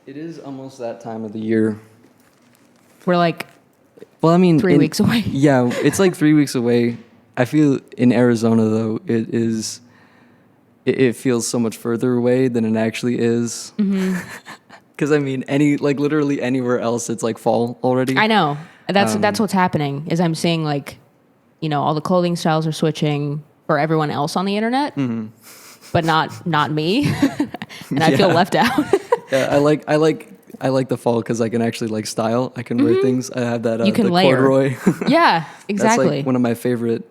It is almost that time of the year. We're like Well, I mean, 3 weeks away. Yeah, it's like 3 weeks away. I feel in Arizona though, it is. It feels so much further away than it actually is. Because I mean, literally anywhere else, it's like fall already. I know. That's what's happening. Is I'm seeing like, all the clothing styles are switching for everyone else on the internet, but not me, and I feel left out. Yeah, I like the fall because I can actually like style. I can wear things. I have that You can the layer. corduroy. Yeah, exactly. That's like one of my favorite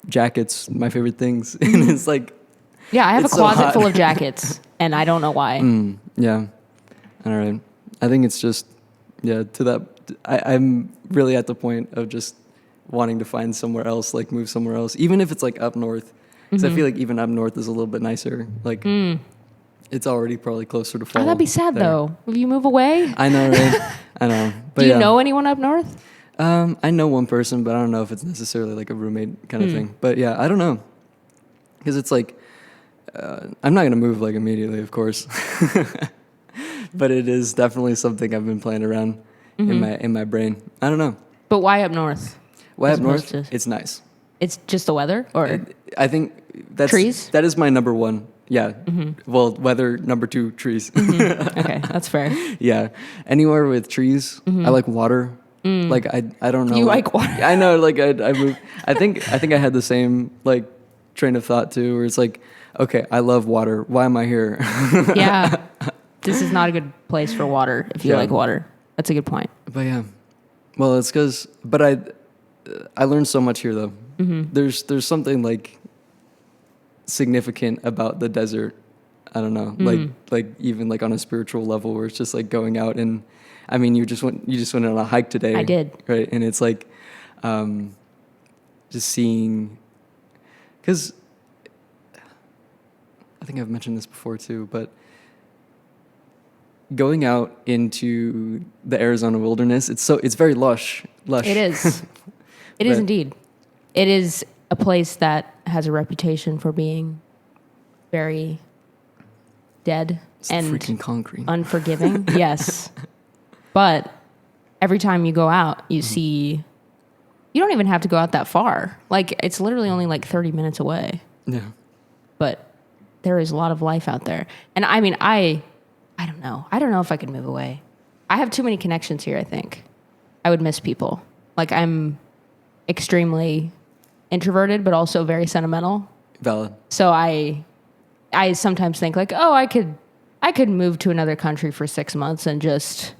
jackets. My favorite things, and it's like. Yeah, I have a It's so closet hot. full of jackets, and I don't know why. Yeah. All right. I think it's just, to that. I'm really at the point of just wanting to find somewhere else, like move somewhere else, even if it's like up north. Because I feel like even up north is a little bit nicer. Like, it's already probably closer to fall. Oh, that'd be sad though. If you move away. I know, right? I know. But Do you know anyone up north? I know one person, but I don't know if it's necessarily like a roommate kind of thing. But yeah, I don't know. Because it's like, I'm not going to move like immediately, of course. But it is definitely something I've been playing around in my brain. I don't know. But why up north? Why As up north? opposed to- It's nice. It's just the weather, or I think Trees? that is my number one. Yeah. Well, weather, number 2, trees. okay, that's fair. Yeah. Anywhere with trees. I like water. Like I don't know. You like water? I know. Like I moved. I think I had the same like train of thought too, where it's like, okay, I love water. Why am I here? Yeah, this is not a good place for water if you Yeah. like water. That's a good point. But yeah, well, it's because. But I learned so much here though. There's something like significant about the desert. I don't know, like even like on a spiritual level, where it's just like going out and, I mean, you just went on a hike today. I did. Right, and it's like, just seeing, because I think I've mentioned this before too, but going out into the Arizona wilderness, it's very lush. It is. It is But- indeed. It is a place that has a reputation for being very dead It's and freaking concrete. unforgiving. Yes. But every time you go out, you see, you don't even have to go out that far. Like, it's literally only like 30 minutes away. Yeah. But there is a lot of life out there. And I mean, I don't know. I don't know if I could move away. I have too many connections here, I think. I would miss people. Like, I'm extremely introverted, but also very sentimental. Valid. So I sometimes think like, oh, I could move to another country for 6 months and just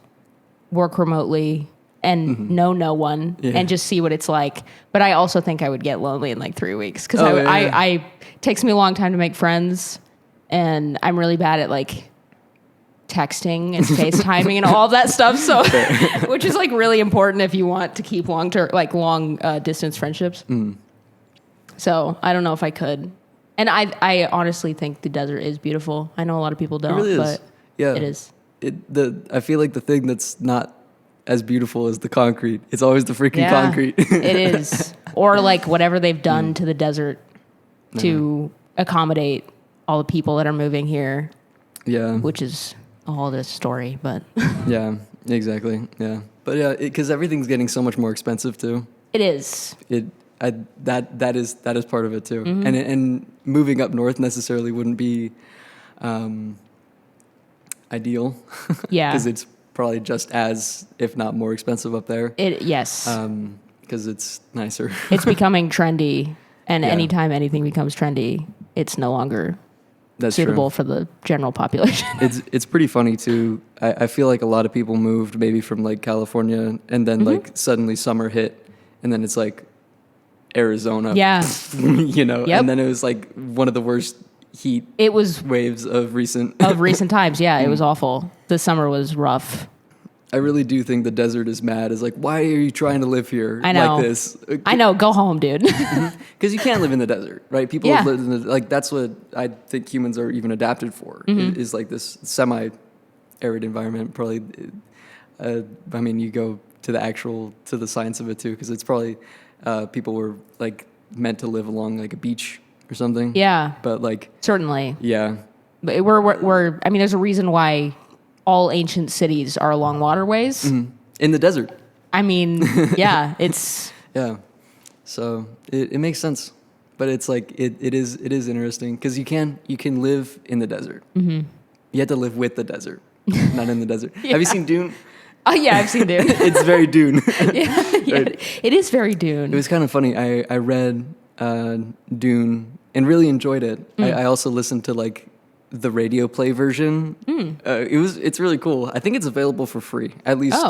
work remotely and know no one and just see what it's like. But I also think I would get lonely in like 3 weeks because it takes me a long time to make friends, and I'm really bad at like texting and FaceTiming and all of that stuff. So, which is like really important if you want to keep long distance friendships. So I don't know if I could. And I honestly think the desert is beautiful. I know a lot of people don't, It really is. but Yeah. it is. I feel like the thing that's not as beautiful as the concrete. It's always the freaking concrete. It is. Or like whatever they've done to the desert to accommodate all the people that are moving here, Yeah. which is a whole other story, but Yeah, exactly. Yeah. But yeah, because everything's getting so much more expensive too. it is. That is part of it too. And moving up north necessarily wouldn't be ideal. Yeah. Because it's probably just as, if not more expensive up there. Yes. Because it's nicer. It's becoming trendy, and Yeah. anytime anything becomes trendy, it's no longer That's suitable true. for the general population. It's pretty funny too. I feel like a lot of people moved maybe from like California, and then like suddenly summer hit, and then it's like Arizona. Yeah. Yep. Yep. And then it was like one of the worst heat It was waves of recent. recent times. Yeah, it was awful. The summer was rough. I really do think the desert is mad. It's like, why are you trying to live here I know. like this? I know. Go home, dude. Because you can't live in the desert, right? People Yeah. have lived in the, like, that's what I think humans are even adapted for, is like this semi-arid environment. Probably, I mean, you go to the science of it too, because it's probably, people were like meant to live along like a beach or something. Yeah. But like, Certainly. yeah. But we're I mean, there's a reason why all ancient cities are along waterways. In the desert. I mean, yeah, it's... Yeah. So it makes sense. But it's like, it is interesting because you can live in the desert. You have to live with the desert, not in the desert. Yeah. Have you seen Dune? Oh, yeah, I've seen Dune. It's very Dune. Yeah, Right. it is very Dune. It was kind of funny. I read Dune and really enjoyed it. I also listened to like the radio play version. It's really cool. I think it's available for free. At least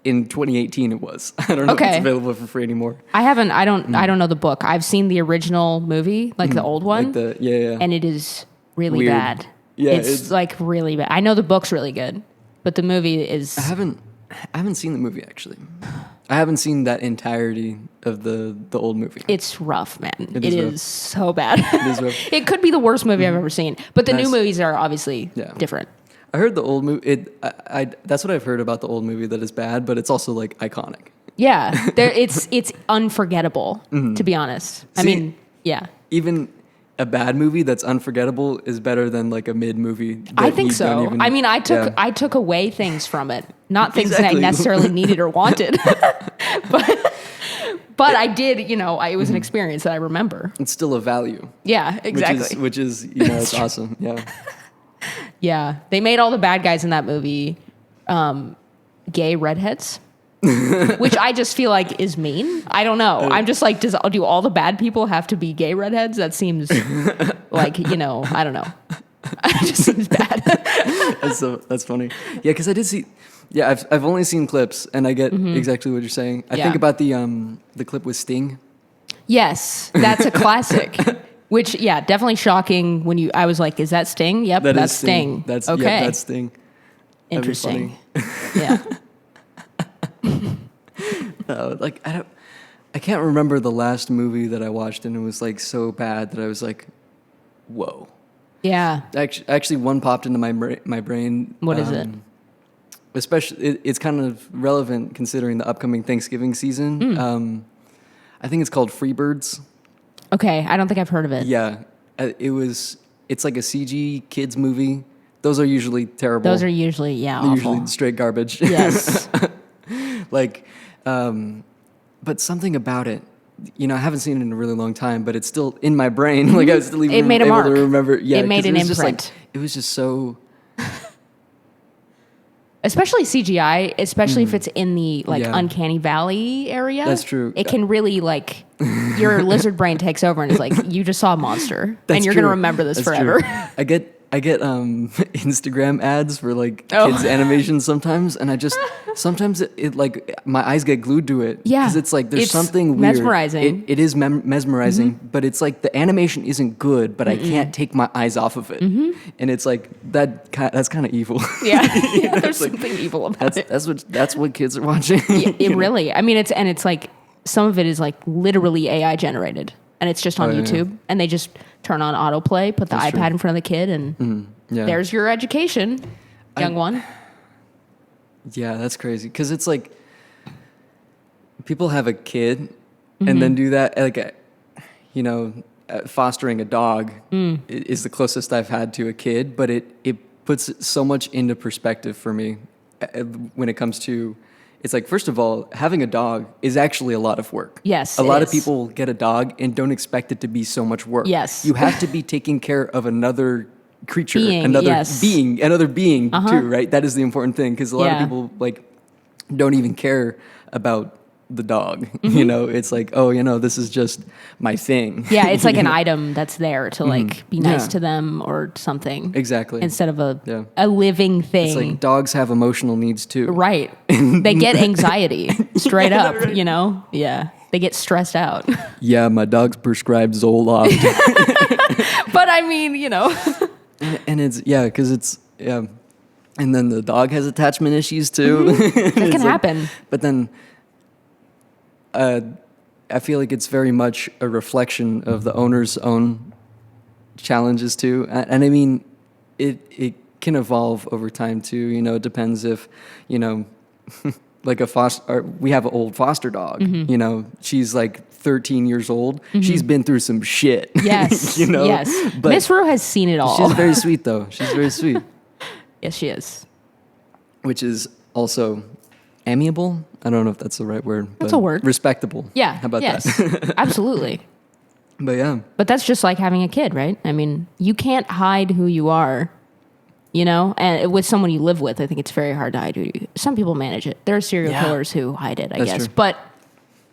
in 2018 it was. I don't know if it's available for free anymore. I don't know the book. I've seen the original movie, like the old one. Like and it is really weird. bad. Yeah, it's like really bad. I know the book's really good, but the movie is... I haven't seen the movie actually. I haven't seen that entirety of the old movie. It's rough, man. It rough. is so bad. It is rough. It could be the worst movie I've ever seen, but the new movies are obviously different. I heard the old movie. That's what I've heard about the old movie, that is bad, but it's also like iconic. Yeah, it's unforgettable, to be honest. I mean, yeah. Even a bad movie that's unforgettable is better than like a mid movie. I think so. I mean, I took away things from it, not things that I necessarily needed or wanted, but I did. It was an experience that I remember. It's still a value. Yeah, exactly. Which is it's awesome. Yeah. Yeah, they made all the bad guys in that movie gay redheads. Which I just feel like is mean. I don't know. I'm just like, do all the bad people have to be gay redheads? That seems like, I don't know. It just seems bad. That's funny. Yeah, because I did see. Yeah, I've only seen clips, and I get exactly what you're saying. I think about the clip with Sting. Yes, that's a classic. Which, yeah, definitely shocking. I was like, is that Sting? Yep, that's Sting. That's okay. Yeah, that's Sting. Interesting. Yeah. I can't remember the last movie that I watched and it was like so bad that I was like, whoa. Yeah. Actually, one popped into my brain. What is it? Especially, it's kind of relevant considering the upcoming Thanksgiving season. I think it's called Freebirds. Okay, I don't think I've heard of it. Yeah, it's like a CG kids movie. Those are usually terrible. Those are usually, awful. Usually straight garbage. Yes. But something about it, I haven't seen it in a really long time, but it's still in my brain. Like I was still even made a able mark. to remember. Yeah, it made an imprint. Just like, it was just so. Especially CGI, especially if it's in the uncanny valley area. That's true. It can really your lizard brain takes over and is like, you just saw a monster and you're going to remember this forever. True. I get Instagram ads for kids animation sometimes, and sometimes it my eyes get glued to it. Yeah, because it's like there's something weird. Mesmerizing. It is mesmerizing, but it's like the animation isn't good, but I can't take my eyes off of it, and it's like that's kind of evil. Yeah, there's something evil about it. That's what kids are watching. It really. I mean, it's like some of it is like literally AI generated. And it's just on YouTube, and they just turn on autoplay, put the iPad in front of the kid, and there's your education, young one. Yeah, that's crazy. Because it's like, people have a kid, and then do that, fostering a dog is the closest I've had to a kid, but it puts so much into perspective for me when it comes to... It's like, first of all, having a dog is actually a lot of work. Yes, a lot of people get a dog and don't expect it to be so much work. Yes. You have to be taking care of another creature, being, another being too, right? That is the important thing, because a lot of people don't even care about the dog. It's like, this is just my thing. Yeah, it's like an item that's there to be nice to them or something. Exactly. Instead of a living thing. It's like dogs have emotional needs too. Right. They get anxiety straight up, right. Yeah. They get stressed out. Yeah, my dog's prescribed Zoloft. But I mean, And it's, because it's, and then the dog has attachment issues too. That can happen. But then... I feel like it's very much a reflection of the owner's own challenges too, and I mean, it can evolve over time too. It depends if, like we have an old foster dog. She's like 13 years old. She's been through some shit. Yes, yes. But Miss Rue has seen it all. She's very sweet though. She's very sweet. Yes, she is. which is also amiable. I don't know if that's the right word. That's but a word. Respectable. Yeah. How about yes. that? Absolutely. But yeah. But that's just like having a kid, right? I mean, you can't hide who you are, you know? And with someone you live with, I think it's very hard to hide who you. Some people manage it. There are serial killers who hide it, I guess. True.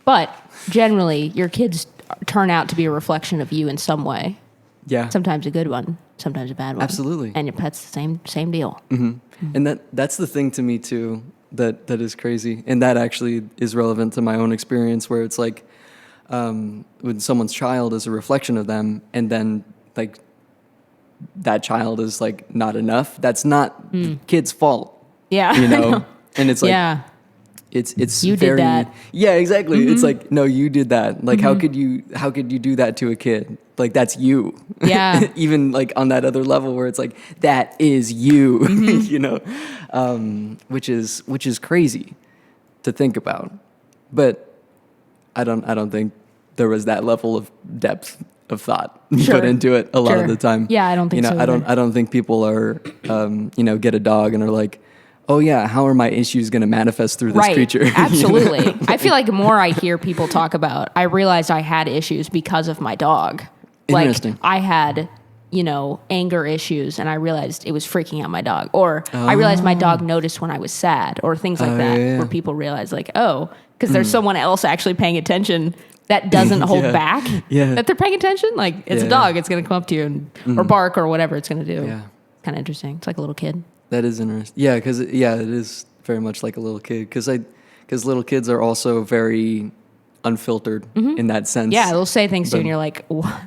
But generally, your kids turn out to be a reflection of you in some way. Yeah. Sometimes a good one, sometimes a bad one. Absolutely. And your pet's the same deal. Mm-hmm. And that's the thing to me too that is crazy, and that actually is relevant to my own experience, where it's like when someone's child is a reflection of them, and then like that child is like not enough. That's not the kid's fault. Yeah. You know. And it's like yeah. It's you very, did that. Yeah, exactly. It's like, no, you did that. Like how could you do that to a kid? Like that's you. Yeah. Even like on that other level where it's like that is you, you know. Which is crazy to think about. But I don't think there was that level of depth of thought put into it a lot of the time. Yeah, I don't think so. I don't think people are get a dog and are like, oh yeah, how are my issues going to manifest through this creature? Absolutely. You know? I feel like the more I hear people talk about, I realized I had issues because of my dog. Interesting. Like I had, anger issues, and I realized it was freaking out my dog. Or I realized my dog noticed when I was sad, or things like that, where people realize like, oh, because there's someone else actually paying attention that doesn't hold back, that they're paying attention. Like it's a dog, it's going to come up to you or bark or whatever it's going to do. Yeah. Kind of interesting. It's like a little kid. That is interesting. Yeah, because it is very much like a little kid. Because little kids are also very unfiltered in that sense. Yeah, they'll say things to you, and you're like, what?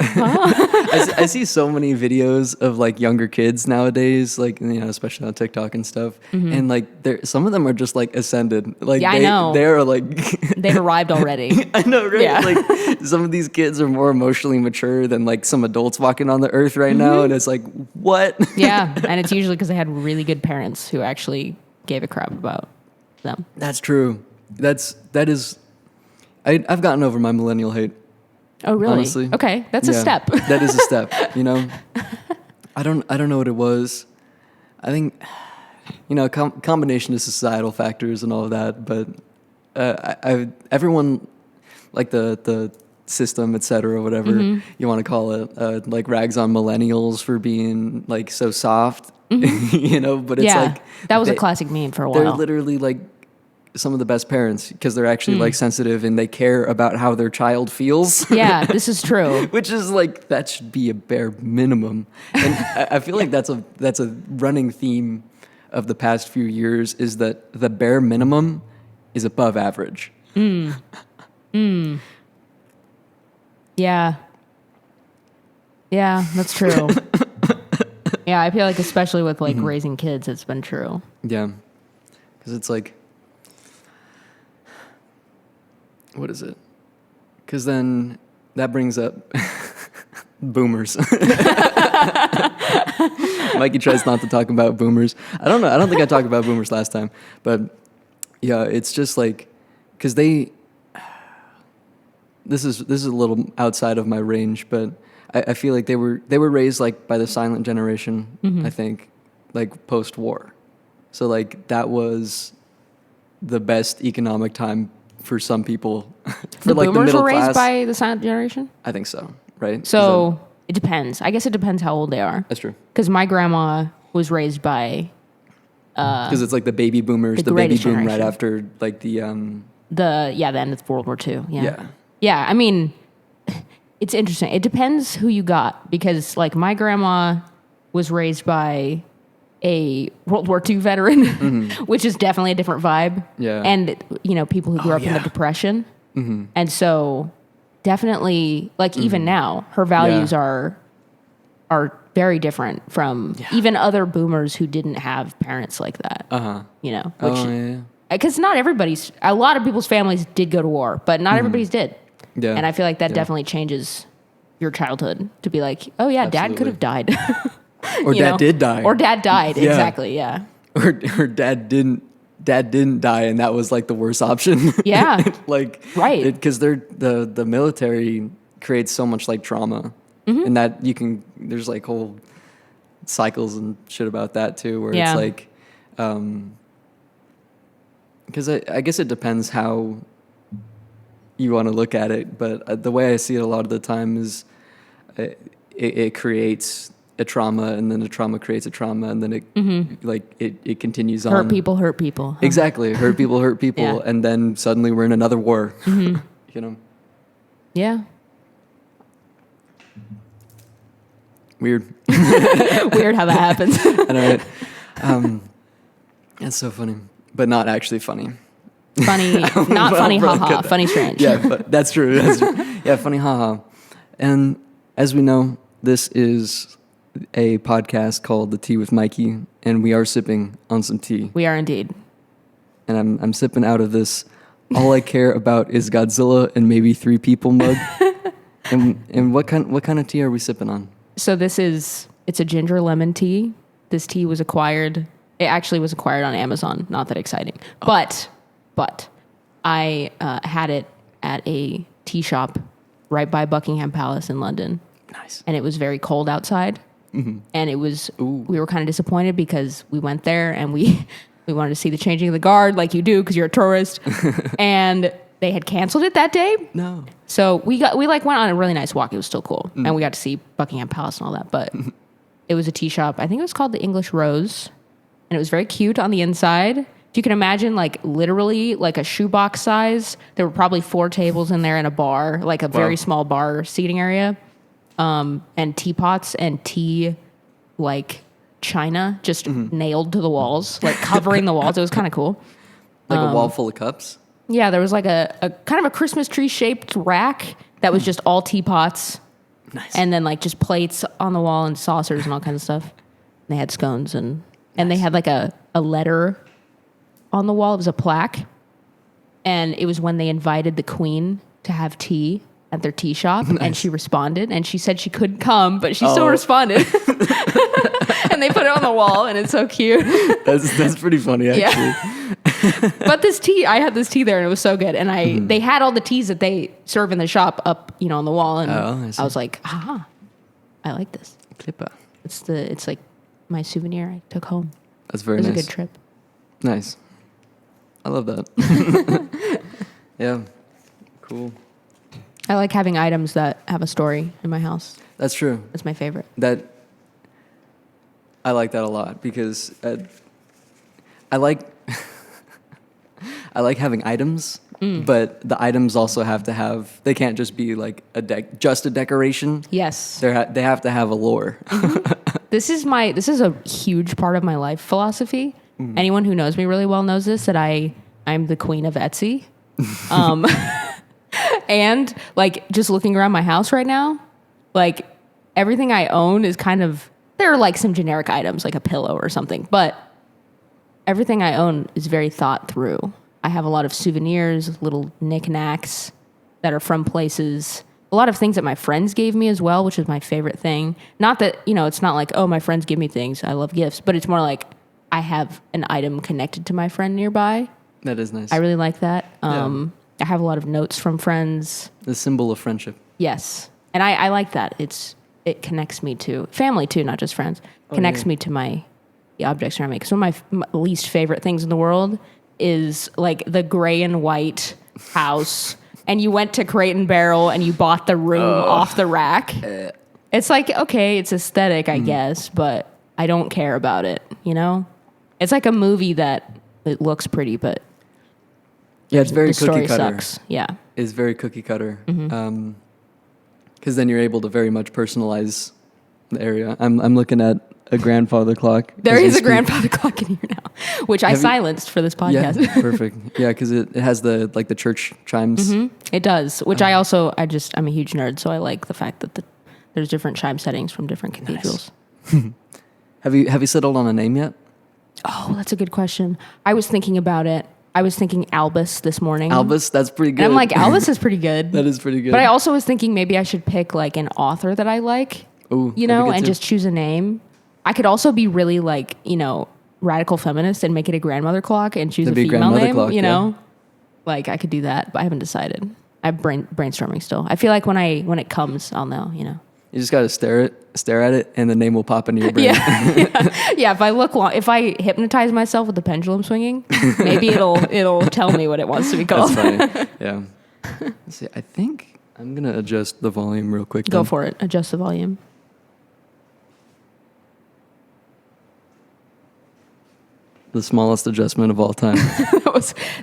I see so many videos of like younger kids nowadays, like especially on TikTok and stuff, and like some of them are just like ascended. Like I know they're like they've arrived already. I know, right? Yeah. Like some of these kids are more emotionally mature than like some adults walking on the earth right now, and it's like what? Yeah, and it's usually because they had really good parents who actually gave a crap about them. That's true. That is. I've gotten over my millennial hate. Oh, really? Honestly. Okay, that's a step. That is a step, I don't know what it was. I think, combination of societal factors and all of that, but everyone, like the system, et cetera, whatever you want to call it, like rags on millennials for being like so soft, but it's like. That was a classic meme for a while. They're literally like some of the best parents because they're actually like sensitive and they care about how their child feels. Yeah, this is true. Which is like that should be a bare minimum. And I feel like that's a running theme of the past few years is that the bare minimum is above average. Yeah. Yeah, that's true. Yeah, I feel like especially with like raising kids, it's been true. Yeah. Because it's like, what is it? Because then that brings up boomers. Mikey tries not to talk about boomers. I don't know. I don't think I talked about boomers last time. But yeah, it's just like, because this is a little outside of my range, but I feel like they were raised like by the silent generation, I think, like post-war. So like that was the best economic time for some people. For The like boomers the middle were raised class. by the silent generation? I think so, right? So it depends. I guess it depends how old they are. That's true. Because my grandma was raised by Because it's like the baby boomers, the the baby greatest boom right generation. after like the the end of World War II. Yeah. yeah. Yeah, I mean, it's interesting. It depends who you got because, like, my grandma was raised by a World War II veteran, which is definitely a different vibe. Yeah. And, people who grew up in the Depression. And so definitely, like, even now, her values are very different from even other boomers who didn't have parents like that. Which, because not everybody's, a lot of people's families did go to war, but not everybody's did. Yeah. And I feel like that definitely changes your childhood to be like, oh yeah, dad could have died. Or dad did die. Or dad died. Yeah. Exactly. Yeah. Or dad didn't die, and that was like the worst option. Yeah. Like right. Because the military creates so much like trauma, and that there's like whole cycles and shit about that too, where it's like Because I guess it depends how you want to look at it, but the way I see it a lot of the time is it creates a trauma, and then the trauma creates a trauma, and then it continues on. Hurt people hurt people. Exactly. Hurt people, Yeah. and then suddenly we're in another war. You know? Yeah. Weird. Weird how that happens. I know, right? It's so funny, but not actually funny. Funny, not funny, haha. Funny, strange. Yeah, but that's true. Yeah, funny, haha. And as we know, this is a podcast called The Tea with Mikey, and we are sipping on some tea. We are indeed. And I'm sipping out of this all I care about is Godzilla and maybe 3 people mug. And what kind of tea are we sipping on? So it's a ginger lemon tea. This tea was acquired. It actually was acquired on Amazon. Not that exciting. Oh. But I had it at a tea shop right by Buckingham Palace in London. Nice. And it was very cold outside. Mm-hmm. And we were kind of disappointed because we went there and we wanted to see the changing of the guard like you do because you're a tourist. And they had canceled it that day. No. So we went on a really nice walk. It was still cool. And we got to see Buckingham Palace and all that. But it was a tea shop. I think it was called the English Rose. And it was very cute on the inside. If you can imagine, like, literally, like a shoebox size, there were probably 4 tables in there and a bar, like a very small bar seating area, and teapots and tea, like, china just nailed to the walls, like, covering the walls. It was kind of cool. Like a wall full of cups? Yeah, there was, like, a kind of a Christmas tree-shaped rack that was just all teapots. Nice. And then, like, just plates on the wall and saucers and all kinds of stuff. And they had scones and they had, like, a letter on the wall. It was a plaque, and it was when they invited the Queen to have tea at their tea shop. Nice. And she responded, and she said she couldn't come, but she still responded. And they put it on the wall, and it's so cute. That's pretty funny, actually. Yeah. But this tea, I had this tea there, and it was so good. And they had all the teas that they serve in the shop up, on the wall, and I was like, aha, I like this. Clipper. It's like my souvenir I took home. That's very nice. It was a good trip. Nice. I love that. Yeah. Cool. I like having items that have a story in my house. That's true. That's my favorite. I like that a lot because I like having items, but the items also have to have. They can't just be like just a decoration. Yes. They have to have a lore. This is a huge part of my life philosophy. Anyone who knows me really well knows this, that I'm the queen of Etsy. And like just looking around my house right now, like everything I own is kind of, there are like some generic items like a pillow or something, but everything I own is very thought through. I have a lot of souvenirs, little knickknacks that are from places, a lot of things that my friends gave me as well, which is my favorite thing. Not that, it's not like, oh, my friends give me things. I love gifts, but it's more like I have an item connected to my friend nearby. That is nice. I really like that. I have a lot of notes from friends. The symbol of friendship. Yes. And I like that. It connects me to family too, not just friends. Connects me to the objects around me. Because one of my least favorite things in the world is like the gray and white house. And you went to Crate and Barrel and you bought the room off the rack. It's like, okay, it's aesthetic, I guess, but I don't care about it, It's like a movie that it looks pretty, but it's very the story cookie cutter. Sucks. Yeah. It's very cookie cutter. Because then you're able to very much personalize the area. I'm looking at a grandfather clock. There is a grandfather clock in here now, which I silenced for this podcast. Yeah, perfect. Yeah, because it has the church chimes. It does, which I'm a huge nerd, so I like the fact that there's different chime settings from different cathedrals. Nice. Have you settled on a name yet? Oh, that's a good question. I was thinking about it. I was thinking Albus this morning. Albus, that's pretty good. And I'm like, Albus is pretty good. That is pretty good. But I also was thinking maybe I should pick like an author that I like, and just choose a name. I could also be really like, radical feminist and make it a grandmother clock and choose a female name, clock, Like I could do that, but I haven't decided. I'm brainstorming still. I feel like when it comes, I'll know, You just gotta stare at it, and the name will pop into your brain. Yeah. If I hypnotize myself with the pendulum swinging, maybe it'll tell me what it wants to be called. That's funny. Yeah. Let's see. I think I'm gonna adjust the volume real quick. Go for it. Adjust the volume. The smallest adjustment of all time.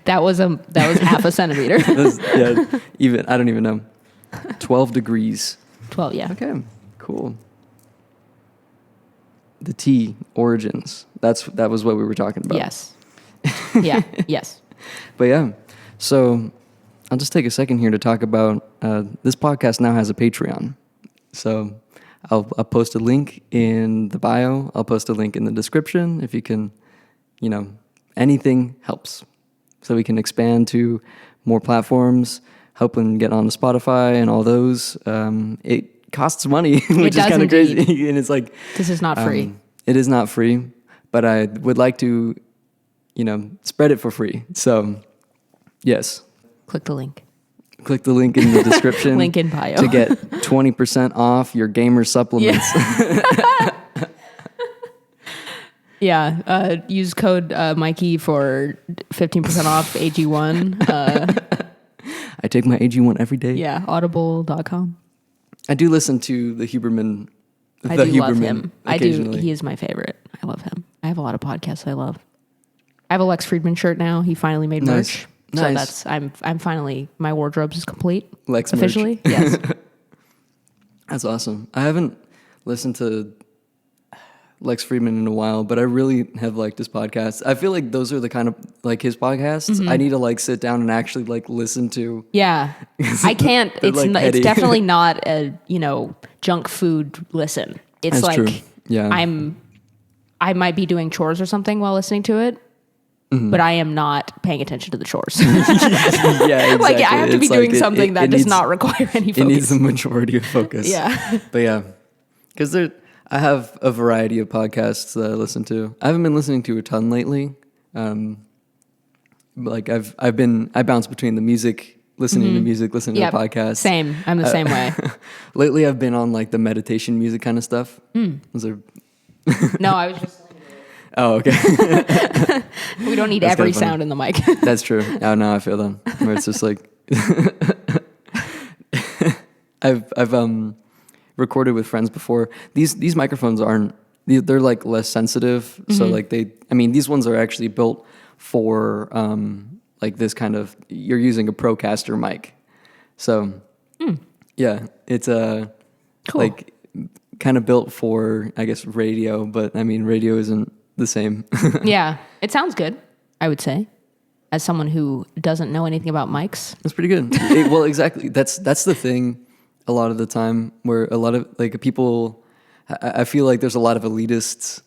that was half a centimeter. I don't even know. 12 degrees. 12, yeah. Okay, cool. The T, origins. That was what we were talking about. Yes. Yeah, yes. But yeah, so I'll just take a second here to talk about, this podcast now has a Patreon. So I'll post a link in the bio. I'll post a link in the description. If you can, anything helps. So we can expand to more platforms, help them get onto Spotify and all those. It costs money, which is kind of crazy. And it's like, this is not free. It is not free, but I would like to, spread it for free. So yes. Click the link. Click the link in the description. Link in bio. To get 20% off your gamer supplements. Yeah. Use code Mikey for 15% off AG1. I take my AG1 every day. Yeah. Audible.com. I do listen to the Huberman. I do love him. He is my favorite. I love him. I have a lot of podcasts I love. I have a Lex Friedman shirt now. He finally made merch. Nice. So I'm finally, my wardrobe is complete. Lex officially. Merch. Yes. That's awesome. I haven't listened to Lex Friedman in a while, but I really have liked his podcast. I feel like those are the kind of his podcasts I need to sit down and actually listen to. Yeah. I can't. It's definitely not a, junk food listen. It's That's true. Yeah. I might be doing chores or something while listening to it. Mm-hmm. But I am not paying attention to the chores. Yeah, exactly. I have to be doing something that does not require any focus. It needs the majority of focus. Yeah. But yeah, because I have a variety of podcasts that I listen to. I haven't been listening to a ton lately. I bounce between the music, listening to music, listening to podcasts. Same. I'm the same way. Lately, I've been on the meditation music kind of stuff. No, I was just. Oh, okay. We don't need every sound in the mic. That's true. Oh, no, I feel them. Where it's just I've recorded with friends before. These microphones they're less sensitive. Mm-hmm. So these ones are actually built for this kind of, you're using a Procaster mic. So yeah, it's cool. Kind of built for, I guess, radio, but radio isn't the same. Yeah, it sounds good, I would say, as someone who doesn't know anything about mics. That's pretty good. Well, exactly. That's the thing a lot of the time, where a lot of people, I feel like there's a lot of elitists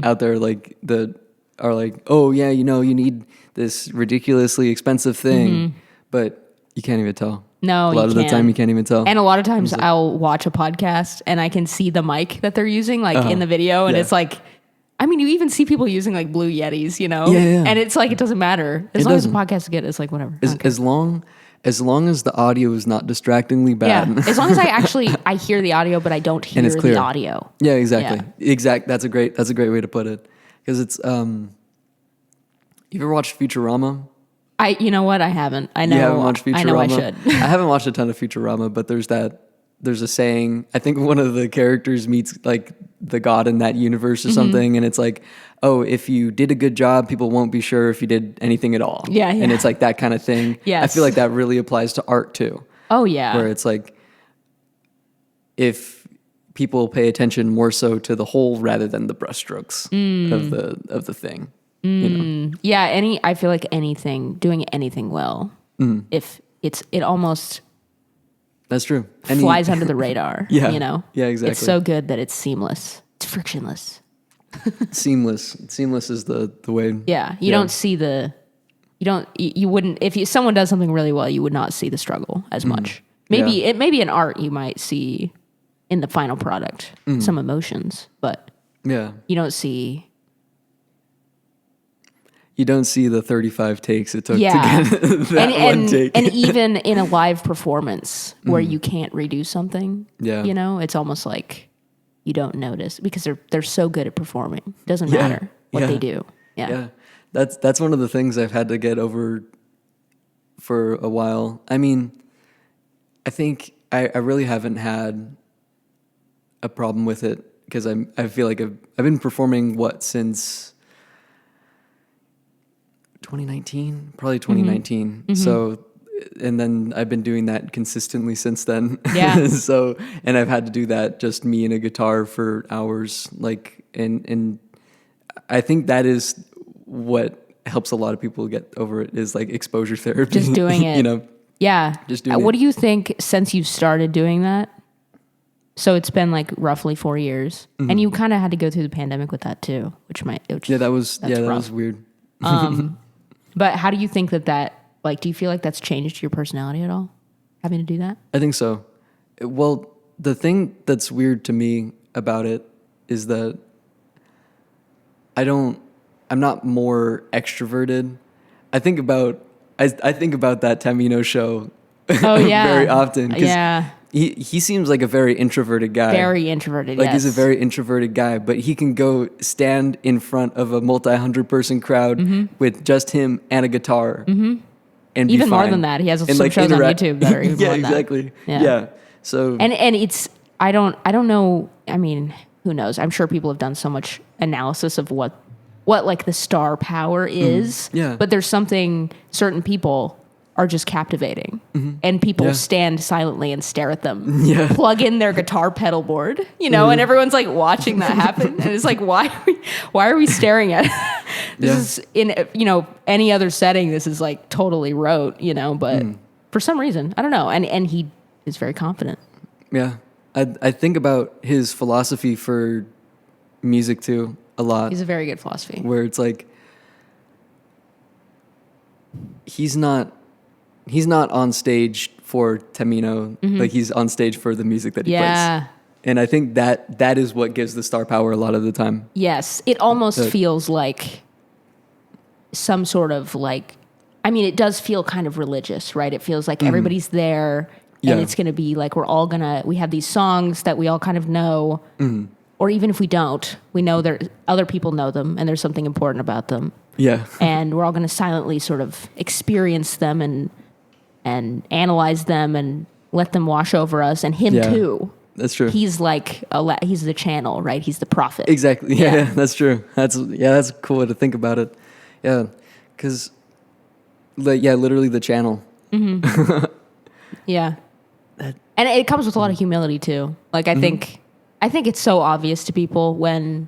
out there that are oh yeah, you need this ridiculously expensive thing, but you can't even tell. No, a lot of the time you can't even tell. And a lot of times I'll watch a podcast and I can see the mic that they're using in the video, and it's you even see people using Blue Yetis, Yeah. And it's it doesn't matter. As long as the podcast is good, it's whatever. As long as the audio is not distractingly bad. Yeah. As long as I hear the audio, but I don't hear the audio. Yeah, exactly. Yeah. That's a great way to put it. Because it's you ever watched Futurama? You know what? I haven't. I know. You haven't watched Futurama? I know I should. I haven't watched a ton of Futurama, but there's a saying, I think one of the characters meets the god in that universe or something, and it's if you did a good job, people won't be sure if you did anything at all. Yeah. And it's that kind of thing. Yes. I feel like that really applies to art too. Oh yeah. Where it's if people pay attention more so to the whole rather than the brushstrokes of the thing. Yeah, I feel like doing anything well, if it almost that's true. Flies under the radar. Yeah. Yeah, exactly. It's so good that it's seamless. It's frictionless. Seamless is the way. Yeah. You don't see you wouldn't, if someone does something really well, you would not see the struggle as much. Maybe in art you might see in the final product some emotions, but you don't see. you don't see the 35 takes it took Yeah. to get that one take. And even in a live performance where you can't redo something, Yeah. you know, it's almost like you don't notice because they're so good at performing. It doesn't matter what they do. Yeah. That's one of the things I've had to get over for a while. I mean, I think I really haven't had a problem with it because I feel like I've been performing since 2019, probably 2019. Mm-hmm. So, and then I've been doing that consistently since then. Yeah. So, and I've had to do that just me and a guitar for hours. Like, and I think that is what helps a lot of people get over it is like exposure therapy. Just doing it. You know? Yeah. Just doing it. What do you think since you've started doing that? So it's been like roughly 4 years, and you kind of had to go through the pandemic with that too, that was weird. But how do you think that like, do you feel like that's changed your personality at all, having to do that? I think so. Well, the thing that's weird to me about it is that I'm not more extroverted. I think about that Tamino show Oh yeah, very often. 'Cause yeah. He seems like a very introverted guy. Very introverted, Like yes. he's a very introverted guy, but he can go stand in front of a multi-100-person crowd with just him and a guitar, and be even more fine. than that. He has And, some shows on YouTube that are even yeah, more than that. exactly. Yeah. Yeah. So And it's I don't know. I mean, who knows? I'm sure people have done so much analysis of what like the star power is. Yeah. But there's something certain people are just captivating, and people stand silently and stare at them. Yeah. Plug in their guitar pedal board, you know, and everyone's like watching that happen, and it's like, why are we staring at it? This is in any other setting. This is like totally rote, you know, but for some reason, I don't know, and he is very confident. yeah, I think about his philosophy for music too a lot. He's a very good philosophy. Where it's like he's not on stage for Tamino, like he's on stage for the music that he plays. And I think that is what gives the star power a lot of the time. Yes, it almost feels like some sort of like, I mean, it does feel kind of religious, right? It feels like everybody's there, and it's going to be like we have these songs that we all kind of know, or even if we don't, we know other people know them, and there's something important about them. Yeah. And we're all going to silently sort of experience them and analyze them and let them wash over us, and him too. That's true. He's like he's the channel, right? He's the prophet. Exactly. Yeah, that's true. That's a cool way to think about it. Yeah, because literally the channel. Yeah, and it comes with a lot of humility too. Like I think it's so obvious to people when.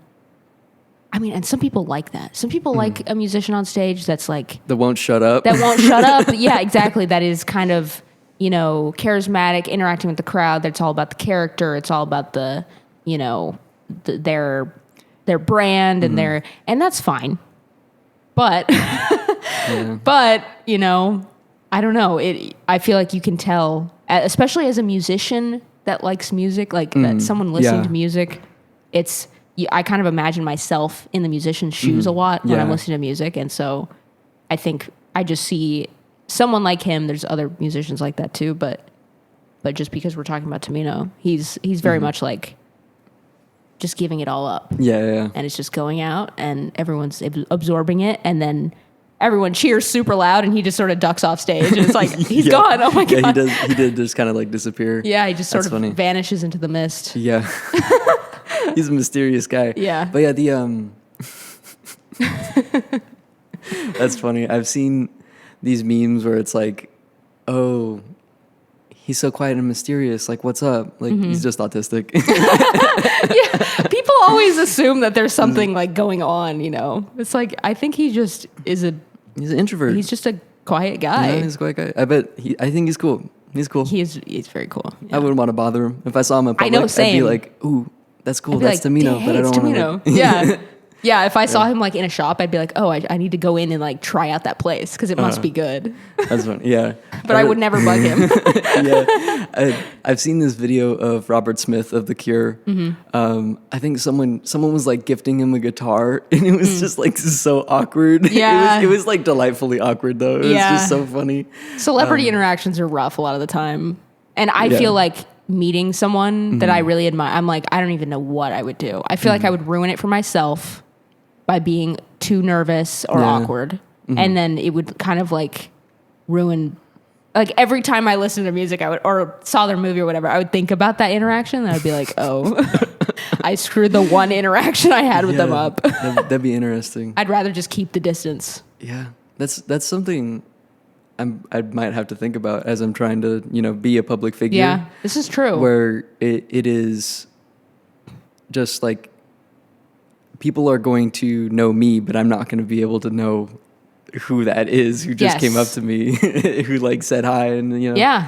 I mean, and some people like that. Some people like a musician on stage that's like that won't shut up. That won't shut up. Yeah, exactly. That is kind of, charismatic, interacting with the crowd. That's all about the character. It's all about the, their brand and and that's fine. But, but I don't know. I feel like you can tell, especially as a musician that likes music, like that someone listening to music. I kind of imagine myself in the musician's shoes a lot when I'm listening to music. And so I think I just see someone like him. There's other musicians like that too, but just because we're talking about Tamino, he's very much like just giving it all up. Yeah. And it's just going out and everyone's absorbing it. And then everyone cheers super loud and he just sort of ducks off stage. And it's like, he's gone. Oh my God. Yeah, he did just kind of like disappear. Yeah, he just sort of vanishes into the mist. Yeah. He's a mysterious guy. Yeah. But yeah, that's funny. I've seen these memes where it's like, oh, he's so quiet and mysterious. Like, what's up? Like, he's just autistic. Yeah. People always assume that there's something like going on, It's like, I think he just is he's an introvert. He's just a quiet guy. Yeah, he's a quiet guy. I think he's cool. He's cool. He's very cool. Yeah. I wouldn't want to bother him. If I saw him in public, I know, same. I'd be like, ooh, that's cool. That's like, Tamino, but I don't want to. Yeah. Yeah, if I saw him like in a shop, I'd be like, oh, I need to go in and like try out that place because it must be good. That's funny. Yeah. But I would never bug him. Yeah. I've seen this video of Robert Smith of The Cure. I think someone was like gifting him a guitar, and it was just like so awkward. Yeah. It was like delightfully awkward though. It was just so funny. Celebrity interactions are rough a lot of the time. And I feel like meeting someone that I really admire, I'm like, I don't even know what I would do. I feel like I would ruin it for myself by being too nervous or awkward. And then it would kind of like ruin, like every time I listened to music or saw their movie or whatever, I would think about that interaction and I'd be like, oh, I screwed the one interaction I had with them up. That'd be interesting. I'd rather just keep the distance. Yeah. That's something I might have to think about as I'm trying to, be a public figure. Yeah, this is true. Where it is just like people are going to know me, but I'm not going to be able to know who that is who just came up to me, who like said hi, and and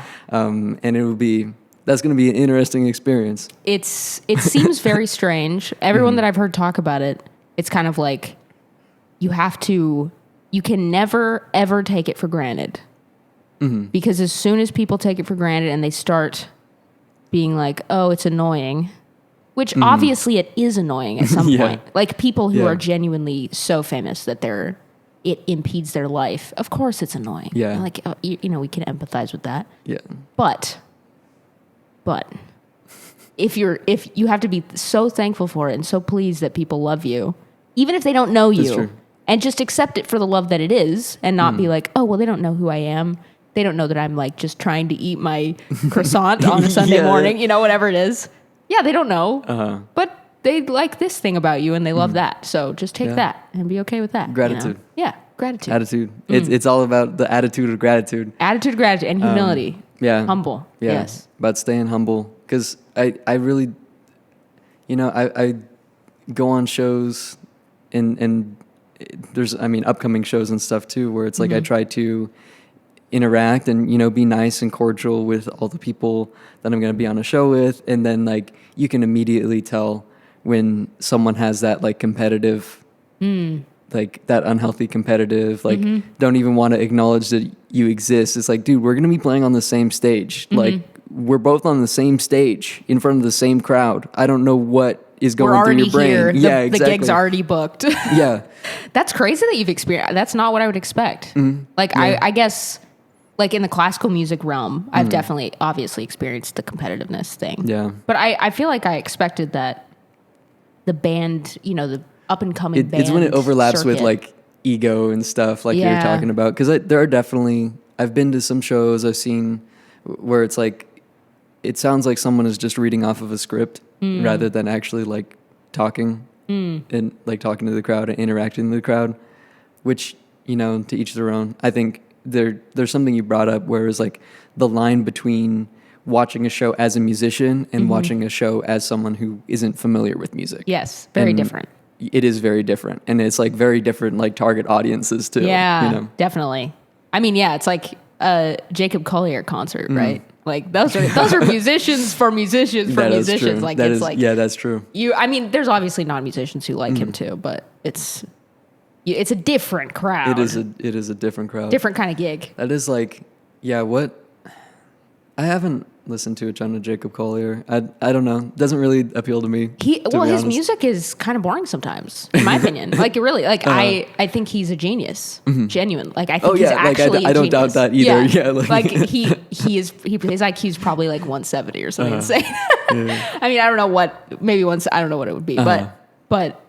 that's going to be an interesting experience. It seems very strange. Everyone that I've heard talk about it, it's kind of like you can never, ever take it for granted. Because as soon as people take it for granted and they start being like, oh, it's annoying, which obviously it is annoying at some point. Like people who are genuinely so famous that it impedes their life. Of course it's annoying. Yeah. Like, we can empathize with that. Yeah. But if you have to be so thankful for it and so pleased that people love you, even if they don't know you. That's true. And just accept it for the love that it is and not be like, oh, well, they don't know who I am. They don't know that I'm like just trying to eat my croissant on a Sunday morning, whatever it is. Yeah, they don't know. But they like this thing about you and they love that. So just take that and be okay with that. Gratitude. Yeah, gratitude. Attitude. It's all about the attitude of gratitude. Attitude, gratitude, and humility. Humble. Yeah. Yes. About staying humble. Because I really, I go on shows and there's, upcoming shows and stuff too, where it's like I try to interact and, be nice and cordial with all the people that I'm going to be on a show with. And then like, you can immediately tell when someone has that like competitive, like that unhealthy competitive, like don't even want to acknowledge that you exist. It's like, dude, we're going to be playing on the same stage. Like we're both on the same stage in front of the same crowd. I don't know what is going through your brain. Here. Yeah, exactly. The gig's already booked. Yeah. That's crazy that you've experienced. That's not what I would expect. Like, I guess, like in the classical music realm, I've definitely, obviously experienced the competitiveness thing. Yeah. But I feel like I expected that the band, the up and coming band. It's when it overlaps circuit. with like ego and stuff, like you're talking about. Because there are definitely, I've been to some shows I've seen where it's like, it sounds like someone is just reading off of a script rather than actually like talking and like talking to the crowd and interacting with the crowd, which, to each their own. I think there's something you brought up where it's like the line between watching a show as a musician and watching a show as someone who isn't familiar with music. Yes, very different. It is very different. And it's like very different like target audiences too. Yeah, definitely. It's like a Jacob Collier concert, right? Like those are musicians for musicians for musicians. Like that it's is, like that's true. There's obviously non-musicians who like him too, but it's a different crowd. It is a different crowd. Different kind of gig. That is like, what? I haven't listened to a ton of Jacob Collier. I don't know. It doesn't really appeal to me. His music is kind of boring sometimes, in my opinion. Like really, like I think he's a genius, genuine. Like I think he's actually. I don't doubt that either. Yeah, like his IQ's probably like 170 or something insane. I don't know what. I don't know what it would be, but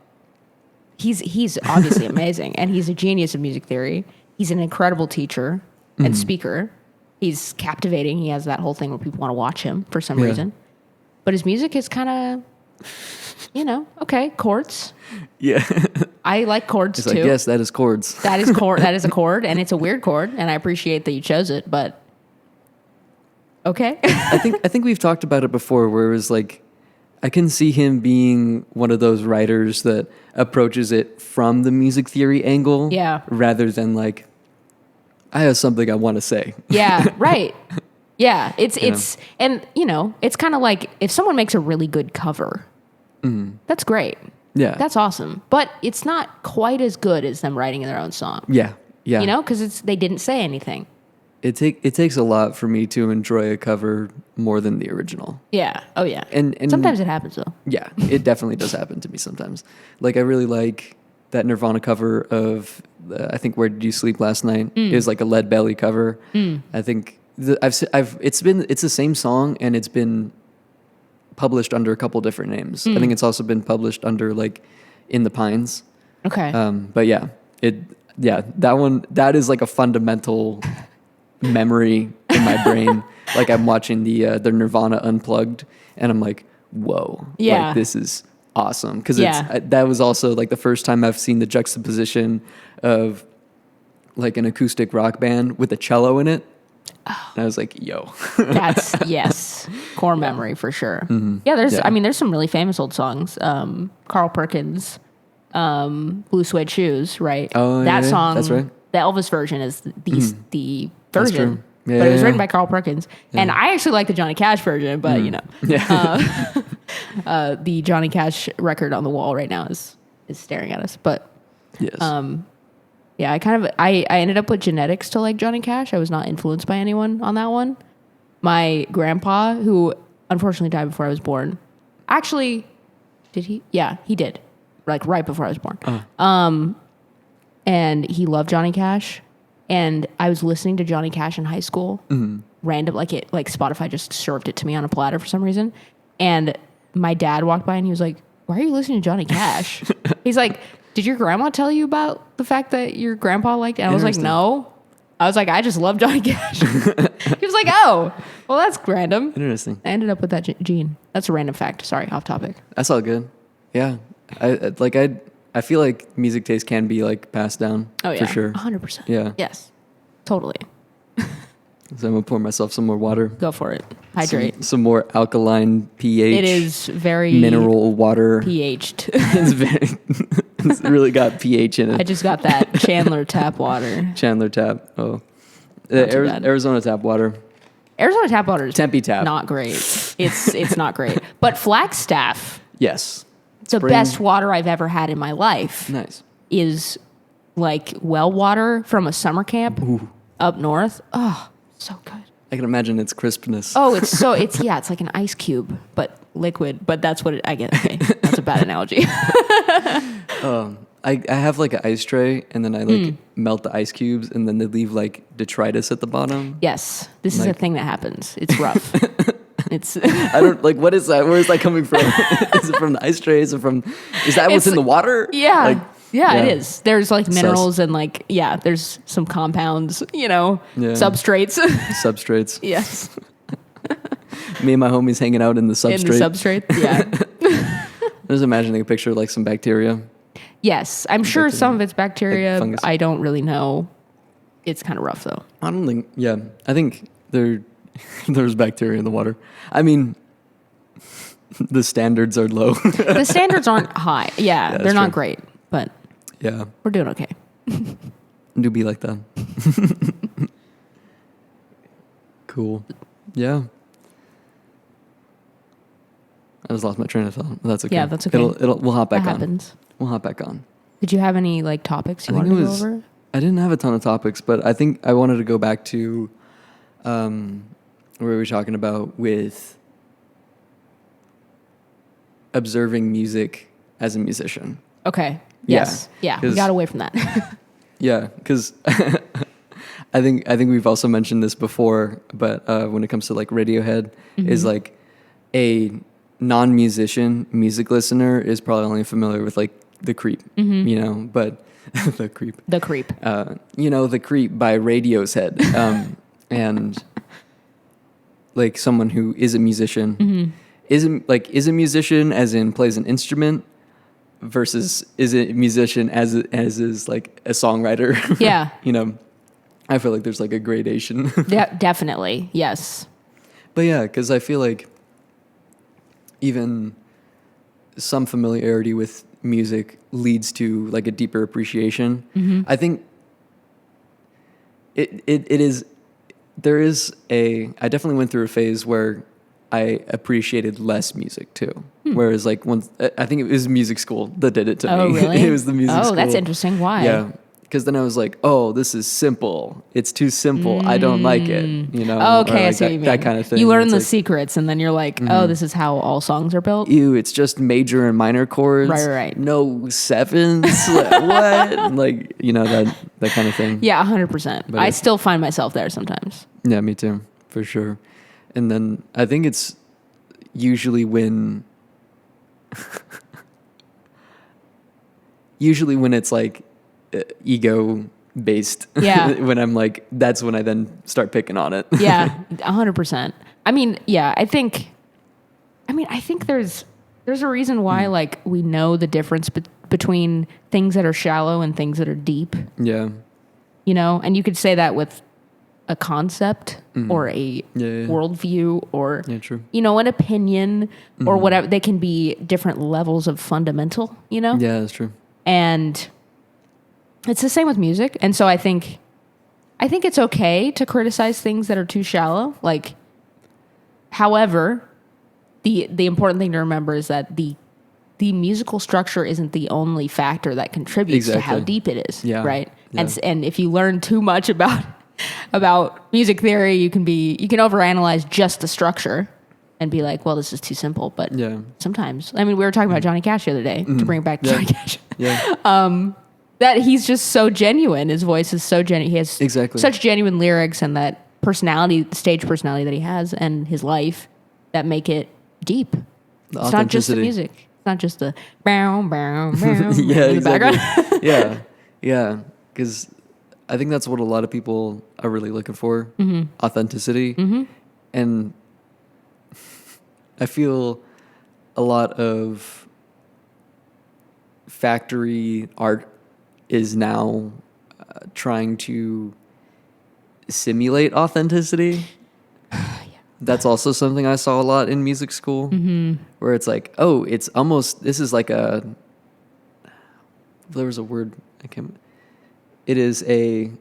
he's obviously amazing, and he's a genius of music theory. He's an incredible teacher and speaker. He's captivating. He has that whole thing where people want to watch him for some reason. But his music is kind of, okay, chords. Yeah. I like chords too. Like, yes, that is chords. That is chord. That is a chord, and it's a weird chord, and I appreciate that you chose it, but okay. I think we've talked about it before where it was like, I can see him being one of those writers that approaches it from the music theory angle. Yeah. Rather than like, I have something I want to say. Yeah, right. Yeah, it's kind of like if someone makes a really good cover, that's great. Yeah. That's awesome. But it's not quite as good as them writing their own song. Yeah. Yeah. You know, because they didn't say anything. It takes a lot for me to enjoy a cover more than the original. Yeah. Oh, yeah. And sometimes it happens, though. Yeah, it definitely does happen to me sometimes. Like, I really like that Nirvana cover of, I think, Where Did You Sleep Last Night? It was like a Lead Belly cover. I think it's the same song, and it's been published under a couple different names. I think it's also been published under like In the Pines. Okay. But that is like a fundamental memory in my brain. Like, I'm watching the Nirvana Unplugged, and I'm like, whoa, Yeah. like, this is awesome. Because that was also like the first time I've seen the juxtaposition of like an acoustic rock band with a cello in it. Oh. And I was like, yo. That's, yes, core memory for sure. Mm-hmm. Yeah, there's some really famous old songs. Carl Perkins, Blue Suede Shoes, right? Oh, that song, that's right. The Elvis version is the version. Yeah, but it was written by Carl Perkins. Yeah. And I actually like the Johnny Cash version, but the Johnny Cash record on the wall right now is staring at us. But yes. Yeah, I ended up with genetics to like Johnny Cash. I was not influenced by anyone on that one. My grandpa, who unfortunately died before I was born. Actually, did he? Yeah, he did. Like right before I was born. And he loved Johnny Cash. And I was listening to Johnny Cash in high school. Random, like Spotify just served it to me on a platter for some reason. And my dad walked by and he was like, "Why are you listening to Johnny Cash?" He's like, "Did your grandma tell you about the fact that your grandpa liked it?" And I was like, "No." I was like, "I just love Johnny Cash." He was like, "Oh, well, that's random." Interesting. I ended up with that gene. That's a random fact. Sorry, off topic. That's all good. Yeah. I feel like music taste can be like passed down. Oh, yeah. For sure. 100%. Yeah. Yes. Totally. So I'm going to pour myself some more water. Go for it. Hydrate. Some more alkaline pH. It is very mineral water. pH'd. It's really got pH in it. I just got that Chandler tap water. Chandler tap. Oh. Arizona tap water. Arizona tap water is Tempe tap. not great. It's not great. But Flagstaff. Yes. The best water I've ever had in my life. Nice. Is like well water from a summer camp up north. Oh, so good. I can imagine its crispness. Oh, it's like an ice cube, but liquid. But that's what I get. Okay, that's a bad analogy. I have like an ice tray, and then I like melt the ice cubes, and then they leave like detritus at the bottom. Yes, this is a thing that happens. It's rough. It's I don't like, what is that? Where is that coming from? Is it from the ice tray? Is that what's in the water? Yeah. Like, yeah, it is. There's like minerals and like, there's some compounds, substrates. Substrates. Yes. Me and my homies hanging out in the substrate. In the substrate, yeah. I'm just imagining a picture of like some bacteria. Yes, I'm sure some of it's bacteria. Like I don't really know. It's kind of rough though. I don't think, I think there's bacteria in the water. I mean, the standards are low. The standards aren't high. Yeah, they're not great, but we're doing okay. Do be like that. Cool. Yeah. I just lost my train of thought. That's okay. Yeah, that's okay. We'll hop back that on. Happens. We'll hop back on. Did you have any like topics you wanted to go over? I didn't have a ton of topics, but I think I wanted to go back to where we were talking about with observing music as a musician. Okay. Yes. Yeah. We got away from that. Yeah, because I think we've also mentioned this before, but when it comes to like Radiohead, is like a non-musician music listener is probably only familiar with like The Creep, but The Creep. The Creep. The Creep by Radiohead, and like someone who is a musician is a musician as in plays an instrument versus is a musician as is like a songwriter. Yeah. I feel like there's like a gradation. Yeah, definitely. Yes. But yeah, because I feel like even some familiarity with music leads to like a deeper appreciation. I think I definitely went through a phase where I appreciated less music too. Whereas like once, I think it was music school that did it to me. Oh, really? It was the music school. Oh, that's interesting. Why? Yeah. Because then I was like, oh, this is simple. It's too simple. I don't like it. You know? Oh, okay, Or like I see what you mean. that kind of thing. You learn It's the like, secrets, and then you're like, oh, this is how all songs are built. ew, it's just major and minor chords. Right. No sevenths. What? Like, you know, that kind of thing. Yeah, 100%. I still find myself there sometimes. Yeah, me too, for sure. And then I think it's usually when it's like ego based. Yeah. When I'm like, that's when I then start picking on it. Yeah, 100%. I mean, yeah, I think there's a reason why like we know the difference between things that are shallow and things that are deep. Yeah. You know, and you could say that with a concept or a worldview or, true. you know, an opinion or whatever. They can be different levels of fundamental, you know? Yeah, that's true. And it's the same with music. And so I think it's okay to criticize things that are too shallow. Like, however, the important thing to remember is that the musical structure isn't the only factor that contributes to how deep it is. Yeah. Right. Yeah. And if you learn too much about music theory, you can overanalyze just the structure and be like, well, this is too simple. But sometimes, I mean, we were talking about Johnny Cash the other day, to bring it back to Johnny Cash. Yeah. That he's just so genuine. His voice is so genuine. He has such genuine lyrics and that personality, stage personality that he has, and his life that make it deep. It's not just the music. It's not just the bow, bow, bow yeah, in the exactly. Yeah. Because I think that's what a lot of people are really looking for, authenticity. And I feel a lot of factory art is now trying to simulate authenticity. That's also something I saw a lot in music school, where it's like, oh, it's almost, this is like there was a word, it is a,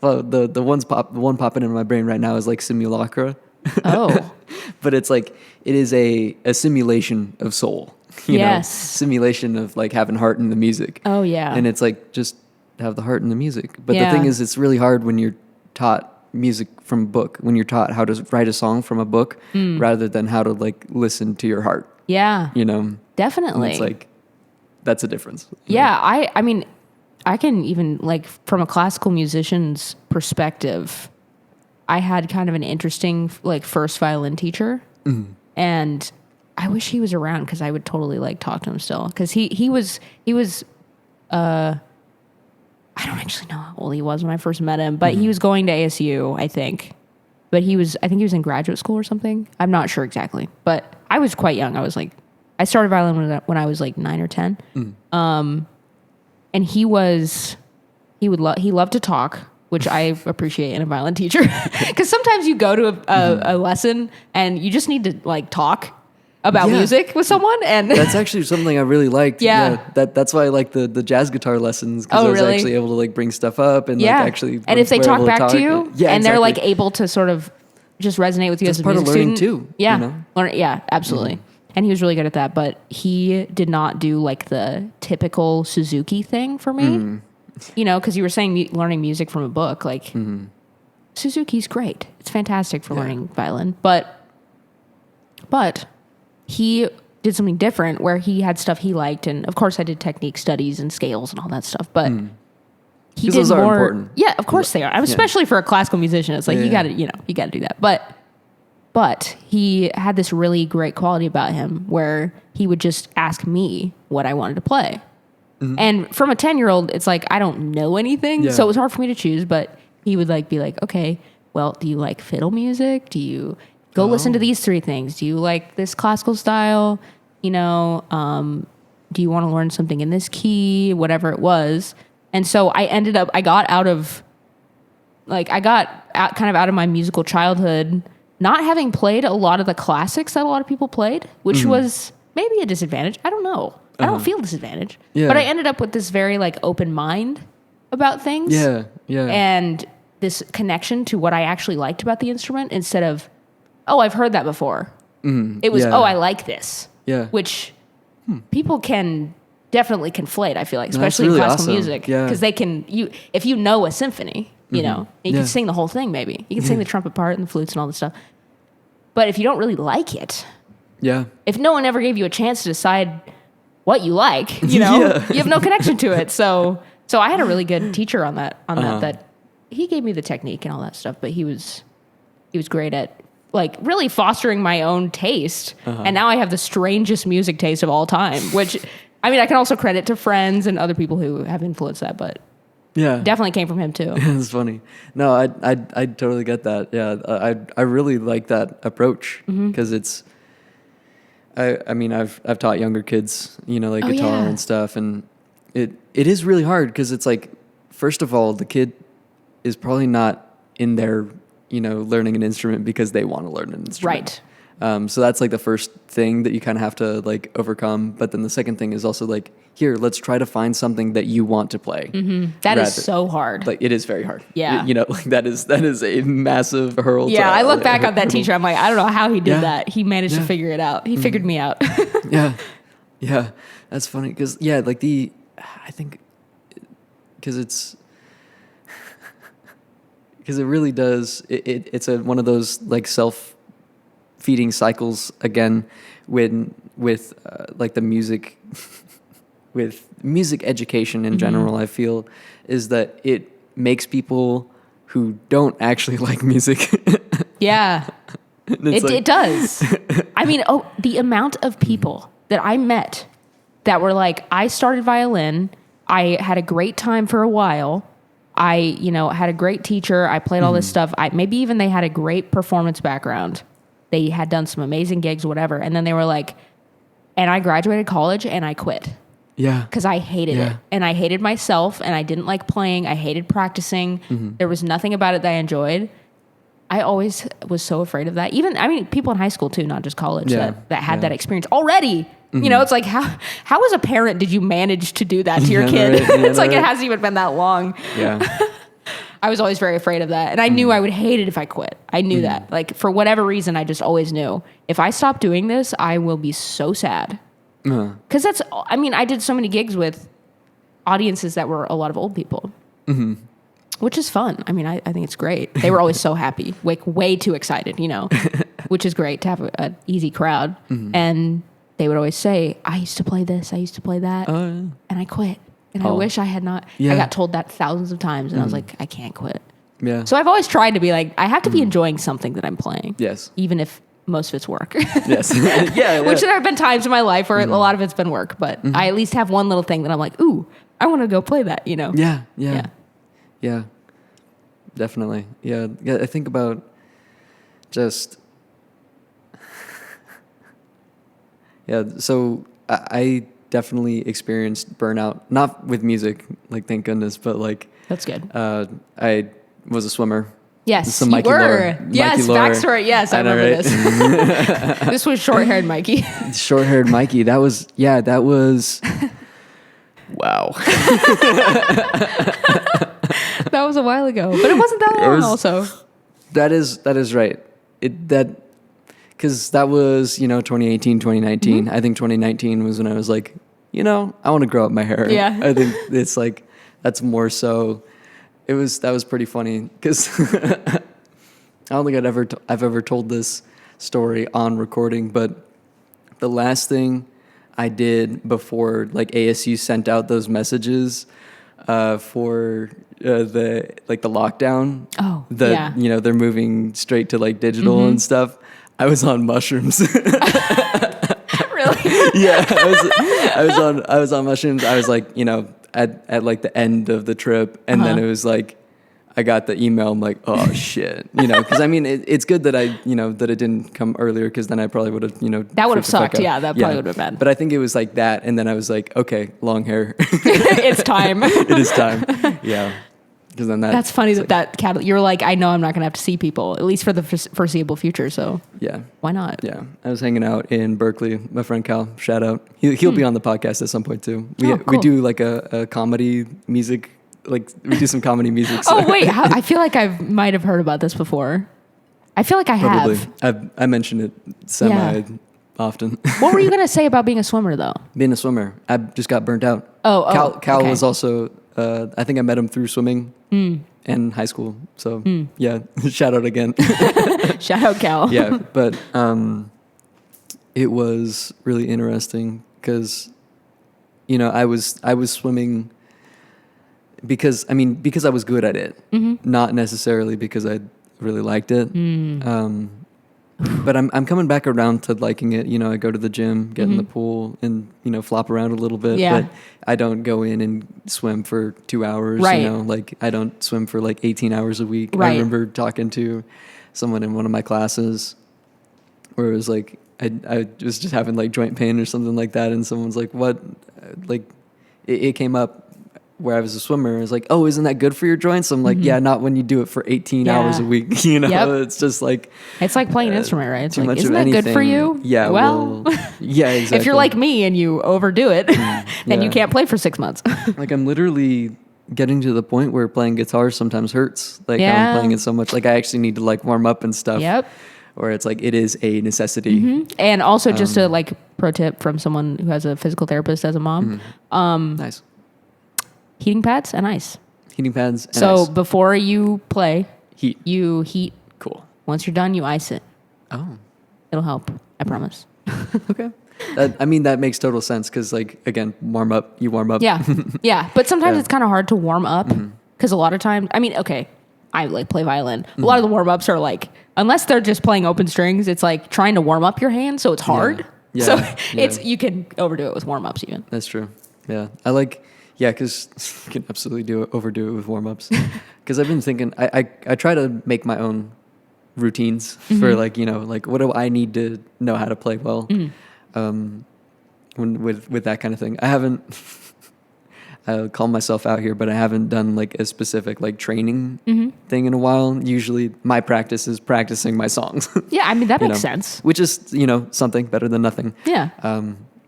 well, the one popping in my brain right now is like simulacra. Oh. But it's like, it is a simulation of soul. You know, simulation of like having heart in the music. Oh, yeah. And it's like, just have the heart in the music. But the thing is, it's really hard when you're taught music from a book, when you're taught how to write a song from a book rather than how to like listen to your heart. Yeah. You know? Definitely. And it's like, that's a difference. Yeah. I mean, I can even like from a classical musician's perspective, I had kind of an interesting like first violin teacher, and I wish he was around because I would totally like talk to him still, because he was I don't actually know how old he was when I first met him, but he was going to ASU, I think. But I think he was in graduate school or something. I'm not sure exactly, but I was quite young. I started violin when I was like 9 or 10. And he loved to talk, which I appreciate in a violin teacher. Because sometimes you go to a lesson and you just need to like talk about music with someone, and that's actually something I really liked. Yeah. That's why I like the jazz guitar lessons, because I was actually able to like bring stuff up and like actually. And if they talk back to you, and exactly. they're like able to sort of just resonate with you as a music student too. Yeah, you know? Yeah, absolutely. And he was really good at that, but he did not do like the typical Suzuki thing for me. You know, because you were saying learning music from a book, like Suzuki's great. It's fantastic for learning violin, but he did something different where he had stuff he liked, and of course I did technique studies and scales and all that stuff, but he did those more. Are important. Yeah, of course they are. Especially for a classical musician, it's like you got to do that. But he had this really great quality about him where he would just ask me what I wanted to play. And from a 10-year-old, it's like I don't know anything, so it was hard for me to choose, but he would like be like, okay, well, do you like fiddle music? Do you go listen to these 3 things? Do you like this classical style? You know, do you want to learn something in this key? Whatever it was. And so I got kind of out of my musical childhood, not having played a lot of the classics that a lot of people played, which was maybe a disadvantage. I don't know. I don't feel disadvantaged. Yeah. But I ended up with this very like open mind about things. Yeah. And this connection to what I actually liked about the instrument instead of, oh, I've heard that before. It was, Yeah. oh, I like this. Yeah. Which people can definitely conflate, I feel like, No, that's especially really in classical awesome. music. Yeah. Because they can, if you know a symphony, you know, you Yeah. can sing the whole thing maybe. You can sing the trumpet part and the flutes and all this stuff. But if you don't really like it, Yeah. if no one ever gave you a chance to decide what you like, you know, Yeah. you have no connection to it. So I had a really good teacher on that he gave me the technique and all that stuff, but he was great at like really fostering my own taste. And now I have the strangest music taste of all time, which I mean, I can also credit to friends and other people who have influenced that, but Yeah. definitely came from him too. It's funny. No, I totally get that. Yeah. I really like that approach because it's, I mean, I've taught younger kids, you know, like guitar and stuff. And it is really hard because it's like, first of all, the kid is probably not in there, you know, learning an instrument because they want to learn an instrument. Right. So that's like the first thing that you kind of have to like overcome. But then the second thing is also like, here, let's try to find something that you want to play. That is so hard. Like it is very hard. Yeah. You know, like that is a massive hurl. Yeah, I look back on that teacher. I'm like, I don't know how he did Yeah. that. He managed to figure it out. He figured me out. Yeah. That's funny because like I think because it really does. It's one of those like self-feeding cycles again with like the music. With music education in general, I feel is that it makes people who don't actually like music. Yeah, it does. I mean, the amount of people that I met that were like, I started violin. I had a great time for a while. I, you know, had a great teacher. I played all this stuff. Maybe even they had a great performance background. They had done some amazing gigs, whatever. And then they were like, and I graduated college and I quit. Yeah. Because I hated it. And I hated myself and I didn't like playing. I hated practicing. There was nothing about it that I enjoyed. I always was so afraid of that. Even, I mean, people in high school too, not just college, that had that experience already. You know, it's like, how as a parent did you manage to do that to your kid? Right. Yeah, it's like, it hasn't even been that long. Yeah. I was always very afraid of that. And I knew I would hate it if I quit. I knew that. Like, for whatever reason, I just always knew. If I stop doing this, I will be so sad. Because that's, I mean, I did so many gigs with audiences that were a lot of old people, which is fun. I mean, I think it's great. They were always so happy, way too excited, you know, which is great to have an easy crowd. And they would always say, I used to play this, I used to play that, and I quit. And I wish I had not. I got told that thousands of times, and I was like, I can't quit. Yeah. So I've always tried to be like, I have to be enjoying something that I'm playing. Yes. Even if most of it's work. Yes. Yeah. Which there have been times in my life where a lot of it's been work, but I at least have one little thing that I'm like, ooh, I want to go play that, you know? Yeah. Definitely. Yeah. I think about just, so I definitely experienced burnout, not with music, like thank goodness, but like, That's good. I was a swimmer. Yes, Some you Mikey were. lore. Yes, Mikey lore. backstory. Yes, I know, remember right? this. This was short-haired Mikey. Short-haired Mikey. That was. Wow. That was a while ago, but it wasn't that long. Also, that is right. Because that was 2018, 2019. I think 2019 was when I was like, I want to grow up my hair. Yeah. I think it's like that's more so. That was pretty funny because I don't think I've ever told this story on recording, but the last thing I did before like ASU sent out those messages for the lockdown. Oh, yeah. They're moving straight to like digital and stuff. I was on mushrooms. Really? Yeah, I was on mushrooms. I was like, at like the end of the trip, and then it was like I got the email. I'm like, oh shit, because I mean it's good that that it didn't come earlier, because then I probably would have that would have sucked. Yeah, that probably would have been bad. But I think it was like that, and then I was like, okay, long hair. It's time. It is time. Yeah. Because then that's funny you're like, I know I'm not gonna have to see people at least for the foreseeable future. So yeah, why not? Yeah, I was hanging out in Berkeley. My friend Cal, shout out. He'll be on the podcast at some point too. We do like a comedy music, like we do some comedy music. So. Oh wait, I feel like I might have heard about this before. I feel like I Probably. have. I mention it often. What were you going to say about being a swimmer, though? Being a swimmer, I just got burnt out. Cal okay. was also, I think I met him through swimming in high school. So, yeah, shout out again. Shout out, Cal. Yeah, but it was really interesting because, you know, I was swimming because I was good at it, not necessarily because I really liked it. But I'm coming back around to liking it. You know, I go to the gym, get in the pool, and, you know, flop around a little bit. Yeah. But I don't go in and swim for 2 hours. Right. You know, like I don't swim for like 18 hours a week. Right. I remember talking to someone in one of my classes where it was like I was just having like joint pain or something like that, and someone's like, "What?" Like it came up where I was a swimmer. I was like, "Oh, isn't that good for your joints?" I'm like, "Yeah, not when you do it for 18 hours a week." You know, it's just like it's like playing an instrument, right? It's too like, much isn't of that good for anything. you? Yeah, well, yeah, exactly. if you're like me and you overdo it, then you can't play for 6 months. Like I'm literally getting to the point where playing guitar sometimes hurts. Like I'm playing it so much, like I actually need to like warm up and stuff. Yep. Or it's like it is a necessity. And also, just a like pro tip from someone who has a physical therapist as a mom. Nice. Heating pads and ice. Heating pads and So ice. before you play, Heat. you heat. Cool. Once you're done, you ice it. Oh. It'll help. I promise. Okay. That makes total sense because, like, again, warm up. You warm up. Yeah. Yeah. But sometimes it's kind of hard to warm up because a lot of times, okay, I like play violin. A lot of the warm ups are like, unless they're just playing open strings, it's like trying to warm up your hand. So it's hard. Yeah. So you can overdo it with warm ups even. That's true. Yeah. Because you can absolutely overdo it with warm ups. Because I've been thinking, I try to make my own routines for like, you know, like what do I need to know how to play well with that kind of thing. I haven't, I'll call myself out here, but I haven't done like a specific like training thing in a while. Usually my practice is practicing my songs. Yeah, I mean, that makes sense. Which is, you know, something better than nothing. Yeah.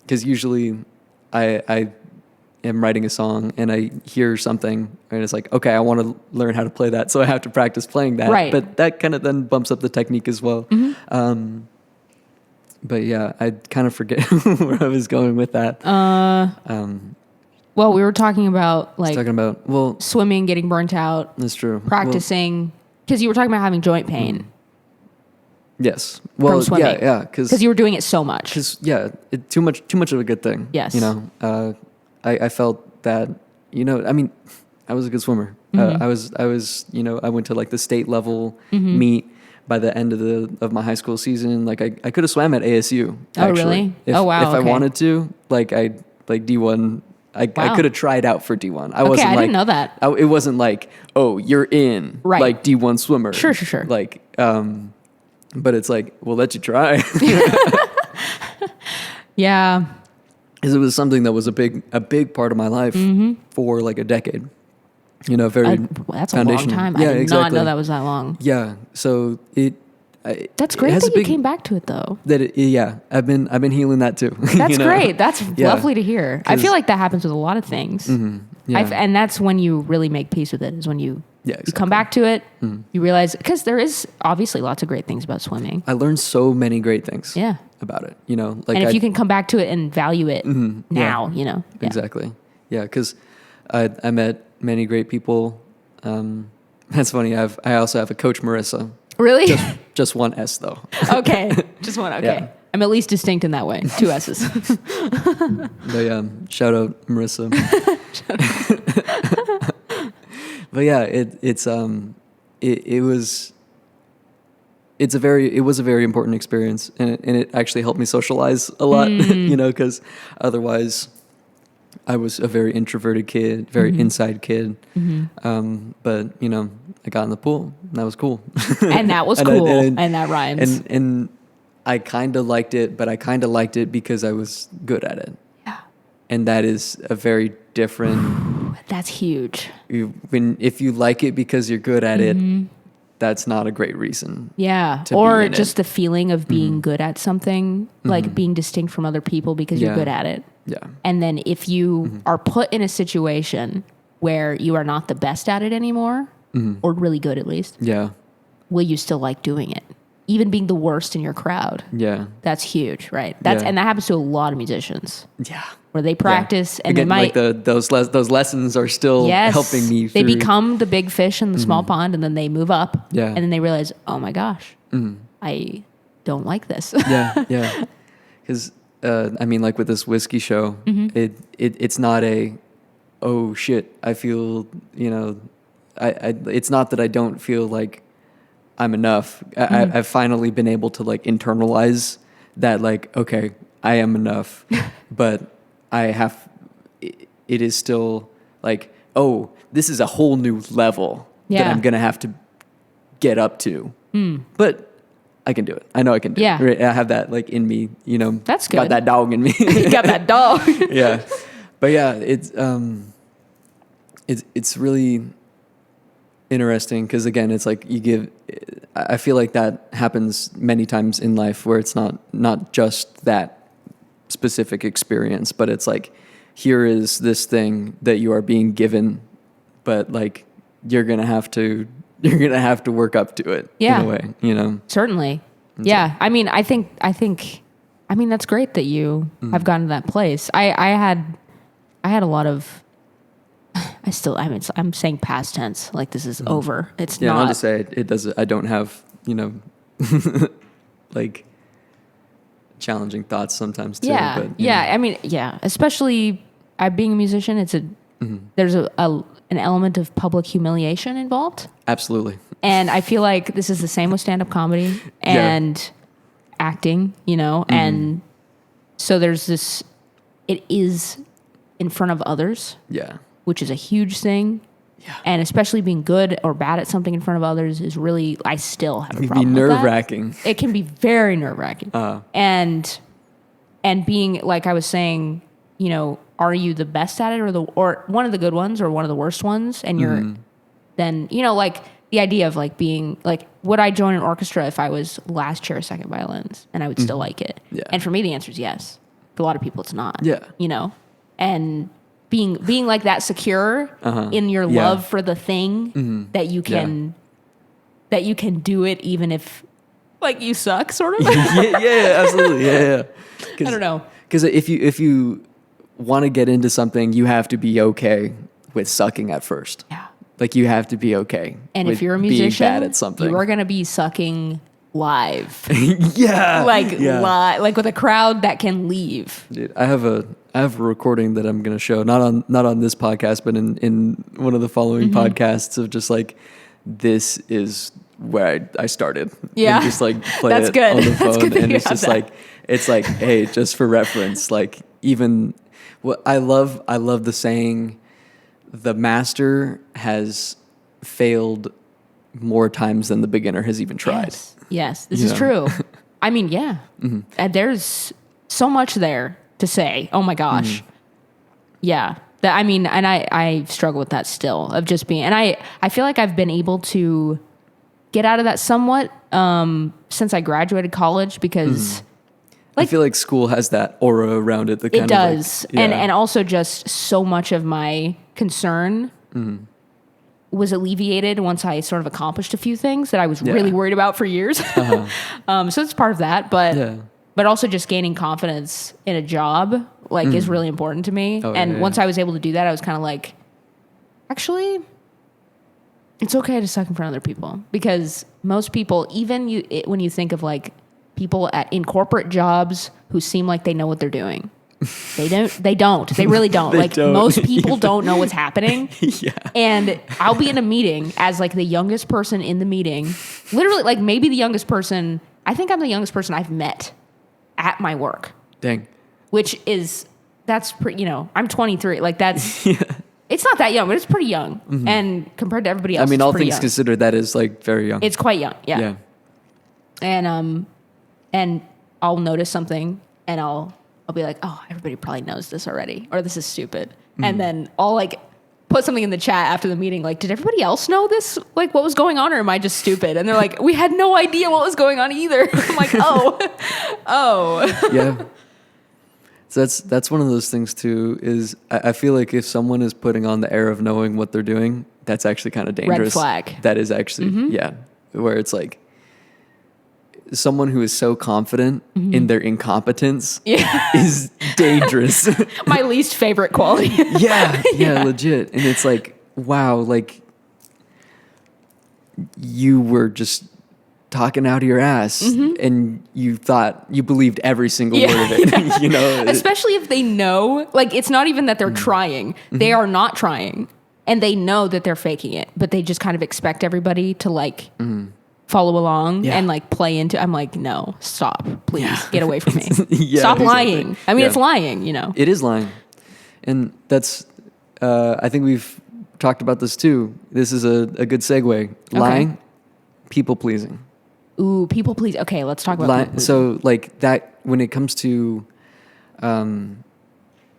Because usually I am writing a song and I hear something and it's like, okay, I want to learn how to play that. So I have to practice playing that. Right. But that kind of then bumps up the technique as well. But yeah, I kind of forget where I was going with that. Well, we were talking about like swimming, getting burnt out. That's true. Practicing, because you were talking about having joint pain. Yes. Well, from swimming. yeah, because you were doing it so much. Because too much of a good thing. Yes. You know, I felt that, you know, I mean, I was a good swimmer. I was, you know, I went to like the state level meet by the end of my high school season. Like I could have swam at ASU. Oh, actually. really? If I wanted to, like D1. I could have tried out for D1. I didn't know that. It wasn't like, oh, you're in, right, like D1 swimmer. Sure. Like, but it's like, we'll let you try. Yeah. Because it was something that was a big part of my life for like a decade. You know, that's a long time. Yeah, I did not know that was that long. Yeah. So that's great that you came back to it though. I've been healing that too. That's you know? great. That's lovely to hear. I feel like that happens with a lot of things. Yeah. And that's when you really make peace with it, is when you come back to it, you realize, because there is obviously lots of great things about swimming. I learned so many great things about it, you know. Like, and if you can come back to it and value it now, you know. Yeah. Exactly. Yeah, because I met many great people. That's funny. I also have a coach, Marissa. Really? Just one S though. Okay. Just one. Okay. Yeah. I'm at least distinct in that way. 2 S's. But yeah, shout out Marissa. But yeah, it was a very important experience, and it actually helped me socialize a lot. You know, because otherwise I was a very introverted kid, very inside kid. But you know, I got in the pool, and that was cool. And that was cool, and that rhymes. And I kind of liked it, but I kind of liked it because I was good at it. Yeah. And that is a very different. That's huge. If you like it because you're good at it, that's not a great reason. Yeah. Or just the feeling of being good at something, like being distinct from other people because you're good at it. Yeah. And then if you are put in a situation where you are not the best at it anymore, or really good at least, yeah, will you still like doing it? even being the worst in your crowd. Yeah. That's huge, right? And that happens to a lot of musicians. Yeah. Where they practice and again, they might like those lessons are still helping me. They become the big fish in the small pond, and then they move up. Yeah. And then they realize, oh my gosh, I don't like this. Yeah. Because I mean, like with this whiskey show, it's not oh shit, I feel, it's not that I don't feel like I'm enough. I've finally been able to like internalize that, like, okay, I am enough, but it is still like, oh, this is a whole new level that I'm going to have to get up to. But I can do it. I know I can do it. Right? I have that like in me, That's good. Got that dog in me. You got that dog. Yeah. But yeah, it's really interesting because again, it's like I feel like that happens many times in life where it's not just that specific experience, but it's like, here is this thing that you are being given, but like you're gonna have to work up to it in a way, Certainly. Yeah. I mean, I think that's great that you have gotten to that place. I had a lot of, I'm saying past tense, like this is over. It's not. I'll just say it does. I don't have, like challenging thoughts sometimes too. Yeah. But, I mean, especially being a musician, there's an element of public humiliation involved. Absolutely. And I feel like this is the same with stand-up comedy and acting, and so there's this, it is in front of others. Yeah. Which is a huge thing. Yeah. And especially being good or bad at something in front of others is really, I still have a problem with that. It can be nerve-wracking. It can be very nerve-wracking. And being, like I was saying, are you the best at it or one of the good ones or one of the worst ones? And you're then, like the idea of like being like, would I join an orchestra if I was last chair, second violins and I would still like it? Yeah. And for me, the answer is yes. For a lot of people, it's not. Yeah. And being like that secure in your love for the thing that you can do it even if like you suck, sort of. yeah, absolutely. Yeah. I don't know. Because if you want to get into something, you have to be okay with sucking at first. Yeah. Like you have to be okay. And if you're a musician, being bad at something, you are going to be sucking live. Live, like with a crowd that can leave. Dude, I have a recording that I'm going to show, not on this podcast, but in one of the following podcasts of just like, this is where I started. Yeah. And just like play That's it good. on the phone. That's good And it's just that. like, it's like, hey, just for reference, like even what I love the saying, the master has failed more times than the beginner has even tried. Yes, this is true. I mean, yeah. There's so much there to say. Oh my gosh. Yeah. And I struggle with that still of just being, and I feel like I've been able to get out of that somewhat since I graduated college because I feel like school has that aura around it. It does. And also just so much of my concern was alleviated once I sort of accomplished a few things that I was really worried about for years. So it's part of that, but also just gaining confidence in a job is really important to me. Once I was able to do that, I was kind of like, actually, it's okay to suck in front of other people because most people, even when you think of like people in corporate jobs who seem like they know what they're doing, they don't. They really don't. Most people don't know what's happening. Yeah. And I'll be in a meeting as like the youngest person in the meeting, literally like maybe the youngest person. I think I'm the youngest person I've met at my work. Dang. Which is, I'm 23. Like that's, it's not that young, but it's pretty young. And compared to everybody else, I mean, all things young. considered, that is like very young. It's quite young. Yeah. And I'll notice something and I'll be like, oh, everybody probably knows this already, or this is stupid. And then I'll like put something in the chat after the meeting, like, did everybody else know this? Like, what was going on, or am I just stupid? And they're like, we had no idea what was going on either. I'm like, oh. Yeah. So that's one of those things too, is I feel like if someone is putting on the air of knowing what they're doing, that's actually kind of dangerous. Red flag. That is actually, where it's like, someone who is so confident in their incompetence Yeah. is dangerous. My least favorite quality. Yeah, legit. And it's like, wow, like you were just talking out of your ass and you thought you believed every single word of it, you know? Especially if they know, like, it's not even that they're trying. They are not trying. And they know that they're faking it, but they just kind of expect everybody to like follow along and like play into. I'm like, no, stop, please get away from me. Stop lying. I mean, it's lying, you know. It is lying, and that's. I think we've talked about this too. This is a good segue. Lying, people pleasing. Ooh, people please. Okay, let's talk about people pleasing. So like that when it comes to,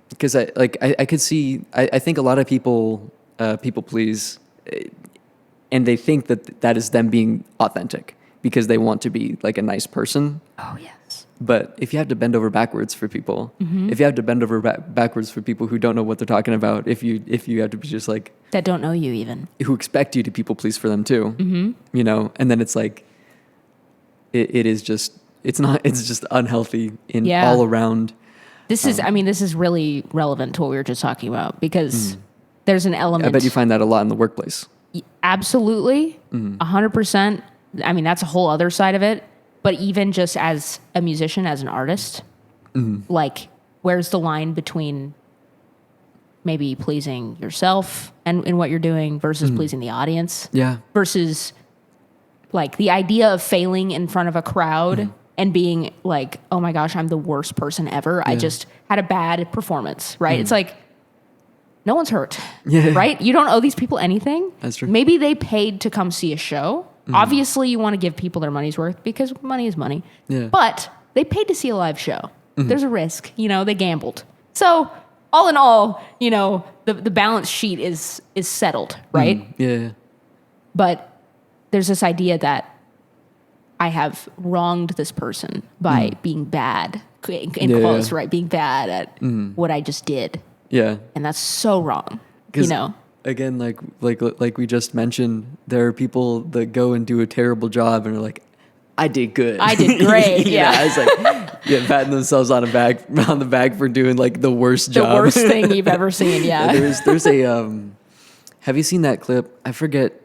because I could see. I think a lot of people. People please, and they think that is them being authentic because they want to be like a nice person. Oh yes. But if you have to bend over backwards for people, if you have to bend over backwards for people who don't know what they're talking about, if you have to be just like that don't know you even, who expect you to people please for them too, you know, and then it's like it's just unhealthy in all around. This is really relevant to what we were just talking about because. There's an element. I bet you find that a lot in the workplace. Absolutely. 100%. I mean, that's a whole other side of it. But even just as a musician, as an artist, like, where's the line between maybe pleasing yourself and in what you're doing versus pleasing the audience? Yeah. Versus, like, the idea of failing in front of a crowd and being like, oh my gosh, I'm the worst person ever. Yeah. I just had a bad performance, right? It's like, no one's hurt, right? You don't owe these people anything. That's true. Maybe they paid to come see a show. Obviously, you want to give people their money's worth because money is money. Yeah. But they paid to see a live show. There's a risk, you know, they gambled. So all in all, you know, the balance sheet is settled, right? Yeah. But there's this idea that I have wronged this person by being bad, in quotes, right? Being bad at what I just did. Yeah. And that's so wrong, you know? Again, like we just mentioned, there are people that go and do a terrible job and are like, I did good. I did great. Yeah. I was like, patting themselves on the back for doing like the worst job. The worst thing you've ever seen. Yeah. There's a, have you seen that clip? I forget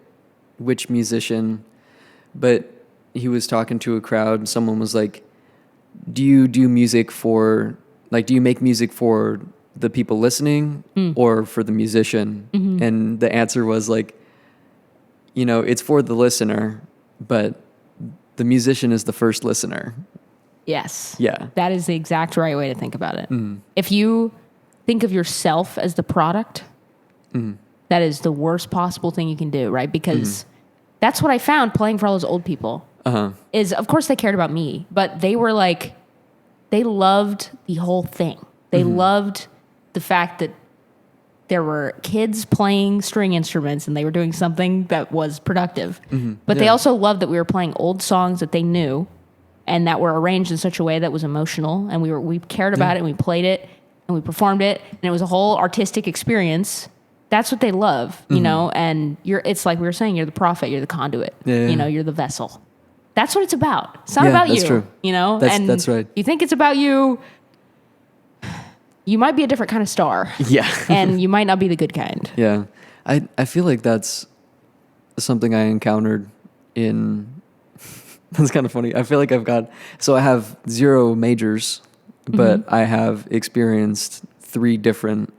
which musician, but he was talking to a crowd and someone was like, do you make music for the people listening or for the musician? And the answer was like, you know, it's for the listener, but the musician is the first listener. Yes. Yeah. That is the exact right way to think about it. If you think of yourself as the product, that is the worst possible thing you can do, right? Because that's what I found playing for all those old people is, of course, they cared about me, but they were like, they loved the whole thing. They loved the fact that there were kids playing string instruments and they were doing something that was productive. But they also loved that we were playing old songs that they knew and that were arranged in such a way that was emotional. And we cared about it and we played it and we performed it. And it was a whole artistic experience. That's what they love, you know? And it's like we were saying, you're the prophet, you're the conduit, you know, you're the vessel. That's what it's about. It's not about you, true. You know? That's right. You think it's about you, you might be a different kind of star. Yeah. And you might not be the good kind. Yeah. I feel like that's something I encountered in... That's kind of funny. I feel like I have 0 majors, but I have experienced 3 different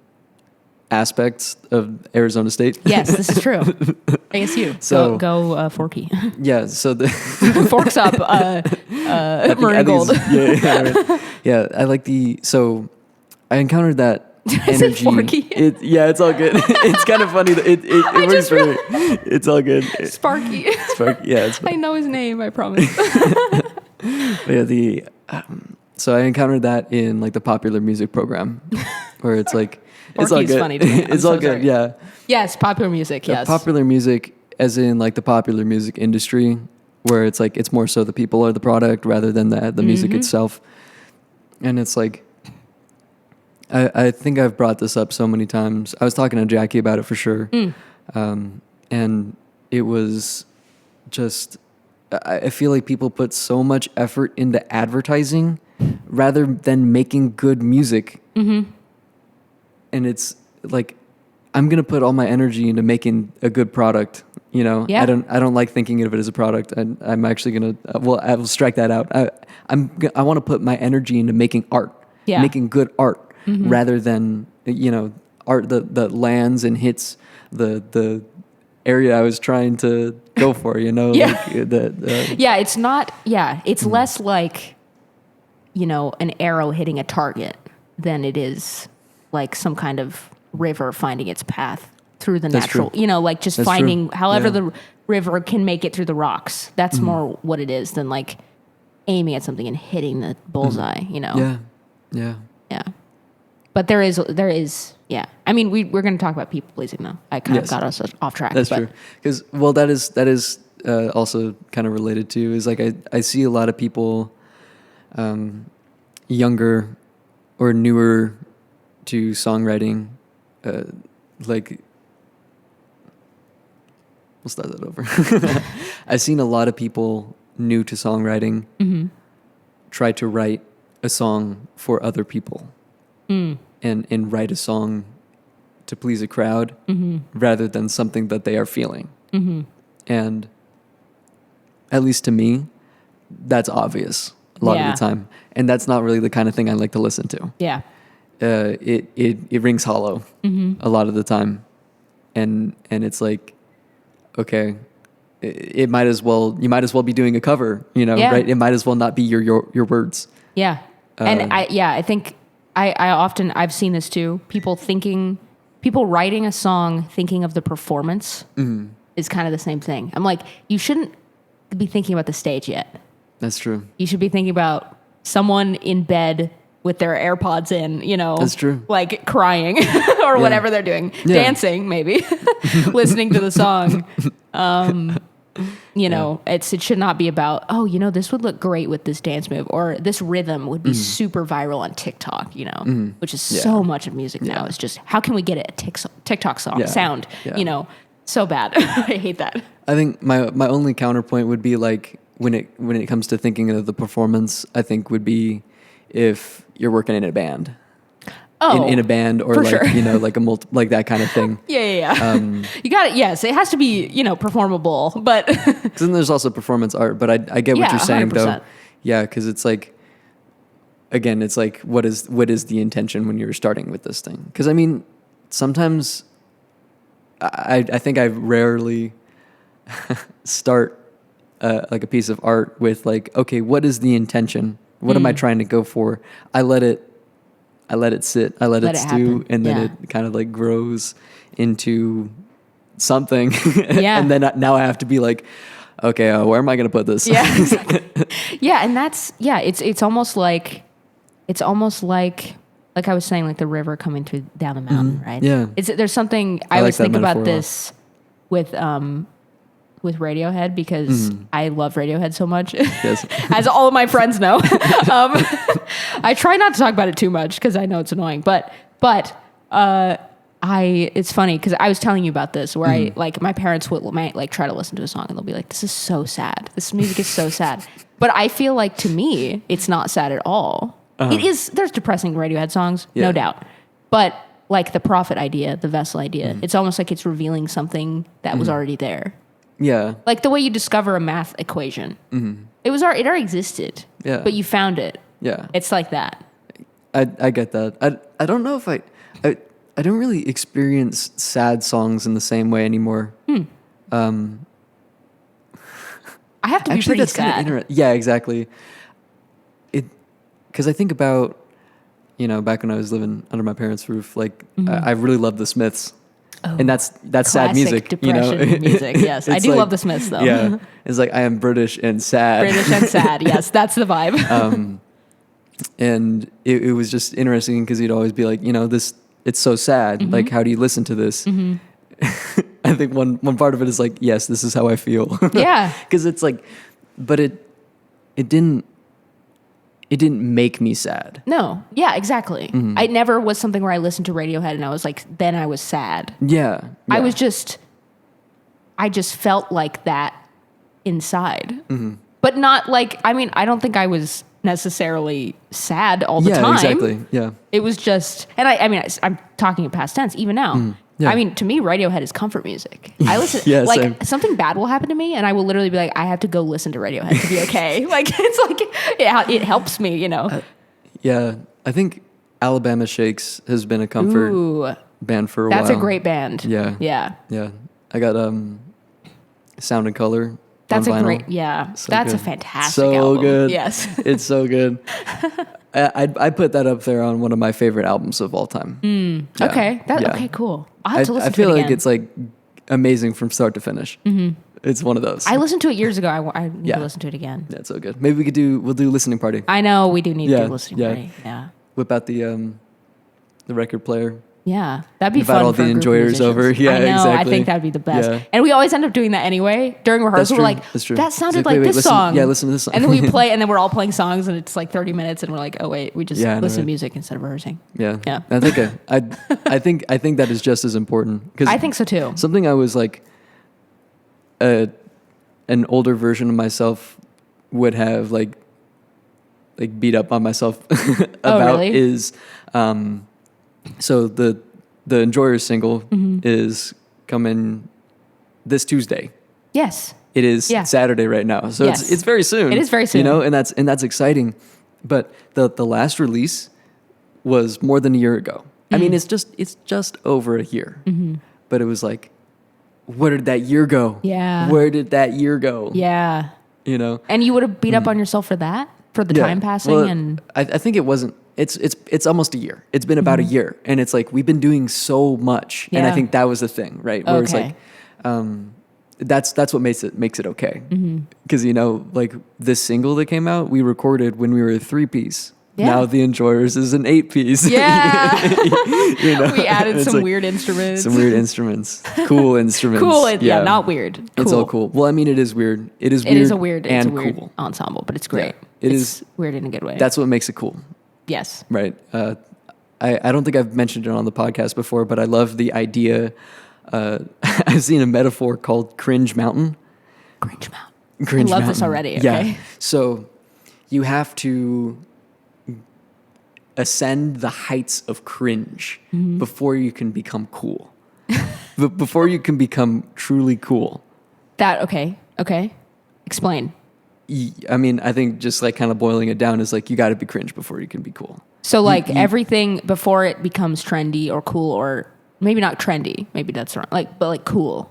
aspects of Arizona State. Yes, this is true. ASU. So go Forky. Yeah. So the forks up. Maroon Gold. Yeah. I like I encountered that energy. Forky? It's all good. It's kind of funny. It works for me. It's all good. Sparky. Sparky. Yeah. I know his name. I promise. Yeah. So I encountered that in like the popular music program, where it's like it's all good. Funny to me. It's all good. Yeah. Yes, popular music. Yes. Popular music, as in like the popular music industry, where it's like it's more so the people are the product rather than the music itself, and it's like. I think I've brought this up so many times. I was talking to Jackie about it for sure. And it was just I feel like people put so much effort into advertising rather than making good music. Mm-hmm. And it's like, I'm going to put all my energy into making a good product. You know, Yeah. I don't like thinking of it as a product. And I'm actually going to, I will strike that out. I want to put my energy into making art, making good art rather than, you know, art that lands and hits the area I was trying to go for, you know? Yeah. Like It's not, it's less like, you know, an arrow hitting a target than it is like some kind of river finding its path through the natural, true. you know, like just That's finding true. however Yeah. the river can make it through the rocks. That's more what it is than like aiming at something and hitting the bullseye, you know? Yeah. But there is. I mean, we're going to talk about people pleasing though. I kind of got us off track. That's true. Because, well, that is also kind of related to, is like, I see a lot of people younger or newer to songwriting, like, we'll start that over. I've seen a lot of people new to songwriting try to write a song for other people and write a song to please a crowd rather than something that they are feeling. And at least to me, that's obvious a lot of the time. And that's not really the kind of thing I like to listen to. Yeah. It rings hollow a lot of the time. And it's like, okay, you might as well be doing a cover, you know, right? It might as well not be your words. Yeah. And I think I've seen this too. People writing a song thinking of the performance is kind of the same thing. I'm like, you shouldn't be thinking about the stage yet. That's true. You should be thinking about someone in bed with their AirPods in, you know. That's true. Like crying or whatever they're doing. Dancing, maybe. Listening to the song. You know, it should not be about, oh, you know, this would look great with this dance move, or this rhythm would be super viral on TikTok, you know, which is so much of music now. It's just, how can we get a TikTok song sound, you know, so bad. I hate that. I think my only counterpoint would be like, when it comes to thinking of the performance, I think would be if you're working in a band. Oh, in a band, or like, sure. You know, like like that kind of thing. Yeah. You got it. Yes, it has to be, you know, performable, but because then there's also performance art. But I get what you're saying 100%. Though. Yeah, because it's like, again, it's like, what is the intention when you're starting with this thing? Because I mean, sometimes I think I rarely start like a piece of art with like, okay, what is the intention? What am I trying to go for? I let it sit, I let it stew, happen. And then it kind of like grows into something. And then now I have to be like, okay, where am I going to put this? Yeah, exactly. And that's, it's almost like I was saying, like the river coming down the mountain, right? Yeah. There's something, I always think about this with Radiohead, because I love Radiohead so much, as all of my friends know. I try not to talk about it too much because I know it's annoying, but it's funny because I was telling you about this where I, like, my parents might like try to listen to a song and they'll be like, this is so sad. This music is so sad. But I feel like, to me, it's not sad at all. It is, there's depressing Radiohead songs, no doubt. But like the Prophet idea, the vessel idea, it's almost like it's revealing something that was already there. Yeah. Like the way you discover a math equation. It already existed. Yeah. But you found it. Yeah. It's like that. I get that. I don't know if I don't really experience sad songs in the same way anymore. I have to be pretty sad. Yeah, exactly. Because I think about, you know, back when I was living under my parents' roof, like I really loved the Smiths. Oh, and that's sad music, depression, you know? Music. Yes, I do like, love the Smiths though. Yeah, it's like, I am British and sad. Yes, that's the vibe. And it was just interesting because he'd always be like, you know, it's so sad. Like, how do you listen to this? I think one part of it is like, yes, this is how I feel. Yeah, because it's like, but it didn't make me sad. No. Yeah, exactly. I never was something where I listened to Radiohead and I was like, then I was sad. Yeah. I just felt like that inside. But not like, I mean, I don't think I was necessarily sad all the Yeah, time. exactly. Yeah. It was just, and I mean, I'm talking in past tense, even now. Yeah. I mean, to me, Radiohead is comfort music. I listen, Yeah, like same. something bad will happen to me, and I will literally be like, I have to go listen to Radiohead to be okay. Like it's like it helps me, you know. Yeah, I think Alabama Shakes has been a comfort Ooh, band for a while. that's a great band. Yeah. Yeah. Yeah. I got Sound and Color. That's on a vinyl. great, yeah. So That's good. a fantastic So album. good. Yes. It's so good. I put that up there on one of my favorite albums of all time. Yeah. Okay. Yeah. Okay, cool. I'll have to listen I to feel it like again. it's like amazing from start to finish. It's one of those. I listened to it years ago. I need Yeah. to listen to it again. Yeah, it's so good. Maybe we'll do listening party. I know we do need to Yeah, do listening yeah. party. Yeah. Whip out the record player. Yeah, that'd be Invite fun all for the a group of enjoyers musicians. over. Yeah, I know. I exactly. think that'd be the best. Yeah. And we always end up doing that anyway. During rehearsal, we're true. like, That's true. that It's sounded like, like wait, this listen- song. yeah, listen to this song. And then we play, and then we're all playing songs, and it's like 30 minutes, and we're like, oh wait, we just Yeah, I know, listen to right? music instead of rehearsing. Yeah. Yeah. I think I think that is just as important because I think so too. something I was like an older version of myself would have like beat up on myself about really? is so the Enjoyers single Mm-hmm. is coming this Tuesday. Yes. It is Yeah. Saturday right now, so Yes. it's very soon. It is very soon. you know, and that's exciting. But the last release was more than a year ago. I mean, it's just over a year. But it was like, where did that year go? Yeah. Where did that year go? Yeah. You know, And you would have beat up on yourself for that, for the Yeah. time passing, Well, and I think it wasn't. It's almost a year. It's been about a year, and it's like we've been doing so much, and I Yeah. think that was the thing, right? Where it's Okay. like, that's what makes it okay. Because you know, like this single that came out, we recorded when we were a 3-piece. Yeah. Now the Enjoyers is an 8-piece. yeah, you know? we added It's some like weird instruments. some weird instruments, cool instruments. Cool, yeah, not weird. Cool. It's all cool. Well, I mean, it is weird. It is It weird. is a weird, and it's a weird cool. ensemble, but it's great. It It's is- weird in a good way. That's what makes it cool. yes. Right. I don't think I've mentioned it on the podcast before, but I love the idea. I've seen a metaphor called Cringe Mountain. Cringe Mountain. Cringe I love this Mountain. already. Yeah. Okay. So you have to ascend the heights of cringe Mm-hmm. before you can become cool. Before you can become truly cool. That okay. Okay. Explain. I mean, I think just like kind of boiling it down is like you got to be cringe before you can be cool. So like everything before it becomes trendy or cool, or maybe not trendy, maybe that's wrong. Like, but like cool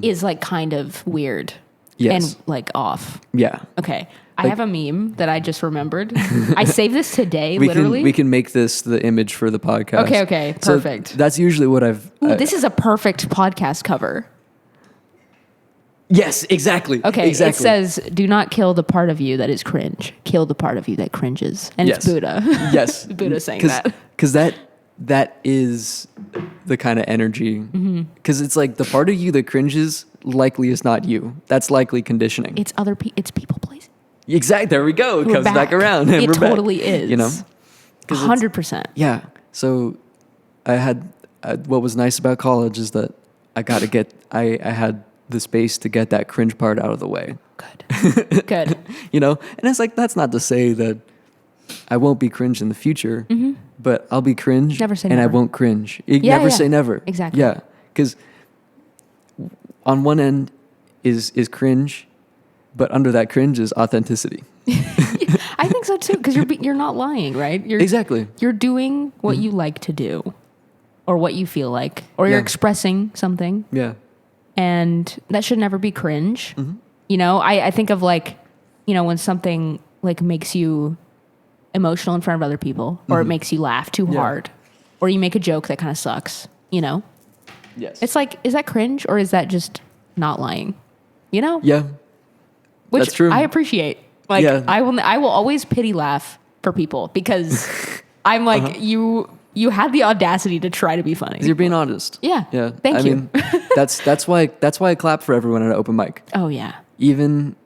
is like kind of weird Yes. and like off. Yeah. Okay. I have a meme that I just remembered. I saved this today, We literally. can make this the image for the podcast. Okay, So perfect. that's usually what I've. Ooh, this is a perfect podcast cover. Yes, exactly. Okay, exactly. it says, "Do not kill the part of you that is cringe. Kill the part of you that cringes." And it's Yes. Buddha. Yes, Buddha saying that. because that is the kind of energy. Because it's like the part of you that cringes likely is not you. That's likely conditioning. It's it's people pleasing. Exactly. There we go. It We're comes back around. It We're back. totally is. You know. 'Cause it's- 100%. Yeah. So I had what was nice about college is that I had the space to get that cringe part out of the way. Good. Good. You know, and it's like that's not to say that I won't be cringe in the future, but I'll be cringe, Never say and I never. won't cringe. You Yeah, never yeah. say never. Exactly. Yeah, because on one end is cringe, but under that cringe is authenticity. I think so too, because you're not lying, right? You're Exactly. You're doing what you like to do, or what you feel like, or you're Yeah. expressing something, Yeah. and that should never be cringe. Mm-hmm. You know, I think of like, you know, when something like makes you emotional in front of other people, or it makes you laugh too Mm-hmm. Yeah. hard, or you make a joke that kind of sucks. You know, Yes. it's like, is that cringe or is that just not lying? You know, yeah. which that's true. I appreciate. Like Yeah. I will always pity laugh for people because I'm like Uh-huh. you had the audacity to try to be funny. 'Cause you're being honest. Yeah. Yeah. Thank I you. mean, that's why I clap for everyone at an open mic. Oh yeah. Even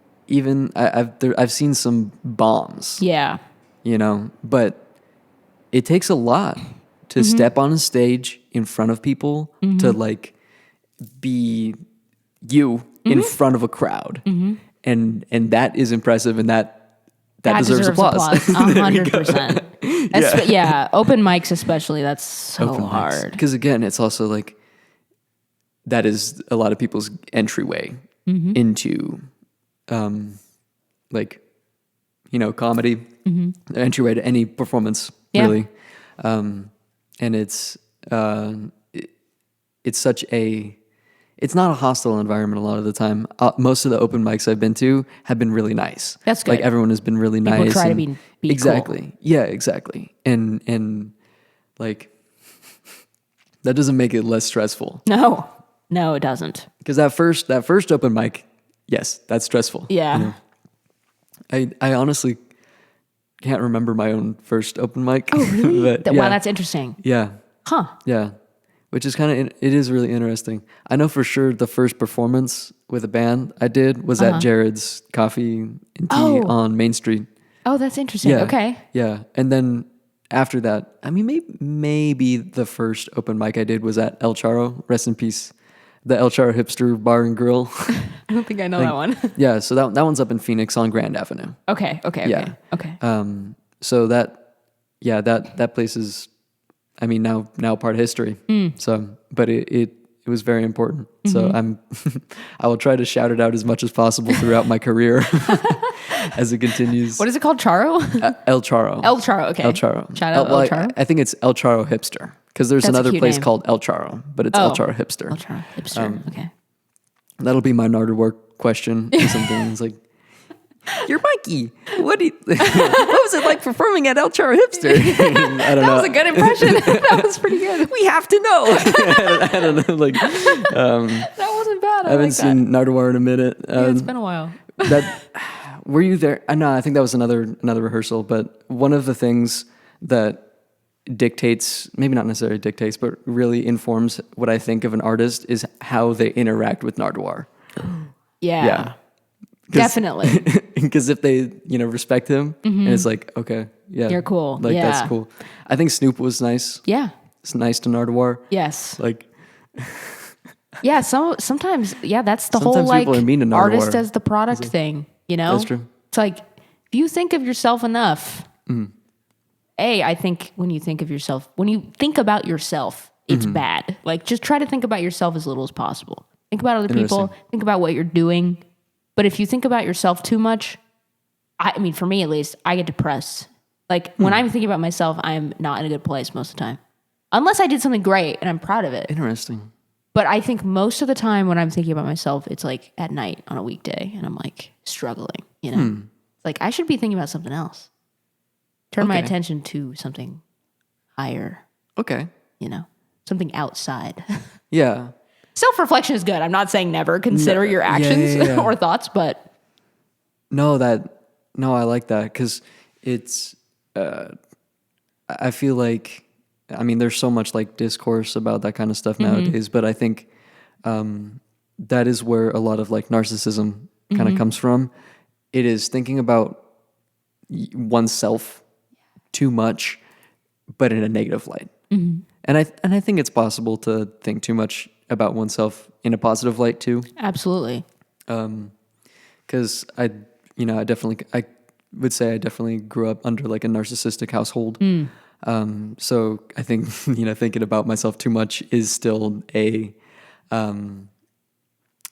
I've seen some bombs. Yeah. You know, but it takes a lot to step on a stage in front of people to like be, you in front of a crowd, and that is impressive, and that deserves applause. 100%. Yeah, open mics especially. That's so hard. Because again, it's also like that is a lot of people's entryway into, like, comedy, entryway to any performance, really. And it's such a, it's not a hostile environment a lot of the time. Most of the open mics I've been to have been really nice. That's good. Like everyone has been really nice. People try to be exactly. cool. Yeah, exactly. And like that doesn't make it less stressful. No, it doesn't. Because that first open mic, yes, that's stressful. Yeah. I honestly can't remember my own first open mic. Oh, really? But, Wow, that's interesting. Yeah. Huh. Yeah. Which is it is really interesting. I know for sure the first performance with a band I did was at Jared's Coffee and Tea on Main Street. Oh, that's interesting. Yeah. Okay. Yeah. And then after that, I mean, maybe the first open mic I did was at El Charro, rest in peace, the El Charro Hipster Bar and Grill. I don't think I know that one. Yeah. So that one's up in Phoenix on Grand Avenue. Okay. Yeah. Okay. So that place is, I mean, now part of history. So, but it was very important. So I will try to shout it out as much as possible throughout my career as it continues. What is it called? Charo? El Charro. El Charro. Okay. El Charro. Shout out El Charro. I think it's El Charro Hipster because there's That's a another cute place name. called El Charro, but it's El Charro Hipster. El Charro Hipster. Okay. That'll be my Narder work question or something. It's like, you're Mikey. What was it like performing at El Charro Hipster? I don't know. That was a good impression. That was pretty good. We have to know. I don't know. Like, That wasn't bad. I haven't seen Nardwar in a minute. Yeah, it's been a while. Were you there? No, I think that was another rehearsal. But one of the things that dictates, maybe not necessarily dictates, but really informs what I think of an artist is how they interact with Nardwar. Yeah. Definitely. Because if they, respect him, and it's like, okay, yeah, You're cool. Like Yeah. that's cool. I think Snoop was nice. Yeah. It's nice to Nardwar. Yes. Like, Yeah. Sometimes, that's the whole Sometimes like people are mean to Nardwar. artist as the product thing. That's true. It's like if you think of yourself enough. I think when you think about yourself, it's bad. Like just try to think about yourself as little as possible. Think about other people. Think about what you're doing. But if you think about yourself too much, I mean, for me at least, I get depressed. Like when I'm thinking about myself, I'm not in a good place most of the time. Unless I did something great and I'm proud of it. Interesting. But I think most of the time when I'm thinking about myself, it's like at night on a weekday and I'm like struggling, It's like I should be thinking about something else. Turn my attention to something higher, Okay. something outside. Yeah. Self-reflection is good. I'm not saying never consider your actions or thoughts, but No, I like that because it's, I feel like, I mean, there's so much like discourse about that kind of stuff nowadays, but I think that is where a lot of like narcissism kind of comes from. It is thinking about oneself too much, but in a negative light. And I think it's possible to think too much about oneself in a positive light too. absolutely. Because I would say I definitely grew up under like a narcissistic household. So I think, thinking about myself too much is still a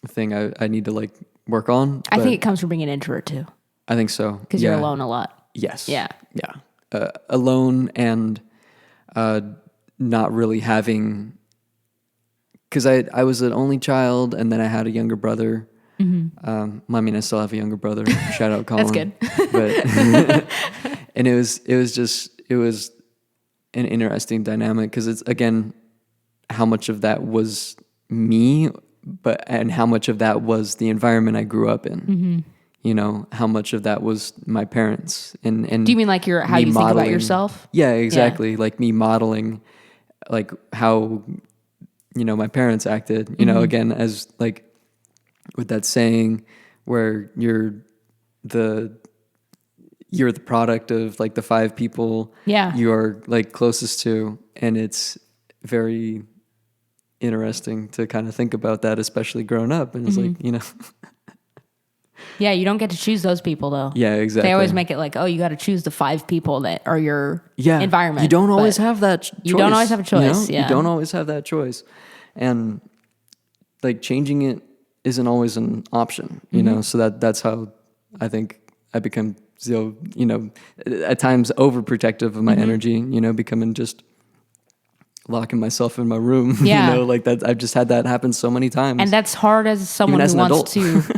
thing I need to like work on. I think it comes from being an introvert too, I think so. because you're alone a lot. Yes. Yeah. Yeah. Alone and not really having, because I was an only child and then I had a younger brother. I mean, I still have a younger brother. Shout out Colin. That's good. But and it was an interesting dynamic because it's again how much of that was me, and how much of that was the environment I grew up in. How much of that was my parents and Do you mean like how you think about yourself? Yeah, exactly. Like me modeling, like how my parents acted. Again, as like with that saying where you're the product of like the 5 people Yeah. you are like closest to, and it's very interesting to kind of think about that, especially growing up. And it's like, you know. Yeah, you don't get to choose those people, though. Yeah, exactly. They always make it like, oh, you got to choose the 5 people that are your environment. You don't always have that choice. You don't always have a choice. You know? You don't always have that choice. And like changing it isn't always an option, you know? So that's how I think I become, you know, at times overprotective of my energy, you know, becoming just locking myself in my room. Yeah. You know, like that. I've just had that happen so many times. And that's hard as someone Even as who an wants adult. to.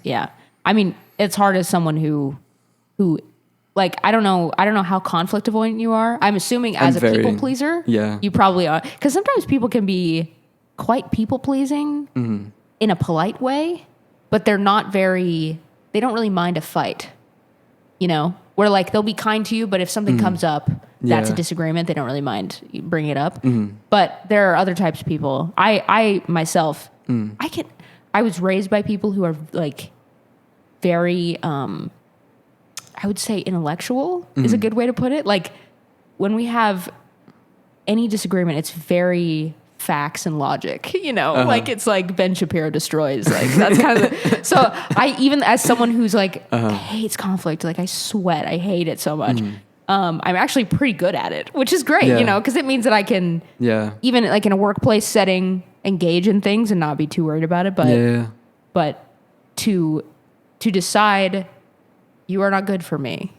Yeah. I mean, it's hard as someone who, like, I don't know how conflict avoidant you are. I'm assuming as a people pleaser, you probably are. Because sometimes people can be quite people pleasing in a polite way, but they're not they don't really mind a fight. You know, where like they'll be kind to you, but if something comes up, that's a disagreement. They don't really mind you bring it up. But there are other types of people. I myself, I was raised by people who are like very, I would say intellectual is a good way to put it. Like when we have any disagreement, it's very facts and logic, you know, like it's like Ben Shapiro destroys, like that's kind of so I, even as someone who's like hates conflict, like I sweat, I hate it so much. I'm actually pretty good at it, which is great, you know, because it means that I can even like in a workplace setting engage in things and not be too worried about it. But to decide you are not good for me.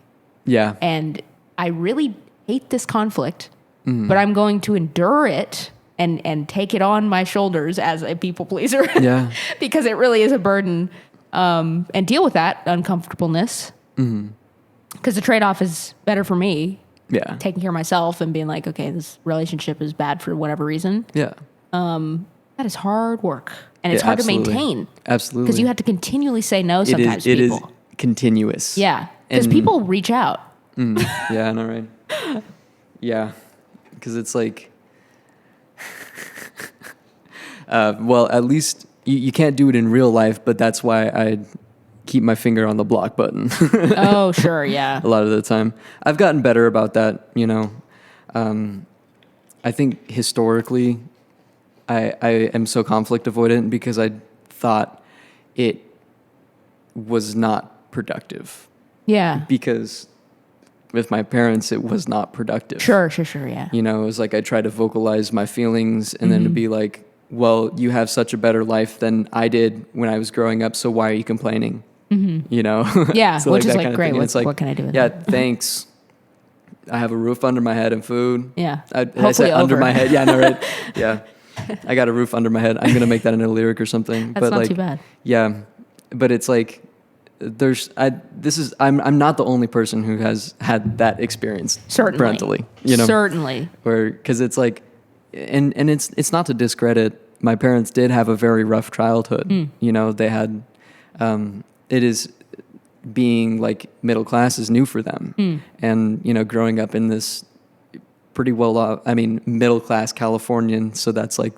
Yeah. And I really hate this conflict, but I'm going to endure it and take it on my shoulders as a people pleaser. Yeah. Because it really is a burden. And deal with that uncomfortableness. Because the trade-off is better for me. Yeah. Taking care of myself and being like, okay, this relationship is bad for whatever reason. Yeah. That is hard work. And it's hard to maintain. Absolutely. Because you have to continually say no sometimes. It is continuous. Yeah. Because people reach out. Yeah, I know, right? Yeah. Because it's like, well, at least you can't do it in real life, but that's why I keep my finger on the block button. Oh, sure, yeah. A lot of the time. I've gotten better about that, you know. I think historically, I am so conflict avoidant because I thought it was not productive. Yeah. Because with my parents, it was not productive. Sure, yeah. You know, it was like I tried to vocalize my feelings and then to be like, well, you have such a better life than I did when I was growing up, so why are you complaining? You know? Yeah, so which is like, great, what can I do with that? Yeah, thanks. I have a roof under my head and food. Yeah. I said under my head. Yeah, no, right? Yeah. I got a roof under my head. I'm going to make that into a lyric or something. That's not too bad. Yeah. But it's like, I'm not the only person who has had that experience. Certainly. Parentally. You know? Certainly. Because it's like, and it's not to discredit, my parents did have a very rough childhood. You know, they had, it is being like middle class is new for them. And, you know, growing up in this pretty well off, I mean, middle class Californian, so that's like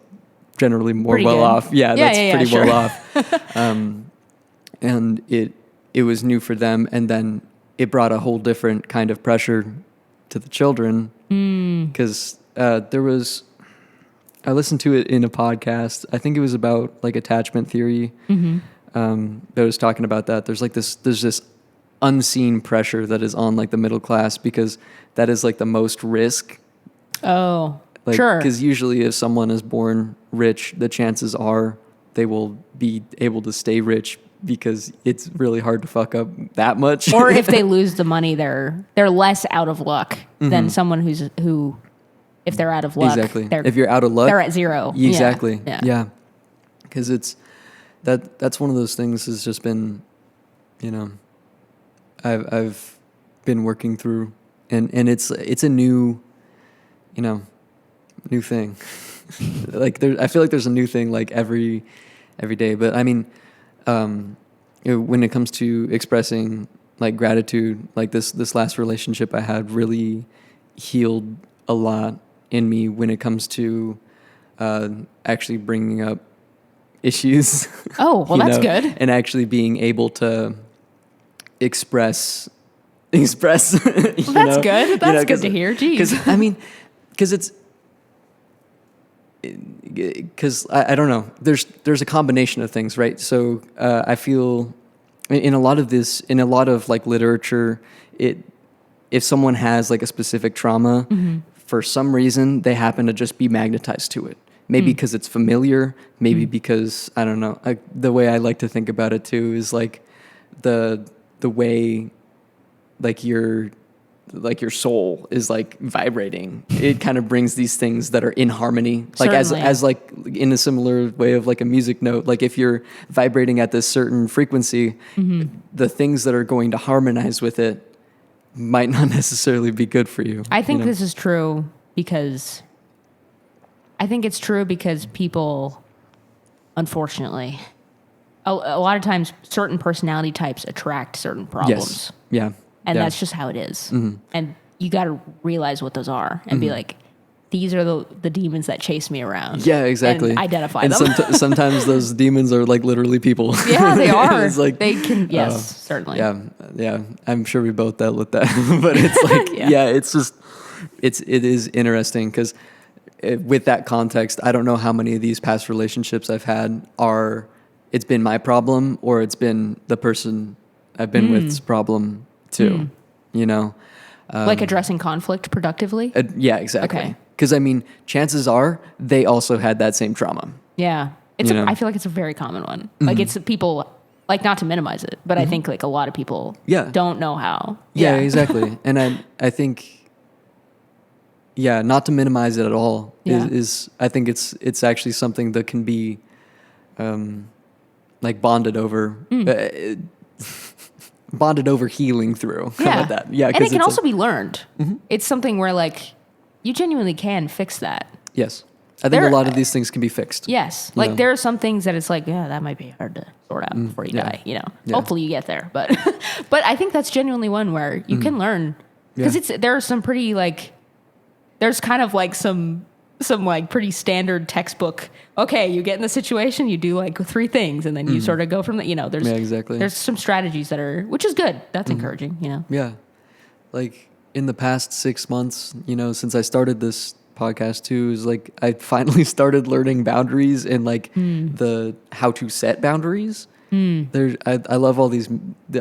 generally more well off. Yeah, that's pretty well off. And it was new for them. And then it brought a whole different kind of pressure to the children. Because I listened to it in a podcast. I think it was about like attachment theory. That was talking about that. There's this unseen pressure that is on like the middle class because that is like the most risk. Oh, like, sure. Because usually if someone is born rich, the chances are they will be able to stay rich because it's really hard to fuck up that much. Or if they lose the money, they're less out of luck than someone who. If they're out of luck. Exactly. If you're out of luck. They're at zero. Exactly. Yeah. Because it's, that's one of those things has just been, you know, I've been working through and it's a new, you know, new thing. Like I feel like there's a new thing like every day. But I mean, you know, when it comes to expressing like gratitude, like this last relationship I had really healed a lot in me when it comes to actually bringing up issues. Oh, well, that's good. And actually being able to express. Well, that's good. That's good to hear. Jeez. Because I mean, because because I don't know. There's a combination of things, right? So I feel in a lot of like literature, if someone has like a specific trauma, for some reason they happen to just be magnetized to it. Maybe because it's familiar. Maybe because I don't know. The way I like to think about it too is like the way like your soul is like vibrating. It kind of brings these things that are in harmony, like as like in a similar way of like a music note. Like if you're vibrating at this certain frequency, the things that are going to harmonize with it might not necessarily be good for you. I think this is true because people, unfortunately, a lot of times certain personality types attract certain problems. Yes. Yeah. And that's just how it is. And you got to realize what those are and be like, these are the demons that chase me around. Yeah, exactly. And identify and them. Sometimes those demons are like literally people. Yeah, they are. It's like, they can, yes, certainly. Yeah. I'm sure we both dealt with that. But it's like, it's just, it is interesting because with that context, I don't know how many of these past relationships I've had it's been my problem or it's been the person I've been with's problem too, you know? Like addressing conflict productively? Yeah, exactly. Okay. Because I mean, chances are they also had that same trauma. Yeah. I feel like it's a very common one. Like it's people, like not to minimize it, but I think like a lot of people don't know how. Yeah, exactly. And I think, not to minimize it at all is I think it's actually something that can be like bonded over. Bonded over healing through. How about that? Yeah, and it can also be learned. It's something where like you genuinely can fix that. Yes, I think a lot of these things can be fixed. Yes, like there are some things that it's like that might be hard to sort out before you die. You know, hopefully you get there, but I think that's genuinely one where you can learn because there are some pretty like there's kind of like some like pretty standard textbook. Okay, you get in the situation, you do like 3 things, and then you sort of go from the, you know, there's some strategies that are, which is good. That's encouraging, you know? Yeah. Like in the past 6 months, you know, since I started this podcast too, is like I finally started learning boundaries and like the how to set boundaries. I love all these.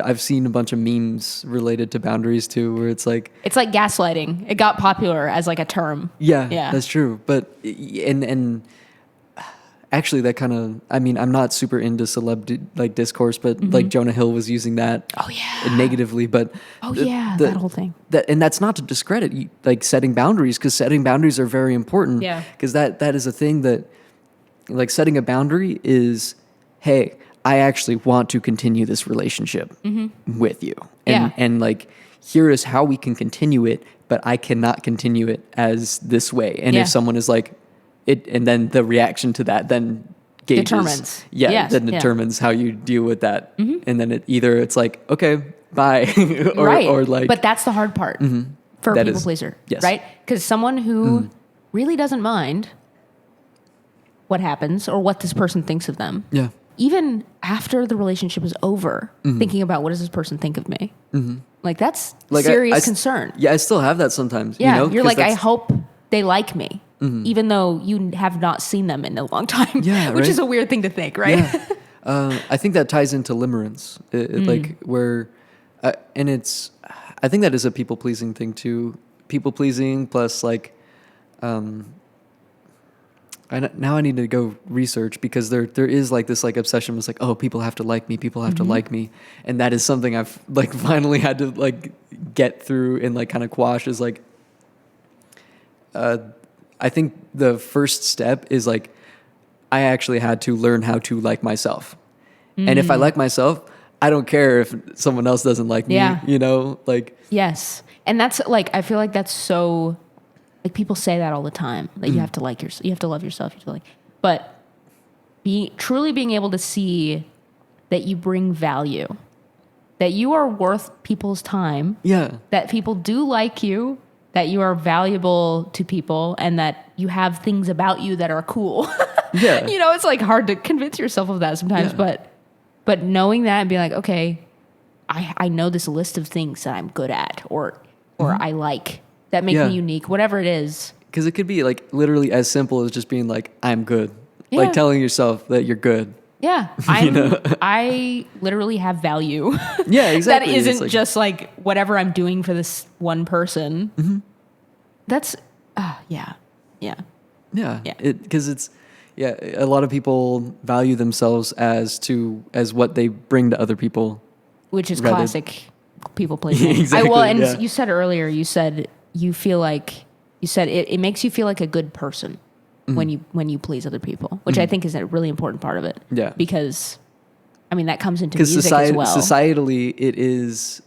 I've seen a bunch of memes related to boundaries too, where it's like gaslighting. It got popular as like a term. Yeah, that's true. But and actually, that kind of. I mean, I'm not super into celeb like discourse, but like Jonah Hill was using that. Oh yeah. Negatively, but that whole thing. And that's not to discredit like setting boundaries, because setting boundaries are very important. Yeah. Because that is a thing that, like, setting a boundary is, hey, I actually want to continue this relationship with you. And like, here is how we can continue it, but I cannot continue it as this way. And if someone is like, and then the reaction to that then gauges. Determines how you deal with that. And then it's like, okay, bye. or like. But that's the hard part for a people pleaser, right? Because someone who really doesn't mind what happens or what this person thinks of them. Yeah. Even after the relationship is over, thinking about what does this person think of me? Like that's like serious concern. Yeah, I still have that sometimes. Yeah, you know? You're like, I hope they like me, even though you have not seen them in a long time. Yeah, which is a weird thing to think, right? Yeah. I think that ties into limerence, like where, and it's. I think that is a people pleasing thing too. People pleasing plus like. Now I need to go research, because there is like this like obsession with like, oh, people have to like me, people have to like me, and that is something I've like finally had to like get through and like kind of quash. Is like, I think the first step is like, I actually had to learn how to like myself, and if I like myself, I don't care if someone else doesn't like me. You know, like yes, and that's like I feel like that's so. Like people say that all the time. Like you have to like yourself, you have to love yourself, you have to like. But truly being able to see that you bring value, that you are worth people's time. Yeah. That people do like you, that you are valuable to people, and that you have things about you that are cool. Yeah. You know, it's like hard to convince yourself of that sometimes, but knowing that and being like, okay, I know this list of things that I'm good at or I like. That make me unique, whatever it is. Because it could be like literally as simple as just being like, I'm good. Yeah. Like telling yourself that you're good. Yeah. I literally have value. Yeah, exactly. That isn't like, just like whatever I'm doing for this one person. Mm-hmm. That's, yeah. Yeah. Because it's, a lot of people value themselves as what they bring to other people. Which is classic people pleasing. Exactly. You said earlier, you said it makes you feel like a good person when you please other people, which I think is a really important part of it. Yeah. Because, I mean, that comes into music as well. Societally, it is,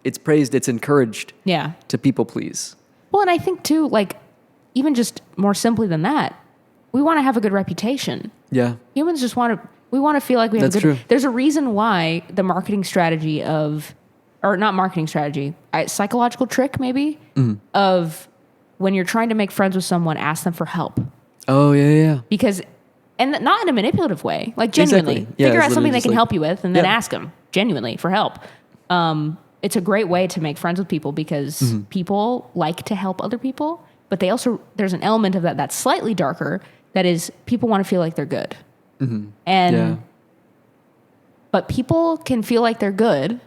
it's praised, it's encouraged to people please. Well, and I think too, like, even just more simply than that, we want to have a good reputation. Yeah. Humans just want to feel like we have That's true. There's a reason why the marketing strategy psychological trick maybe, of when you're trying to make friends with someone, ask them for help. Oh, yeah. Because, and not in a manipulative way, like genuinely. Exactly. Yeah, figure out something they can like, help you with and then ask them genuinely for help. It's a great way to make friends with people because people like to help other people, but there's an element of that that's slightly darker, that is people want to feel like they're good. Mm-hmm. But people can feel like they're good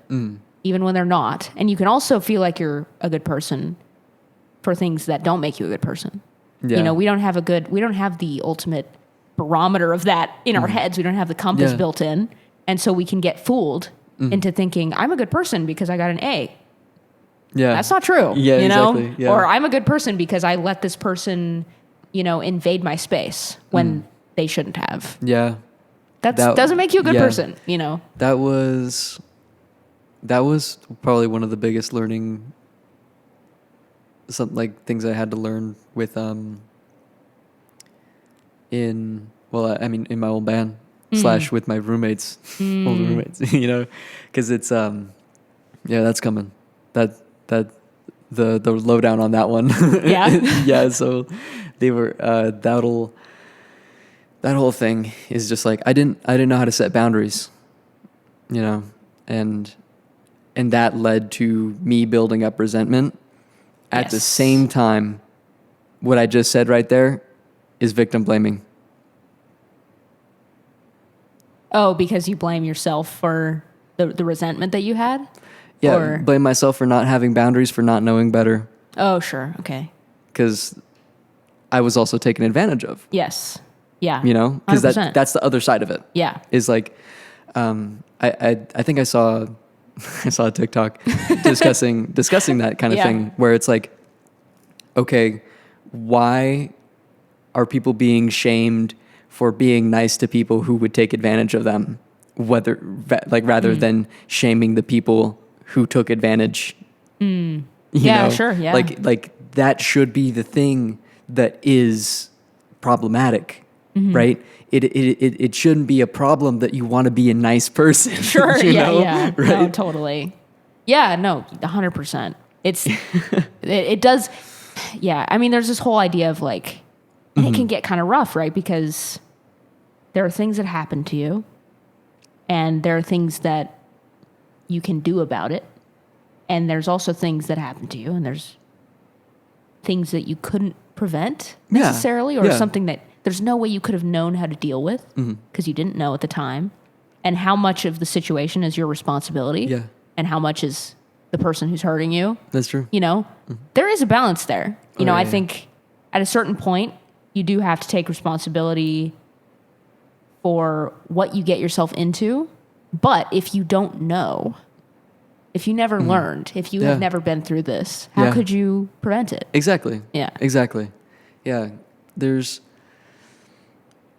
even when they're not. And you can also feel like you're a good person for things that don't make you a good person. Yeah. You know, we don't have the ultimate barometer of that in our heads. We don't have the compass built in. And so we can get fooled into thinking I'm a good person because I got an A. Yeah. That's not true. Yeah, you know? Exactly. Yeah. Or I'm a good person because I let this person, invade my space when they shouldn't have. Yeah. That doesn't make you a good person, That was probably one of the biggest learning things I had to learn with in my old band / with my roommates, old roommates, because it's that's coming. That the lowdown on that one. Yeah. So they were that whole thing is just like I didn't know how to set boundaries, and that led to me building up resentment. At the same time, what I just said right there is victim blaming. Oh, because you blame yourself for the resentment that you had? Yeah, blame myself for not having boundaries, for not knowing better. Oh, sure. Okay. Because I was also taken advantage of. Yes. Yeah. Because that's the other side of it. Yeah. Is like, I think I saw a TikTok discussing that kind of thing, where it's like, okay, why are people being shamed for being nice to people who would take advantage of them, rather than shaming the people who took advantage? You know? Sure. Yeah. Like that should be the thing that is problematic. Right? It shouldn't be a problem that you want to be a nice person. Sure. Yeah. Right? No, totally. Yeah. No, 100%. It does. Yeah. I mean, there's this whole idea of like, and it can get kind of rough, right? Because there are things that happen to you, and there are things that you can do about it, and there's also things that happen to you, and there's things that you couldn't prevent necessarily, or something that there's no way you could have known how to deal with because you didn't know at the time. And how much of the situation is your responsibility and how much is the person who's hurting you. That's true. There is a balance there. I think at a certain point, you do have to take responsibility for what you get yourself into. But if you don't know, if you never learned, if you have never been through this, how could you prevent it? Exactly. Yeah. Exactly. Yeah.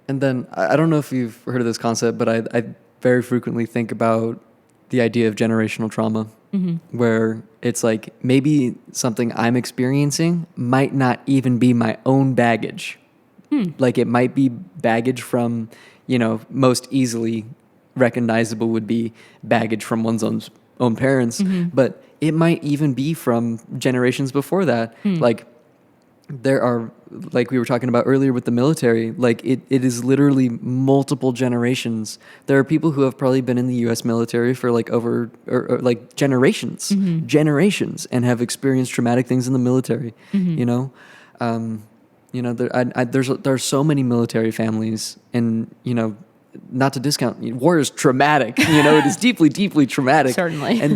And then I don't know if you've heard of this concept, but I very frequently think about the idea of generational trauma, where it's like maybe something I'm experiencing might not even be my own baggage. Like it might be baggage from, most easily recognizable would be baggage from one's own parents, but it might even be from generations before that. Like there are, like we were talking about earlier with the military, like it is literally multiple generations. There are people who have probably been in the U.S. military for like over or like generations, and have experienced traumatic things in the military. You know, there's so many military families, and not to discount, war is traumatic. It is deeply, deeply traumatic. Certainly. And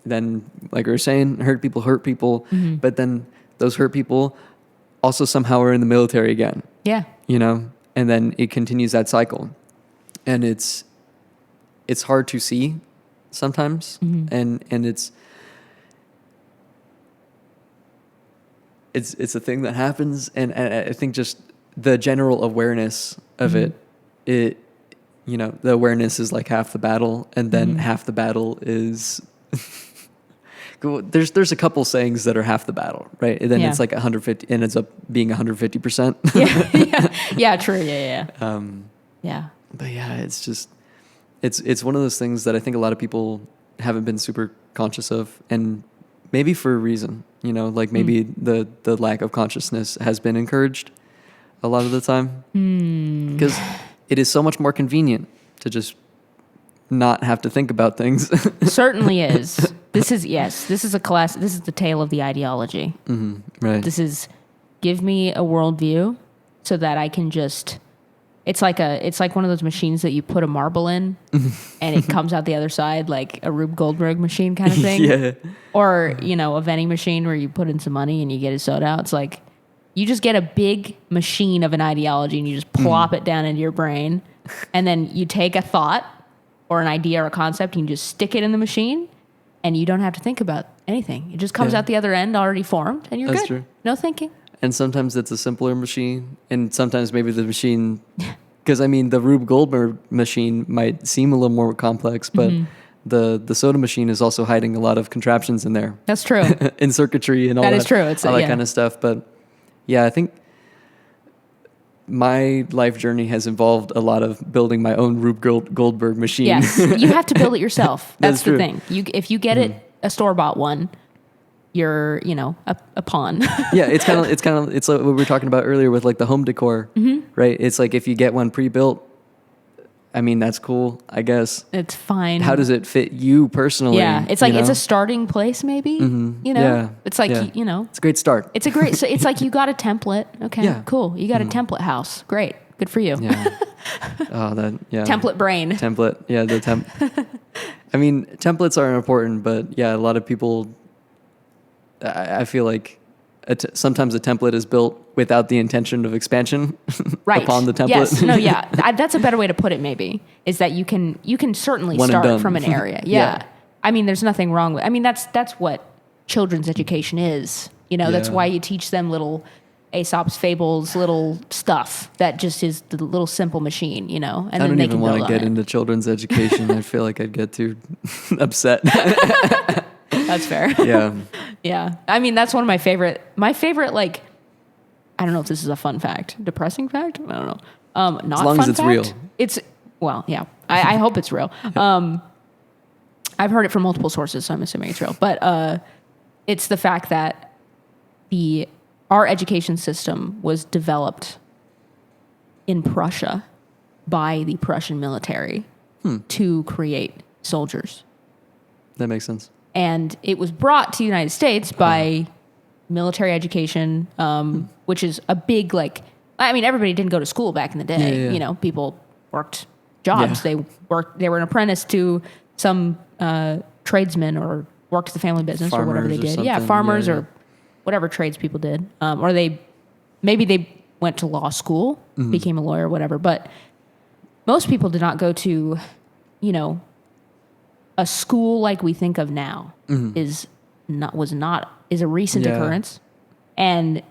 then like we were saying, hurt people, but then those hurt people also somehow are in the military again. Yeah. And then it continues that cycle. And it's hard to see sometimes. And it's a thing that happens. And I think just the general awareness of it, the awareness is like half the battle, and then half the battle is there's a couple sayings that are half the battle, right? And then it's like 150, and ends up being 150%. Yeah, true. Yeah. But yeah, it's just it's one of those things that I think a lot of people haven't been super conscious of, and maybe for a reason. Like maybe the lack of consciousness has been encouraged a lot of the time, because it is so much more convenient to just not have to think about things. Certainly is. This is a class. This is the tale of the ideology. Right. This is, give me a worldview so that I can just, it's like one of those machines that you put a marble in and it comes out the other side, like a Rube Goldberg machine kind of thing. Yeah. Or, a vending machine where you put in some money and you get a soda out. It's like, you just get a big machine of an ideology and you just plop it down into your brain. And then you take a thought or an idea or a concept and you just stick it in the machine, and you don't have to think about anything. It just comes out the other end already formed, and you're That's good. True. No thinking. And sometimes it's a simpler machine, and sometimes maybe the machine, because the Rube Goldberg machine might seem a little more complex, but the soda machine is also hiding a lot of contraptions in there. That's true. In circuitry and all that. That is true. It's all that kind of stuff. But yeah, I think my life journey has involved a lot of building my own Rube Goldberg machine. Yes, you have to build it yourself. That's the true. thing. If you get it a store-bought one, you're a pawn. Yeah, it's like what we were talking about earlier with like the home decor, right? It's like if you get one pre-built, that's cool, I guess. It's fine. How does it fit you personally? Yeah, it's like it's a starting place, maybe. Yeah. It's like it's a great start. It's a great. So it's like you got a template. Okay, cool. You got a template house. Great, good for you. Yeah. Template brain. Template. Yeah, templates are important, but yeah, a lot of people. I feel like sometimes a template is built without the intention of expansion upon the template. Yes. No, yeah. That's a better way to put it, maybe, is that you can certainly start from an area. Yeah. There's nothing wrong with, that's what children's education is. That's why you teach them little Aesop's fables, little stuff that just is the little simple machine, and I don't even want to get into children's education. I feel like I'd get too upset. That's fair. Yeah. Yeah. That's one of my favorite, like, I don't know if this is a fun fact, depressing fact. I don't know. Not as long fun as it's fact. real. Well, yeah. I hope it's real. I've heard it from multiple sources, so I'm assuming it's real. But it's the fact that our education system was developed in Prussia by the Prussian military to create soldiers. That makes sense. And it was brought to the United States by military education, which is a big, everybody didn't go to school back in the day. Yeah. People worked jobs. Yeah. They were an apprentice to some tradesman or worked the family business farmers or whatever they did. Something. Yeah, farmers or whatever trades people did. Or maybe they went to law school, became a lawyer, whatever. But most people did not go to, a school like we think of now is a recent occurrence, and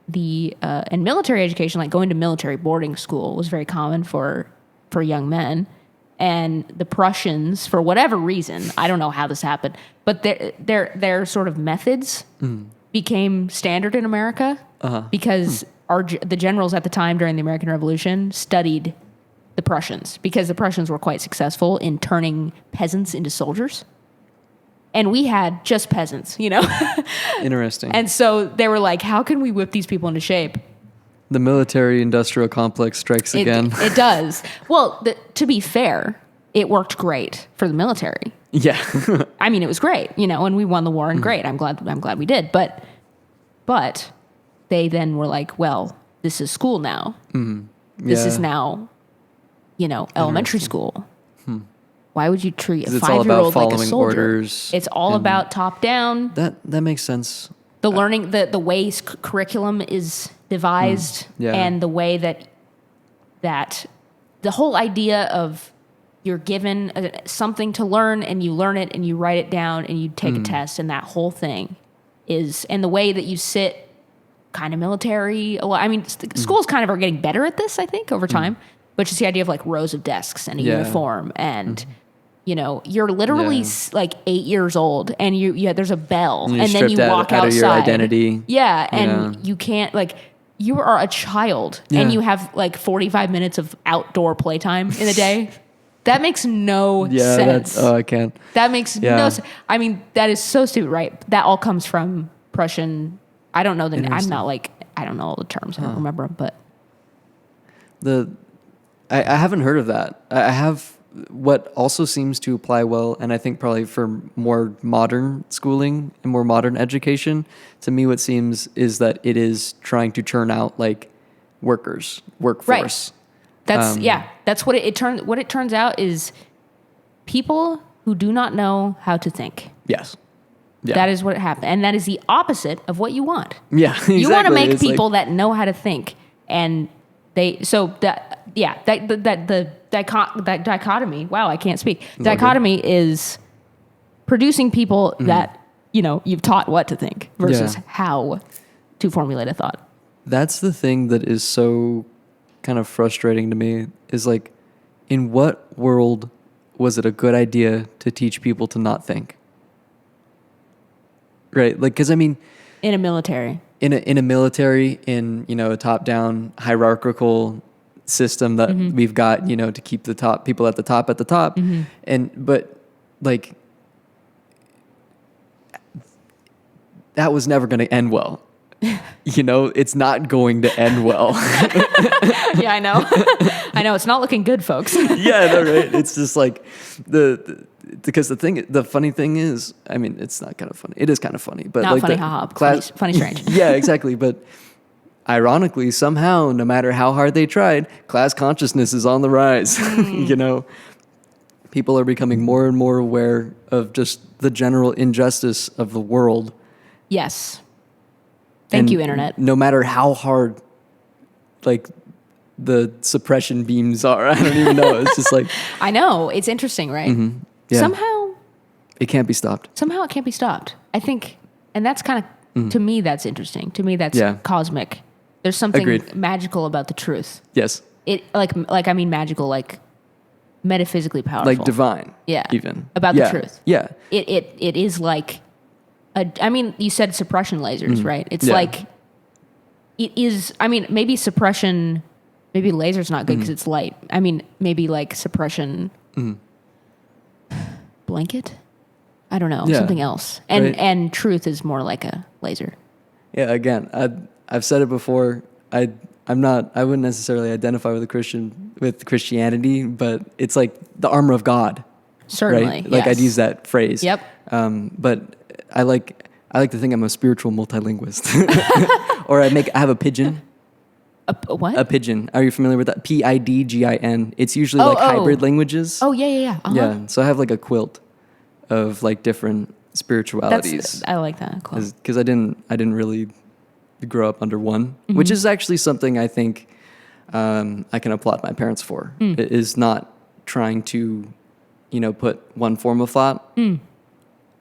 and military education, like going to military boarding school, was very common for young men. And the Prussians, for whatever reason, I don't know how this happened, but their sort of methods became standard in America because the generals at the time during the American Revolution studied the Prussians, because the Prussians were quite successful in turning peasants into soldiers. and we had just peasants, you know? Interesting. And so they were like, how can we whip these people into shape? The military-industrial complex strikes again. It does. Well, to be fair, it worked great for the military. Yeah. I mean, it was great, you know, and we won the war, and great. I'm glad we did. But they then were like, well, this is school now. This is now, you know, elementary school. Why would you treat a 5-year-old like a soldier? Orders, it's all about top down. That makes sense. The learning, the way curriculum is devised, and the way that the whole idea of you're given something to learn and you learn it and you write it down and you take a test, and that whole thing is, and the way that you sit, kind of military. I mean, schools kind of are getting better at this, I think, over time, but just the idea of like rows of desks and a uniform and, you know, you're literally like 8 years old and there's a bell and then you walk outside. Out of your identity. Yeah. And you can't, like, you are a child and you have like 45 minutes of outdoor playtime in the day. That makes no sense. I can't. That makes no sense. I mean, that is so stupid, right? That all comes from Prussian. I don't know I'm not like, I don't know all the terms. I don't remember them, but. I haven't heard of that. I have what also seems to apply well, and I think probably for more modern schooling and more modern education, to me what seems is that it is trying to churn out like workforce. Right. That's that's what it turns out is people who do not know how to think. Yes. Yeah. That is what happened. And that is the opposite of what you want. Yeah. Exactly. You want to make people that know how to think, and the dichotomy. Wow, I can't speak. Dichotomy is producing people that, you know, you've taught what to think versus how to formulate a thought. That's the thing that is so kind of frustrating to me is like, in what world was it a good idea to teach people to not think? Right? Like, because I mean, in a military, in, you know, a top-down hierarchical system that we've got, you know, to keep the top people at the top. But like, that was never going to end well. You know, it's not going to end well. Yeah, I know. I know. It's not looking good, folks. Yeah, no, right. It's just like because the funny thing is, I mean, it's not kind of funny. It is kind of funny, but not like funny, haha. Funny, strange. Yeah, exactly. But ironically, somehow, no matter how hard they tried, class consciousness is on the rise. You know, people are becoming more and more aware of just the general injustice of the world. Yes. Thank you, Internet. No matter how hard, like, the suppression beams are, I don't even know. It's just like... I know. It's interesting, right? Yeah. Somehow... It can't be stopped. Somehow it can't be stopped. I think... And that's kind of... To me, that's interesting. To me, that's cosmic. There's something magical about the truth. Yes. It I mean magical, like metaphysically powerful. Like divine. Yeah. Even. About the truth. Yeah. It is like... I mean, you said suppression lasers, right? It's like, it is, I mean, maybe suppression, maybe laser's not good because it's light. I mean, maybe like suppression blanket? I don't know, something else. And truth is more like a laser. Yeah, again, I've said it before. I wouldn't necessarily identify with Christianity, but it's like the armor of God. Certainly, right? Like I'd use that phrase. Yep. But I like to think I'm a spiritual multilinguist. Or I have a pigeon. A what? A pigeon. Are you familiar with that? Pidgin. It's usually hybrid languages. Oh, yeah. Uh-huh. Yeah. So I have like a quilt of like different spiritualities. I like that quilt. Because I didn't really grow up under one, which is actually something I think I can applaud my parents for. It is not trying to, you know, put one form of thought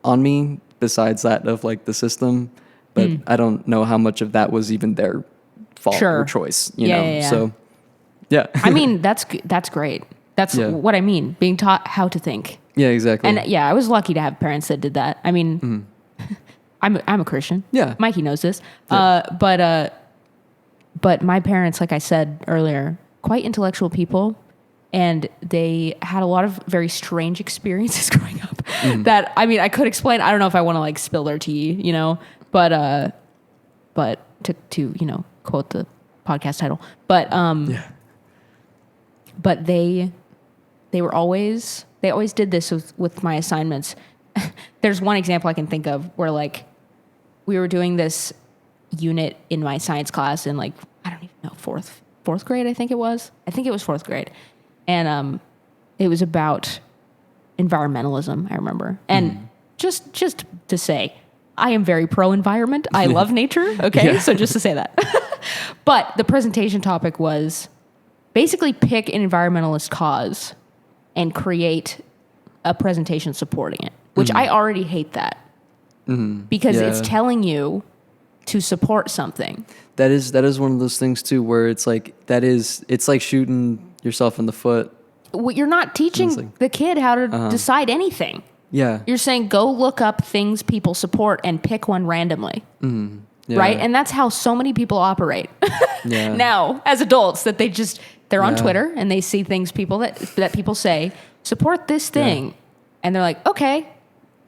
on me besides that of like the system, but I don't know how much of that was even their fault or choice, you know? Yeah. So, yeah. I mean, that's great. That's what I mean, being taught how to think. Yeah, exactly. And I was lucky to have parents that did that. I mean, I'm a Christian. Yeah. Mikey knows this. Yeah. But my parents, like I said earlier, quite intellectual people, and they had a lot of very strange experiences growing up. that, I mean, I could explain. I don't know if I want to like spill their tea, you know, but to, you know, quote the podcast title, but they always did this with my assignments. There's one example I can think of where like we were doing this unit in my science class in like, I don't even know, fourth grade, I think it was fourth grade. And it was about environmentalism, I remember. And just to say, I am very pro environment. I love nature. Okay. So just to say that. But the presentation topic was basically pick an environmentalist cause and create a presentation supporting it, which I already hate that because it's telling you to support something. That is one of those things too, where it's like, it's like shooting yourself in the foot. Well, you're not teaching the kid how to decide anything. Yeah. You're saying, go look up things people support and pick one randomly. Yeah. Right? And that's how so many people operate now as adults, that they're on Twitter and they see things that people say, support this thing. Yeah. And they're like, okay.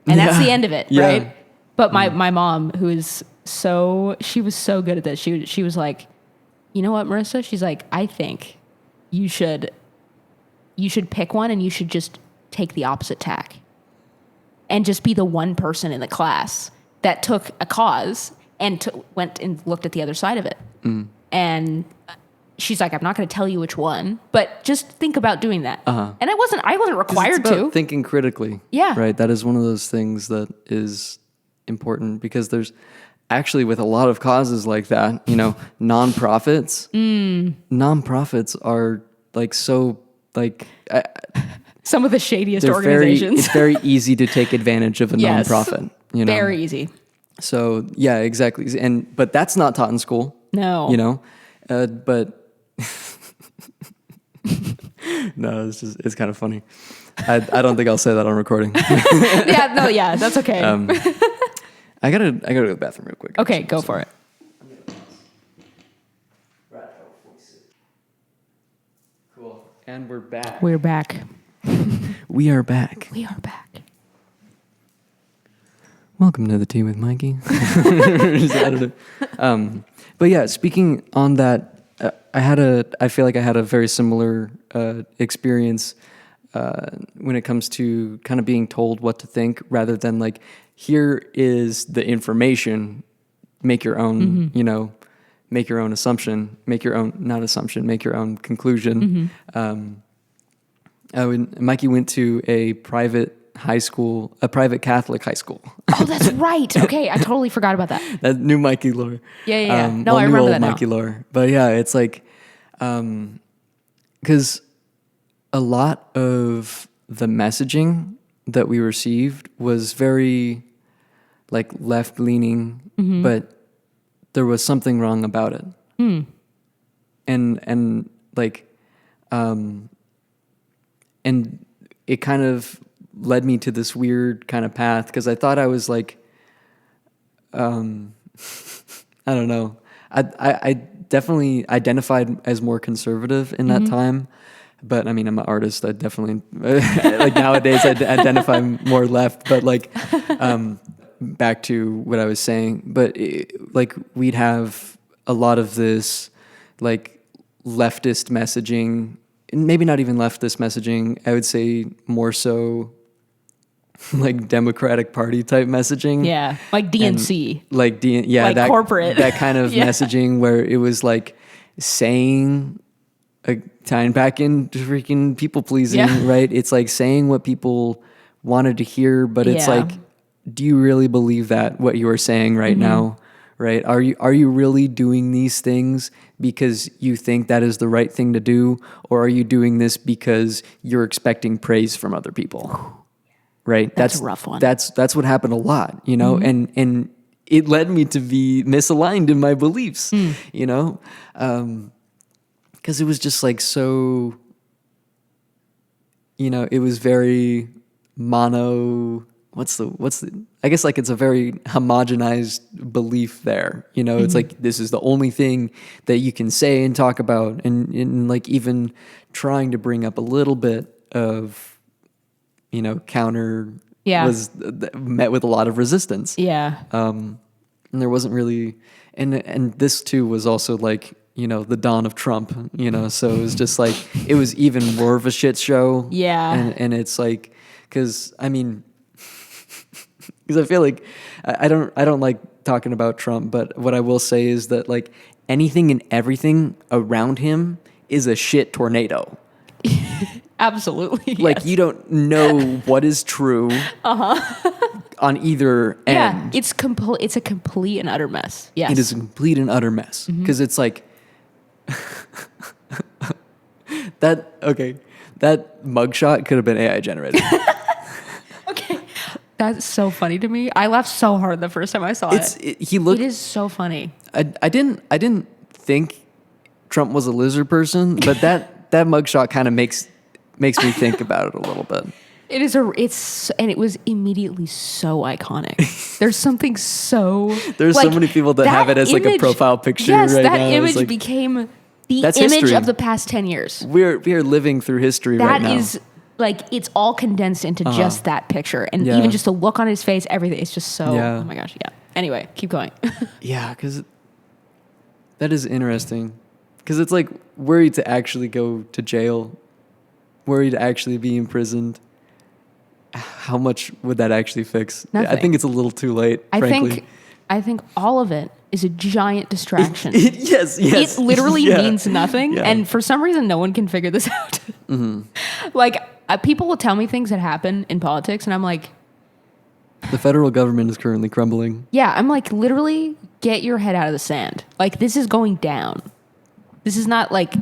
And that's the end of it. Yeah. Right. But my mom, who is she was so good at this. She was like, you know what, Marissa? She's like, I think you should pick one and you should just take the opposite tack and just be the one person in the class that took a cause and went and looked at the other side of it. And she's like, I'm not going to tell you which one, but just think about doing that. And I wasn't required to. Thinking critically. Yeah. Right. That is one of those things that is important, because there's actually, with a lot of causes like that, you know, nonprofits are like, so like, some of the shadiest organizations. It's very easy to take advantage of a nonprofit. You know? Very easy. So yeah, exactly. But that's not taught in school. No. You know, but no, it's kind of funny. I don't think I'll say that on recording. That's okay. I gotta go to the bathroom real quick. Okay, go for it. Cool. And we're back. We're back. We are back. We are back. Welcome to the Tea with Mikey. But yeah, speaking on that, I feel like I had a very similar experience when it comes to kind of being told what to think, rather than like, here is the information, make your own, you know, make your own assumption, make your own conclusion. Mikey went to a private Catholic high school. Oh, that's right. Okay, I totally forgot about that. That new Mikey lore. Yeah. No, I remember that now. Mikey lore. But yeah, it's like, because a lot of the messaging that we received was very like left-leaning, but there was something wrong about it. And like, and it kind of led me to this weird kind of path, because I thought I was like, I don't know. I definitely identified as more conservative in that time, but I mean, I'm an artist. I definitely, like nowadays I identify more left, but like, back to what I was saying, but like we'd have a lot of this like leftist messaging, maybe not even leftist messaging. I would say more so like Democratic Party type messaging. Yeah. Like DNC. And like that corporate, that kind of messaging where it was like saying, tying back into freaking people pleasing, right? It's like saying what people wanted to hear, but it's like, do you really believe that what you are saying right now, right? Are you really doing these things because you think that is the right thing to do, or are you doing this because you're expecting praise from other people? Right? That's a rough one. That's what happened a lot, you know, and it led me to be misaligned in my beliefs, you know, because it was just like so, you know, it was very mono. What's the? I guess like it's a very homogenized belief there. You know, it's like this is the only thing that you can say and talk about, and like even trying to bring up a little bit of, you know, counter was met with a lot of resistance. Yeah. And there wasn't really, and this too was also like, you know, the dawn of Trump, you know, so it was just like, it was even more of a shit show. Yeah. And it's like, cause I mean, cause I feel like I don't like talking about Trump, but what I will say is that like anything and everything around him is a shit tornado. Absolutely. Like yes. you don't know what is true on either end. Yeah, it's a complete and utter mess. Yes. It is a complete and utter mess. Because it's like that mugshot could have been AI generated. Okay. That's so funny to me. I laughed so hard the first time I saw it. It is so funny. I didn't think Trump was a lizard person, but that mugshot kind of makes me think about it a little bit. And it was immediately so iconic. There's something so there's like, so many people that have it as like a profile picture. Yes, right that now. image like, became the image history. of the past 10 years. We are living through history right now. That is like it's all condensed into just that picture, and Yeah. even just the look on his face, everything. It's just so. Yeah. Oh my gosh, yeah. Anyway, keep going. Yeah, because that is interesting. Because it's like, were you to actually go to jail, were you to actually be imprisoned, how much would that actually fix? Nothing. I think it's a little too late, frankly. I think all of it is a giant distraction. Yes. It literally Yeah. means nothing, Yeah. and for some reason, no one can figure this out. Like people will tell me things that happen in politics, and I'm like, The federal government is currently crumbling. yeah, I'm like, literally, get your head out of the sand. Like this is going down. This is not like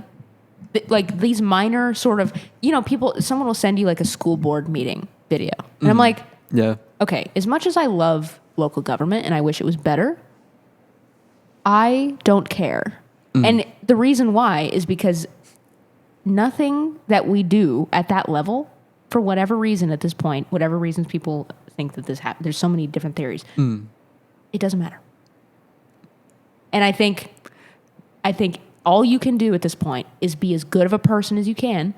these minor sort of, you know, someone will send you like a school board meeting video. And I'm like, Yeah. okay, as much as I love local government and I wish it was better, I don't care. And the reason why is because nothing that we do at that level, for whatever reason at this point, whatever reasons people think that this happened, there's so many different theories, it doesn't matter. And I think all you can do at this point is be as good of a person as you can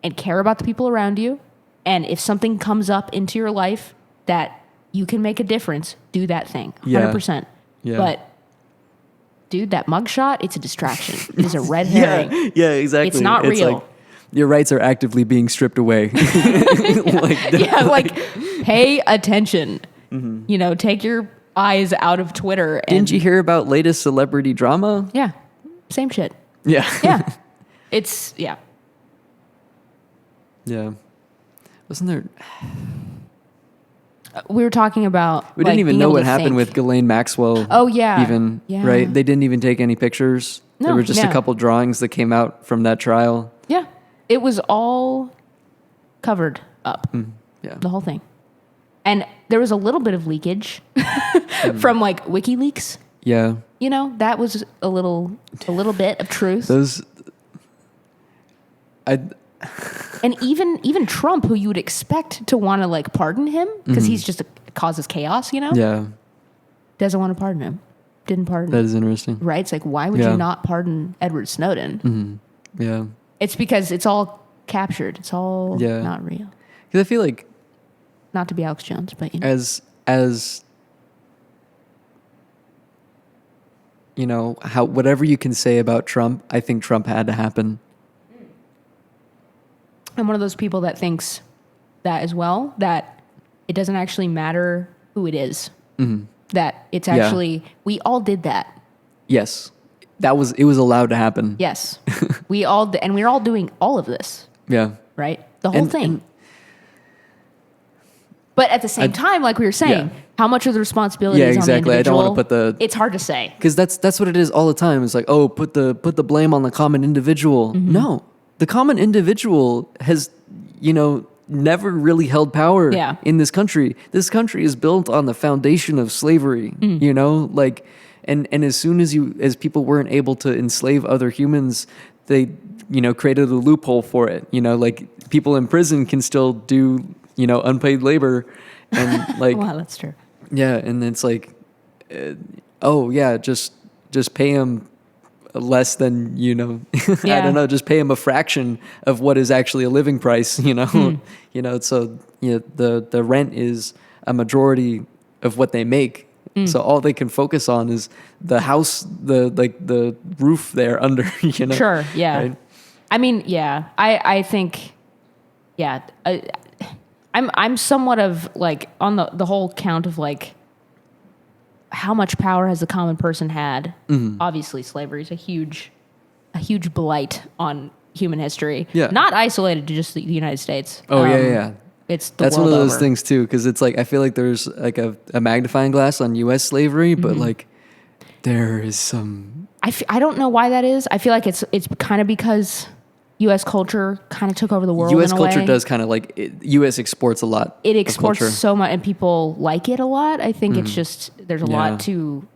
and care about the people around you. And if something comes up into your life that you can make a difference, do that thing. 100%. Yeah. But dude, that mugshot, it's a distraction. It is a red herring. Yeah, exactly. It's not real. Like, your rights are actively being stripped away. Like pay attention. You know, take your eyes out of Twitter. And, Didn't you hear about latest celebrity drama? Yeah. Same shit. Yeah. Yeah. It's, yeah. Yeah. Wasn't there... We were talking about... We didn't even know what happened with Ghislaine Maxwell. Oh, yeah. Even, Yeah. right? They didn't even take any pictures. No, there were just a couple drawings that came out from that trial. Yeah. It was all covered up. Yeah. The whole thing. And there was a little bit of leakage from like WikiLeaks. Yeah. You know, that was a little bit of truth. And even Trump, who you would expect to want to like pardon him because he's just causes chaos, you know? Yeah. Doesn't want to pardon him. Didn't pardon That him. is interesting. Right? It's like, why would you not pardon Edward Snowden? Yeah. It's because it's all captured. It's all not real. Because I feel like Not to be Alex Jones, but you know. as you know, how whatever you can say about Trump, I think Trump had to happen. I'm one of those people that thinks that as well, that it doesn't actually matter who it is. That it's actually, we all did that. Yes. It was allowed to happen. Yes. We're all doing all of this, Yeah. right? The whole thing. But at the same time, like we were saying, how much of the responsibility is on the individual? I don't want to put the... It's hard to say. Because that's what it is all the time. It's like, oh, put the blame on the common individual. No. The common individual has, you know, never really held power in this country. This country is built on the foundation of slavery, you know? Like, and as soon as people weren't able to enslave other humans, they, you know, created a loophole for it. You know, like people in prison can still do, you know, unpaid labor and like... Wow, that's true. Yeah, and it's like, just pay them less than, I Yeah. don't know, just pay them a fraction of what is actually a living price, so the rent is a majority of what they make. So all they can focus on is the house, the roof there under, Sure. Yeah. Right? I mean, yeah, I think, yeah, I'm somewhat of like on the whole count of like how much power has the common person had. Obviously slavery is a huge blight on human history. Yeah. Not isolated to just the United States. Oh, yeah. It's the That's world one of those over. things too, because it's like I feel like there's like a magnifying glass on U.S. slavery, but like there is some. I don't know why that is. I feel like it's kind of because U.S. culture kind of took over the world. U.S. in a culture way. does kind of like U.S. exports a lot. It of exports culture. so much, and people like it a lot. I think it's just there's a Yeah. lot to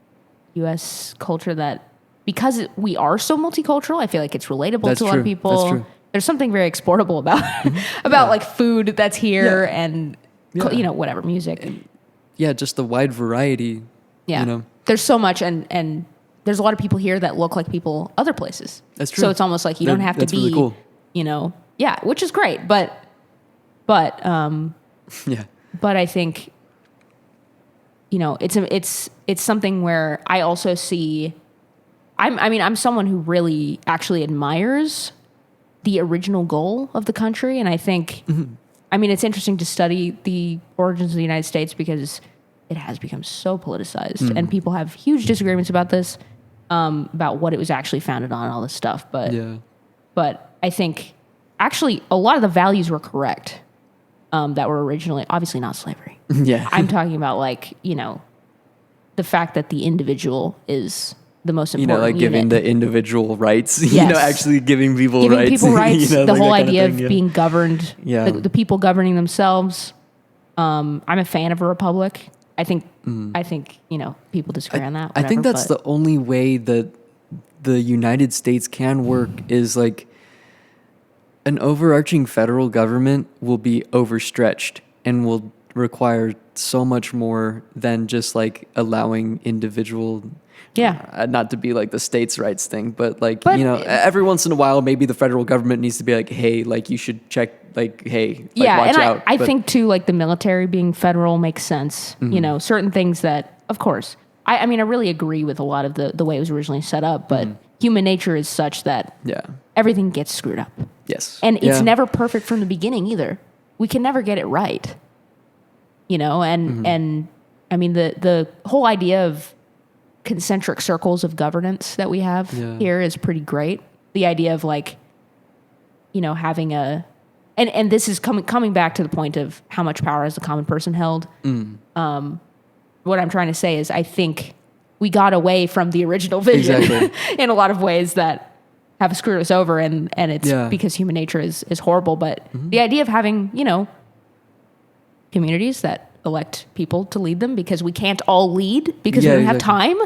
U.S. culture that because we are so multicultural. I feel like it's relatable That's to a lot of true. people. That's true. There's something very exportable about like food that's here and Yeah. whatever music. Yeah, just the wide variety. Yeah, there's so much, and there's a lot of people here that look like people other places. That's true. So it's almost like you don't have to That's be, really cool. yeah, which is great. But Yeah. but I think it's something where I also see. I'm someone who really actually admires the original goal of the country, and I think it's interesting to study the origins of the United States because it has become so politicized, and people have huge disagreements about this, about what it was actually founded on, all this stuff. But I think actually a lot of the values were correct that were originally obviously not slavery. Yeah. I'm talking about like the fact that the individual is the most important. Like giving unit. the individual rights. Yes. Actually giving people Giving rights. people rights. The like whole that kind idea thing, of being governed. Yeah. The people governing themselves. I'm a fan of a republic. I think people disagree on that. I think whatever, that's but the only way that the United States can work is like an overarching federal government will be overstretched and will require so much more than just like allowing individual not to be like the states' rights thing, but every once in a while maybe the federal government needs to be like, hey, like you should check, like, hey, like, watch and out. I think too, like the military being federal makes sense. Certain things that, of course, I really agree with a lot of the way it was originally set up, but human nature is such that everything gets screwed up. Yes. And it's never perfect from the beginning either. We can never get it right. And I mean the whole idea of concentric circles of governance that we have here is pretty great. The idea of like, having a, and this is coming back to the point of how much power has the common person held. What I'm trying to say is I think we got away from the original vision in a lot of ways that have screwed us over, and it's because human nature is horrible. But the idea of having, communities that elect people to lead them because we can't all lead because we don't have time.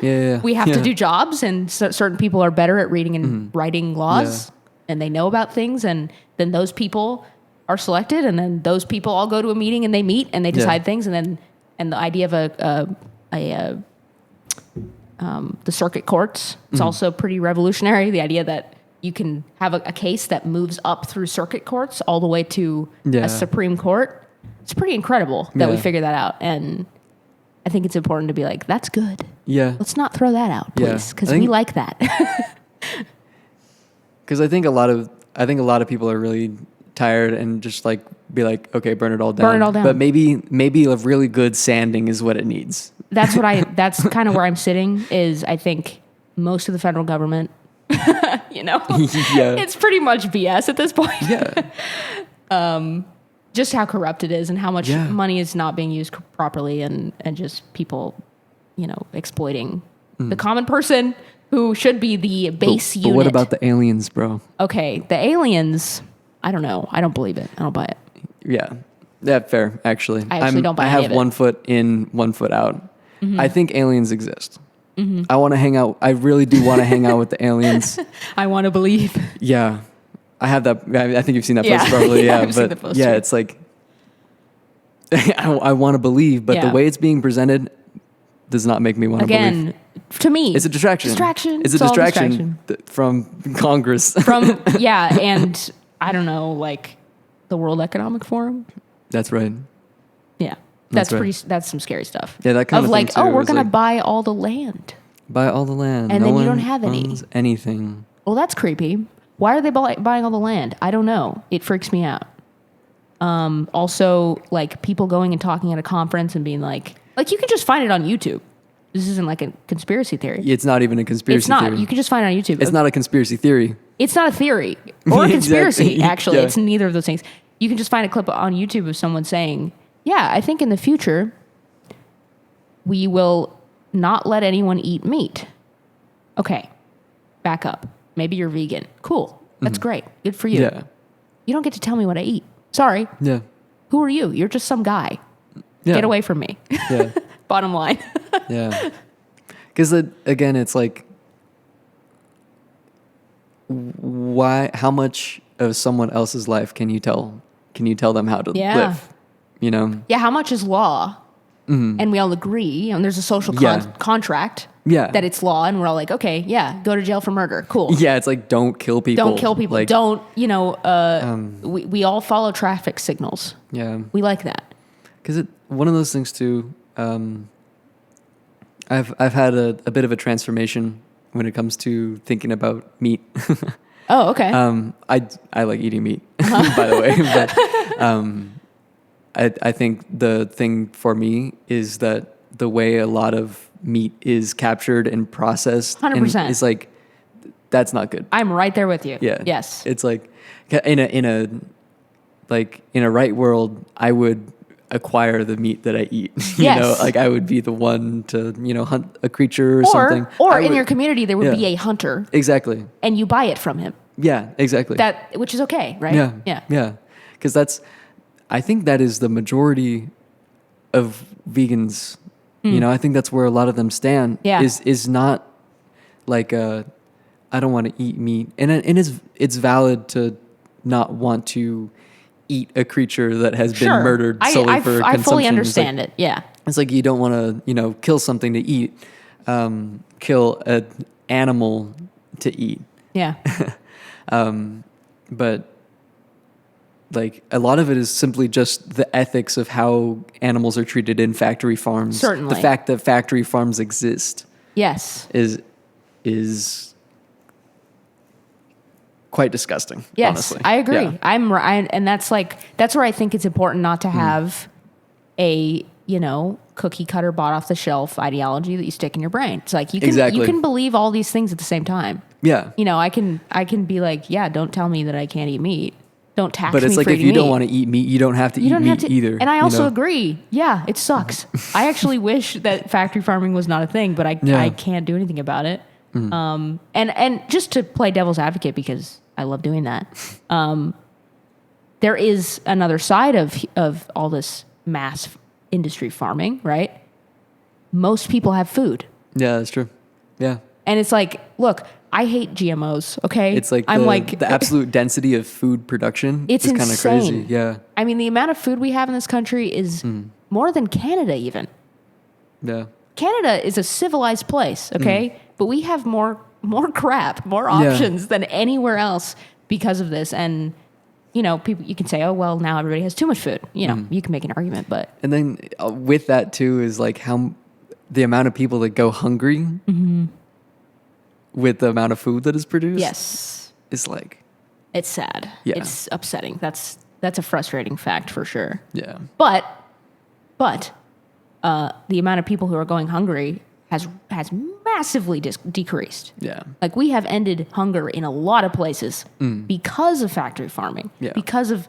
We have to do jobs, and certain people are better at reading and writing laws, and they know about things, and then those people are selected, and then those people all go to a meeting and they meet and they decide things, and the idea of the circuit courts is also pretty revolutionary. The idea that you can have a case that moves up through circuit courts all the way to a Supreme Court. It's pretty incredible that we figured that out. And I think it's important to be like, that's good. Yeah. Let's not throw that out, please, because we like that. Because I think a lot of people are really tired and just like be like, okay, burn it all down. Burn it all down. But maybe a really good sanding is what it needs. That's kind of where I'm sitting is I think most of the federal government, it's pretty much BS at this point. Yeah. Just how corrupt it is and how much money is not being used properly and just people, exploiting the common person who should be the base unit. But what about the aliens, bro? Okay, the aliens, I don't know. I don't believe it. I don't buy it. Yeah. Yeah, fair, actually. I actually don't buy I any have of it. 1 foot in, 1 foot out. I think aliens exist. I want to hang out. I really do want to hang out with the aliens. I want to believe. Yeah. I have that. I think you've seen that Yeah. post probably. Yeah. I've seen the poster. Yeah, it's like, I want to believe, but the way it's being presented does not make me want to believe. Again, to me, it's a distraction. It's a all distraction from Congress. And I don't know, like the World Economic Forum. That's right. Yeah. That's right. That's some scary stuff. Yeah, that kind of like, thing too, we're going to buy all the land. Buy all the land. And no then one you don't have any. owns anything. Well, that's creepy. Why are they buying all the land? I don't know. It freaks me out. Also, like people going and talking at a conference and being like you can just find it on YouTube. This isn't like a conspiracy theory. It's not even a conspiracy theory. It's not. You can just find it on YouTube. It's not a conspiracy theory. It's not a theory or a conspiracy, Exactly. actually. Yeah. It's neither of those things. You can just find a clip on YouTube of someone saying, yeah, I think in the future, we will not let anyone eat meat. Okay, back up. Maybe you're vegan. Cool. That's great. Good for you. Yeah. You don't get to tell me what I eat. Sorry. Yeah. Who are you? You're just some guy. Yeah. Get away from me. Yeah. Bottom line. Yeah. Because again, it's like, how much of someone else's life can you tell them how to live? You know? Yeah, how much is law? And we all agree, and there's a social contract that it's law, and we're all like, okay, yeah, go to jail for murder. Cool. Yeah, it's like, don't kill people. Don't kill people. Like, don't, we all follow traffic signals. Yeah. We like that. Because one of those things too, I've had a bit of a transformation when it comes to thinking about meat. Oh, okay. I like eating meat, by the way. But I think the thing for me is that the way a lot of meat is captured and processed 100%. is like, that's not good. I'm right there with you. Yeah. Yes. It's like in a right world, I would acquire the meat that I eat. You know, like I would be the one to, hunt a creature or something. Or in your community, there would be a hunter. Exactly. And you buy it from him. Yeah, exactly. Which is okay, right? Yeah. Yeah. Because I think that is the majority of vegans. I think that's where a lot of them stand. Yeah. Is not like I don't want to eat meat, and it's valid to not want to eat a creature that has been murdered solely for consumption. I fully understand it. Yeah. It's like you don't want to kill something to eat, kill an animal to eat. Yeah. But like a lot of it is simply just the ethics of how animals are treated in factory farms. Certainly. The fact that factory farms exist. Yes. Is quite disgusting. Yes, honestly. I agree. Yeah. And that's where I think it's important not to have a cookie cutter bought off the shelf ideology that you stick in your brain. It's like you can believe all these things at the same time. Yeah. I can be like, yeah, don't tell me that I can't eat meat. Don't tax me for eating meat. But it's like if you don't want to eat meat, you don't have to eat meat either. And I also agree. Yeah, it sucks. I actually wish that factory farming was not a thing, but I can't do anything about it. And just to play devil's advocate, because I love doing that, there is another side of all this mass industry farming, right? Most people have food. Yeah, that's true. Yeah. And it's like, look, I hate GMOs, okay? It's like the absolute density of food production is kind of crazy. Yeah. I mean, the amount of food we have in this country is more than Canada even. Yeah. Canada is a civilized place, okay? But we have more crap, more options than anywhere else because of this. And, people, you can say, oh, well, now everybody has too much food. You can make an argument, but. And then with that too is like the amount of people that go hungry with the amount of food that is produced. Yes. Is like. It's sad. Yeah. It's upsetting. That's a frustrating fact for sure. Yeah. But the amount of people who are going hungry has massively decreased. Yeah. Like we have ended hunger in a lot of places because of factory farming, because of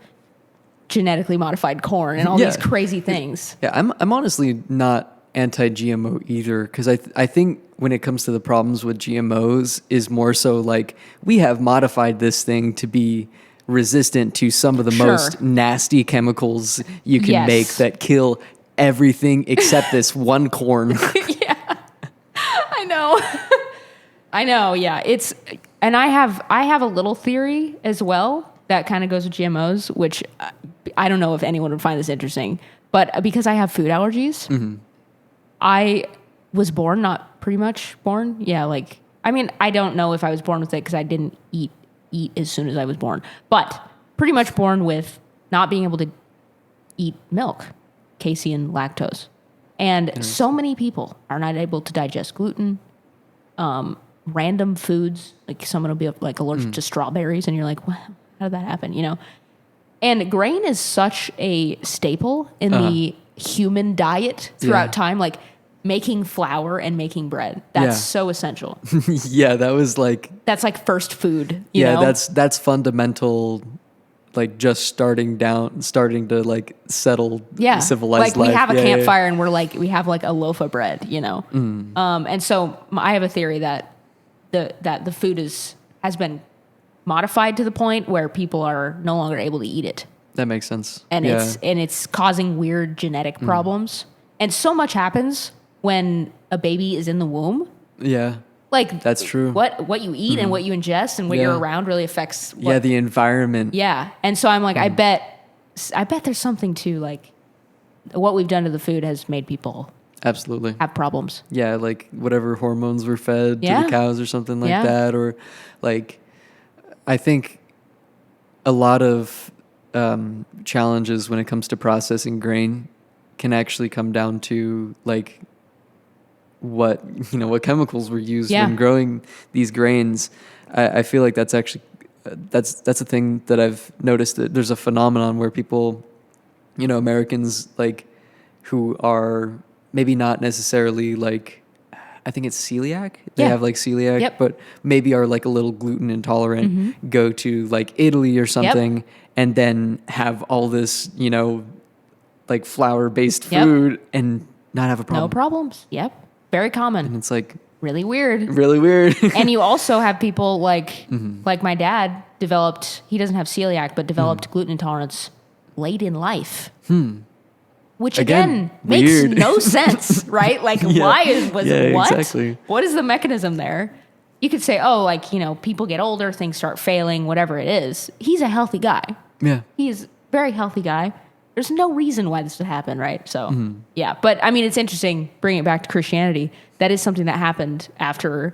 genetically modified corn and all these crazy things. Yeah, I'm honestly not anti-GMO either, because I think when it comes to the problems with GMOs is more so like we have modified this thing to be resistant to some of the most nasty chemicals you can make that kill everything except this one corn. I know. Yeah. And I have a little theory as well that kind of goes with GMOs, which I don't know if anyone would find this interesting, but because I have food allergies, I was born, not pretty much born. Yeah, like, I mean, I don't know if I was born with it because I didn't eat as soon as I was born, but pretty much born with not being able to eat milk, casein, lactose. And so many people are not able to digest gluten, random foods, like someone will be like allergic to strawberries and you're like, well, how did that happen? You know? And grain is such a staple in the human diet throughout time, like making flour and making bread. That's so essential. Yeah, that was like... That's like first food, you know? That's fundamental, like just starting to like settle civilized life. Like we have a campfire and we're like, we have like a loaf of bread, you know? And so I have a theory that the food has been modified to the point where people are no longer able to eat it. That makes sense. And it's causing weird genetic problems. And so much happens when a baby is in the womb. Yeah. Like that's true. What you eat and what you ingest and what you're around really affects the environment. Yeah. And so I'm like, I bet there's something to like what we've done to the food has made people absolutely have problems. Yeah, like whatever hormones were fed to the cows or something like that, or like I think a lot of challenges when it comes to processing grain can actually come down to like what chemicals were used when growing these grains. I feel like that's actually that's a thing that I've noticed, that there's a phenomenon where people, Americans like who are maybe not necessarily like, I think it's celiac. They have like celiac, but maybe are like a little gluten intolerant, go to like Italy or something and then have all this, like flour-based food and not have a problem. No problems. Yep. Very common. And it's like really weird. Really weird. And you also have people like my dad developed, he doesn't have celiac, but developed gluten intolerance late in life. Which again makes no sense, right? Like why what? Exactly. What is the mechanism there? You could say, oh, like, people get older, things start failing, whatever it is. He's a healthy guy. Yeah. He's a very healthy guy. There's no reason why this would happen, right? So, but I mean, it's interesting, bringing it back to Christianity. That is something that happened after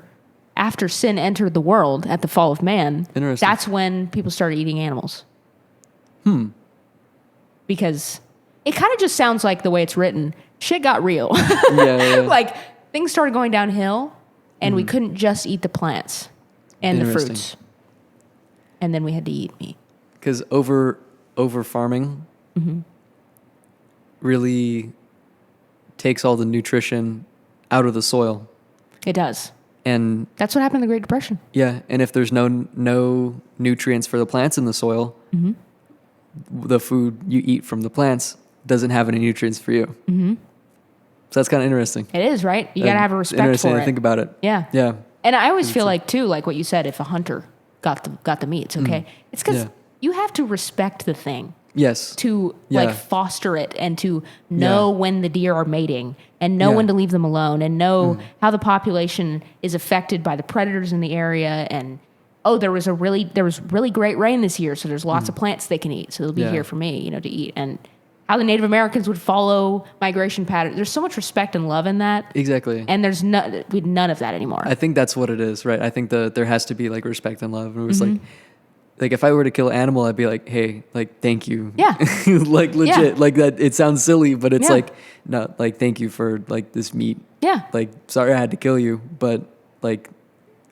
sin entered the world at the fall of man. Interesting. That's when people started eating animals. Because it kind of just sounds like the way it's written, shit got real. Like things started going downhill and we couldn't just eat the plants and the fruits. And then we had to eat meat. Because over farming really takes all the nutrition out of the soil. It does. And that's what happened in the Great Depression. Yeah. And if there's no nutrients for the plants in the soil, the food you eat from the plants doesn't have any nutrients for you. So that's kind of interesting. It is, right? You got to have a respect for it. Interesting to think about it. Yeah. Yeah. And I always feel like, too, like what you said, if a hunter got the meat, it's okay. It's because you have to respect the thing. Yes. To like foster it and to know when the deer are mating and know when to leave them alone and know how the population is affected by the predators in the area. And there was really great rain this year, so there's lots of plants they can eat, so they'll be here for me, to eat. And how the Native Americans would follow migration patterns. There's so much respect and love in that. Exactly. And there's none of that anymore. I think that's what it is, right? I think there has to be like respect and love. And it was like if I were to kill an animal, I'd be like, hey, like, thank you. Yeah. Like legit. Like that, it sounds silly, but it's like, no, like, thank you for like this meat. Yeah. Like, sorry I had to kill you, but like,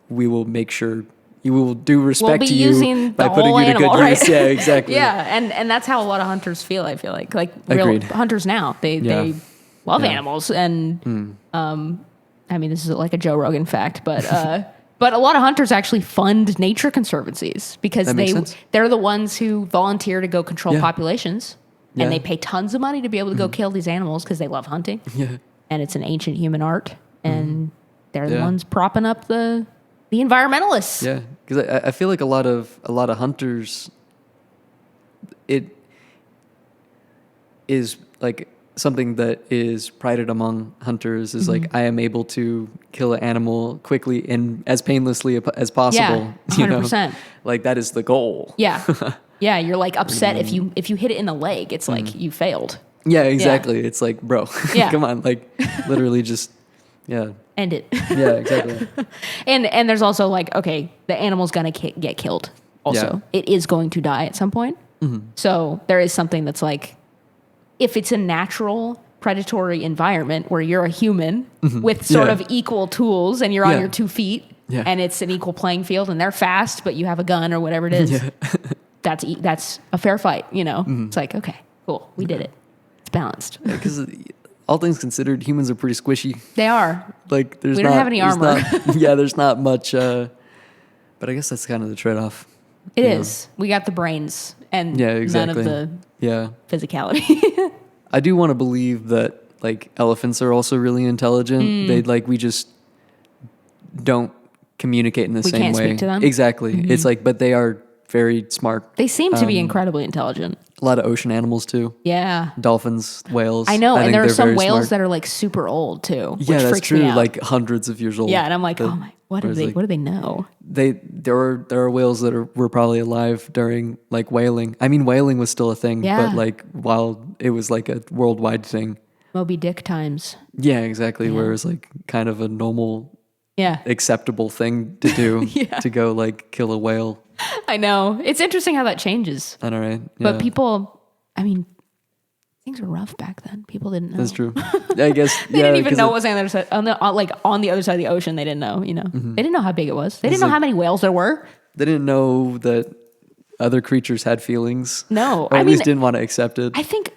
we will make sure you will do respect to you by putting you to good use. Yeah, exactly. And that's how a lot of hunters feel, I feel like real hunters now, they love animals. And, I mean, this is like a Joe Rogan fact, but, but a lot of hunters actually fund nature conservancies because they're the ones who volunteer to go control populations, and they pay tons of money to be able to go kill these animals because they love hunting. Yeah. And it's an ancient human art, and they're the ones propping up the environmentalists. Yeah, because I feel like a lot of hunters, it is like something that is prided among hunters is like, I am able to kill an animal quickly and as painlessly as possible. Yeah, 100%. Like that is the goal. Yeah. Yeah. You're like upset if you hit it in the leg, it's like you failed. Yeah, exactly. Yeah. It's like, bro, come on. Like literally just, Yeah. End it. Yeah, exactly. And there's also like, okay, the animal's going to get killed. Also, it is going to die at some point. So there is something that's like, if it's a natural predatory environment where you're a human with sort of equal tools and you're on your 2 feet and it's an equal playing field and they're fast, but you have a gun or whatever it is, that's a fair fight, you know? It's like, okay, cool, we did it. It's balanced. Because all things considered, humans are pretty squishy. They are. Like, we don't have any armor. There's not much, but I guess that's kind of the trade-off. It is. We got the brains and none of the physicality. I do want to believe that like elephants are also really intelligent. They like, we just don't communicate in the same way. We can't speak to them. Exactly. It's like, but they are very smart. They seem to be incredibly intelligent. A lot of ocean animals too. Yeah. Dolphins, whales. I know, and there are some whales that are like super old too. Yeah, which that's freaks true. Me out. Like hundreds of years old. Yeah, and I'm like, oh my, what do they know? There are whales that were probably alive during like whaling. I mean, whaling was still a thing, but like while it was like a worldwide thing. Moby Dick times. Yeah, exactly. Yeah. Where it was like kind of a normal, acceptable thing to do to go like kill a whale. I know. It's interesting how that changes. I know, right? Yeah. But people, I mean, things were rough back then. People didn't know. That's true. I guess they didn't even know what was on the other side. On the other side of the ocean, they didn't know. You know, they didn't know how big it was. They didn't know how many whales there were. They didn't know that other creatures had feelings. No, or at least didn't want to accept it. I think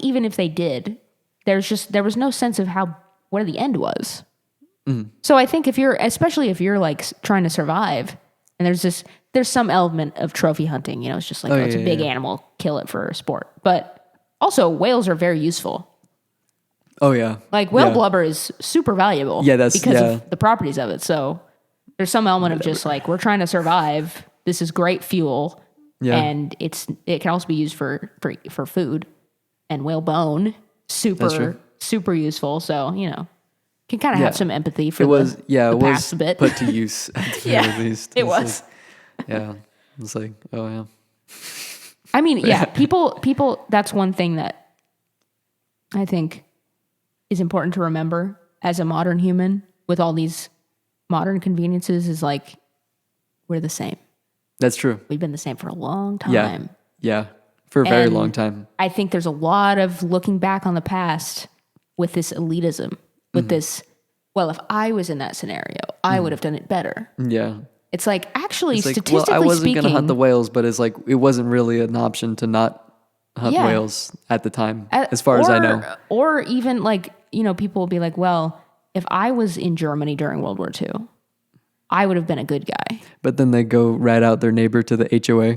even if they did, there was no sense of where the end was. So I think especially if you're like trying to survive, and there's some element of trophy hunting. You know, it's just like it's a big animal, kill it for sport. But also, whales are very useful. Oh yeah, like whale blubber is super valuable. Yeah, because of the properties of it. So there's some element of just like we're trying to survive. This is great fuel, and it can also be used for food. And whale bone, super useful. So you know, can kind of have some empathy for the past a bit. Put to use at the very least. It was. Like, it's like, oh yeah. I mean, people. That's one thing that I think is important to remember as a modern human with all these modern conveniences is like we're the same. That's true. We've been the same for a long time. Yeah, for a very long time. I think there's a lot of looking back on the past with this elitism, with this, well, if I was in that scenario, I would have done it better. Yeah. It's like, actually, it's like, statistically speaking... I wasn't going to hunt the whales, but it's like, it wasn't really an option to not hunt whales at the time, as far as I know. Or even like, you know, people will be like, well, if I was in Germany during World War II, I would have been a good guy. But then they go rat out their neighbor to the HOA.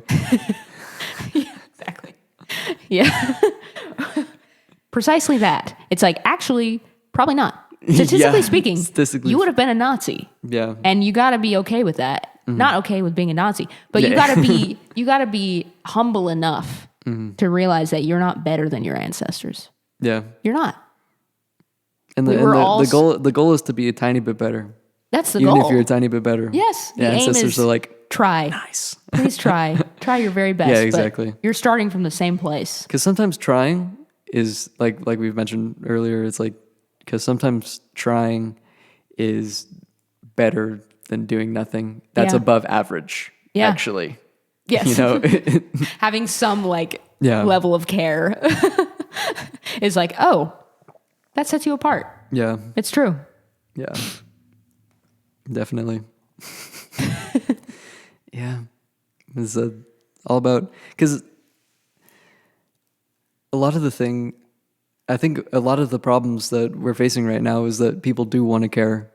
Yeah, exactly. Yeah. Precisely that. It's like, actually, probably not. Statistically speaking, you would have been a Nazi. Yeah. And you got to be okay with that. Not okay with being a Nazi, but you got to be humble enough to realize that you're not better than your ancestors. Yeah. You're not. And the goal is to be a tiny bit better. That's the goal. Even if you're a tiny bit better. Yes. The ancestors are like, try. Nice. Please try. Try your very best. Yeah, exactly. But you're starting from the same place. Because sometimes trying is like we've mentioned earlier, it's like, because sometimes trying is better than doing nothing. That's above average, actually. Yes. You know? Having some level of care is like, oh, that sets you apart. Yeah. It's true. Yeah. Definitely. Yeah. It's all about, because I think a lot of the problems that we're facing right now is that people do want to care.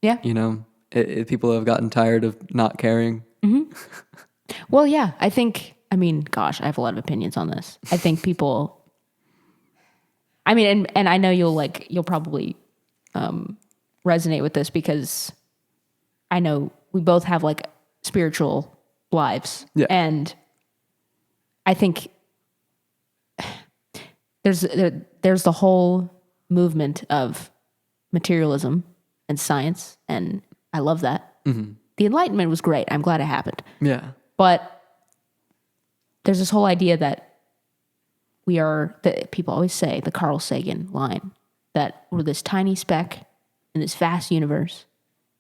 Yeah. You know, people have gotten tired of not caring. Mm-hmm. Well, yeah, I have a lot of opinions on this. I think people, and I know you'll probably resonate with this because I know we both have like spiritual lives. Yeah. And I think there's the whole movement of materialism and science, and I love that. Mm-hmm. The Enlightenment was great. I'm glad it happened. Yeah. But there's this whole idea that that people always say, the Carl Sagan line, that we're this tiny speck in this vast universe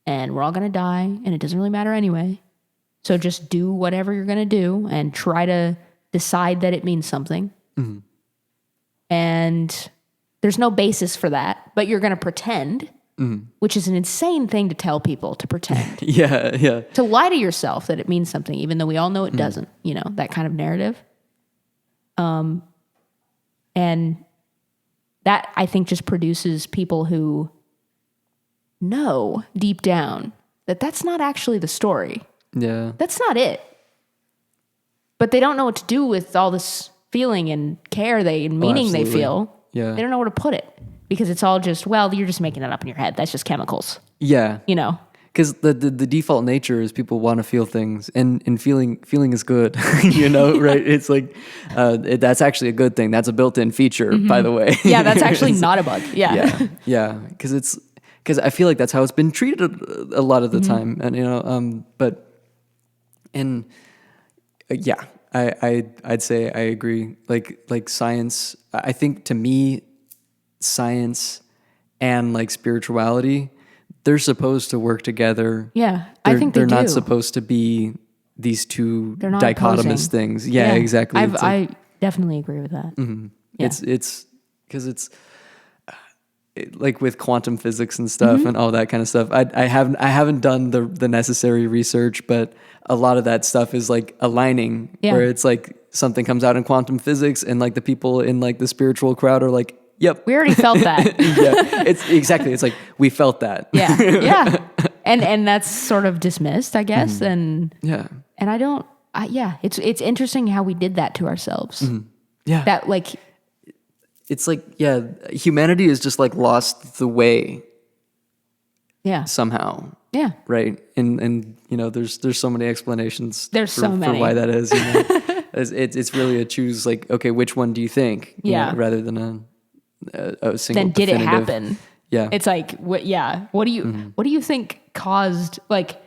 and we're all going to die and it doesn't really matter anyway. So just do whatever you're going to do and try to decide that it means something. Mm-hmm. And there's no basis for that, but you're going to pretend, which is an insane thing to tell people, to pretend. Yeah. To lie to yourself that it means something, even though we all know it doesn't, that kind of narrative. And that, I think, just produces people who know deep down that that's not actually the story. Yeah. That's not it. But they don't know what to do with all this feeling and care and meaning they feel. Yeah. They don't know where to put it because it's all just, well, you're just making it up in your head. That's just chemicals. Yeah. Because the default nature is people want to feel things, and feeling is good, right? It's like that's actually a good thing. That's a built-in feature, by the way. Yeah, that's actually not a bug. Yeah. Yeah. Because I feel like that's how it's been treated a lot of the time, and I'd say I agree. Like science, I think to me, science and like spirituality, they're supposed to work together. Yeah, I think they're they not do. supposed to be these two They're not dichotomous opposing. things. Yeah, exactly. I definitely agree with that. Mm-hmm. Yeah. It's because it's like with quantum physics and stuff and all that kind of stuff. I haven't done the necessary research, but a lot of that stuff is like aligning, where it's like something comes out in quantum physics, and like the people in like the spiritual crowd are like, yep. We already felt that. Yeah, it's like we felt that. Yeah. And that's sort of dismissed, I guess. And it's interesting how we did that to ourselves. Yeah. That like, it's like, humanity has just like lost the way. Yeah. Somehow. Yeah. Right. And there's so many explanations. For why that is. It's really a choose, like, okay, which one do you think? Rather than a single. Then did definitive. it happen? Yeah. It's like, what do you think caused, like,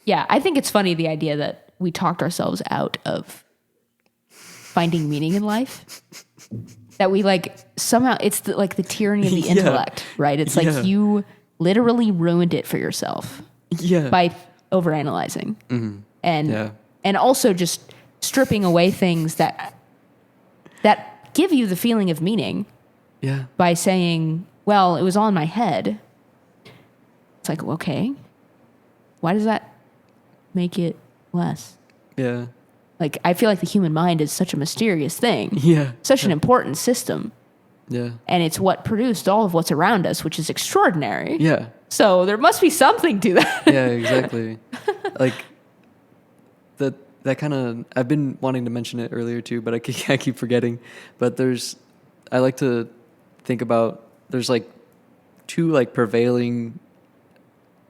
I think it's funny, the idea that we talked ourselves out of finding meaning in life. That we like, somehow, it's the tyranny of the intellect, right? It's like you literally ruined it for yourself by overanalyzing. And also just stripping away things that give you the feeling of meaning by saying, well, it was all in my head. It's like, okay, why does that make it less? Yeah. Like, I feel like the human mind is such a mysterious thing. Yeah. Such an important system. Yeah. And it's what produced all of what's around us, which is extraordinary. Yeah. So there must be something to that. Yeah, exactly. Like that kind of, I've been wanting to mention it earlier too, but I keep forgetting. But I like to think about, there's like two like prevailing,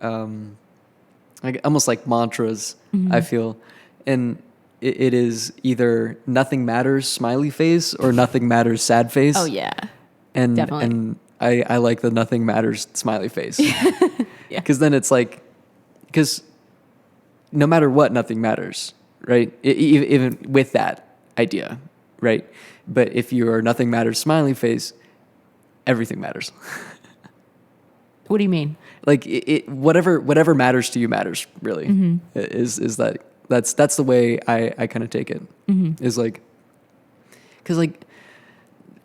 like almost like mantras, I feel. And it is either nothing matters smiley face or nothing matters sad face. Oh yeah. And definitely. And I like the nothing matters smiley face. Because then it's like, because no matter what, nothing matters, right? Even with that idea, right? But if you are nothing matters smiley face, everything matters. What do you mean? Like whatever matters to you matters, really. Is that that's the way I kind of take it. Is like, because like,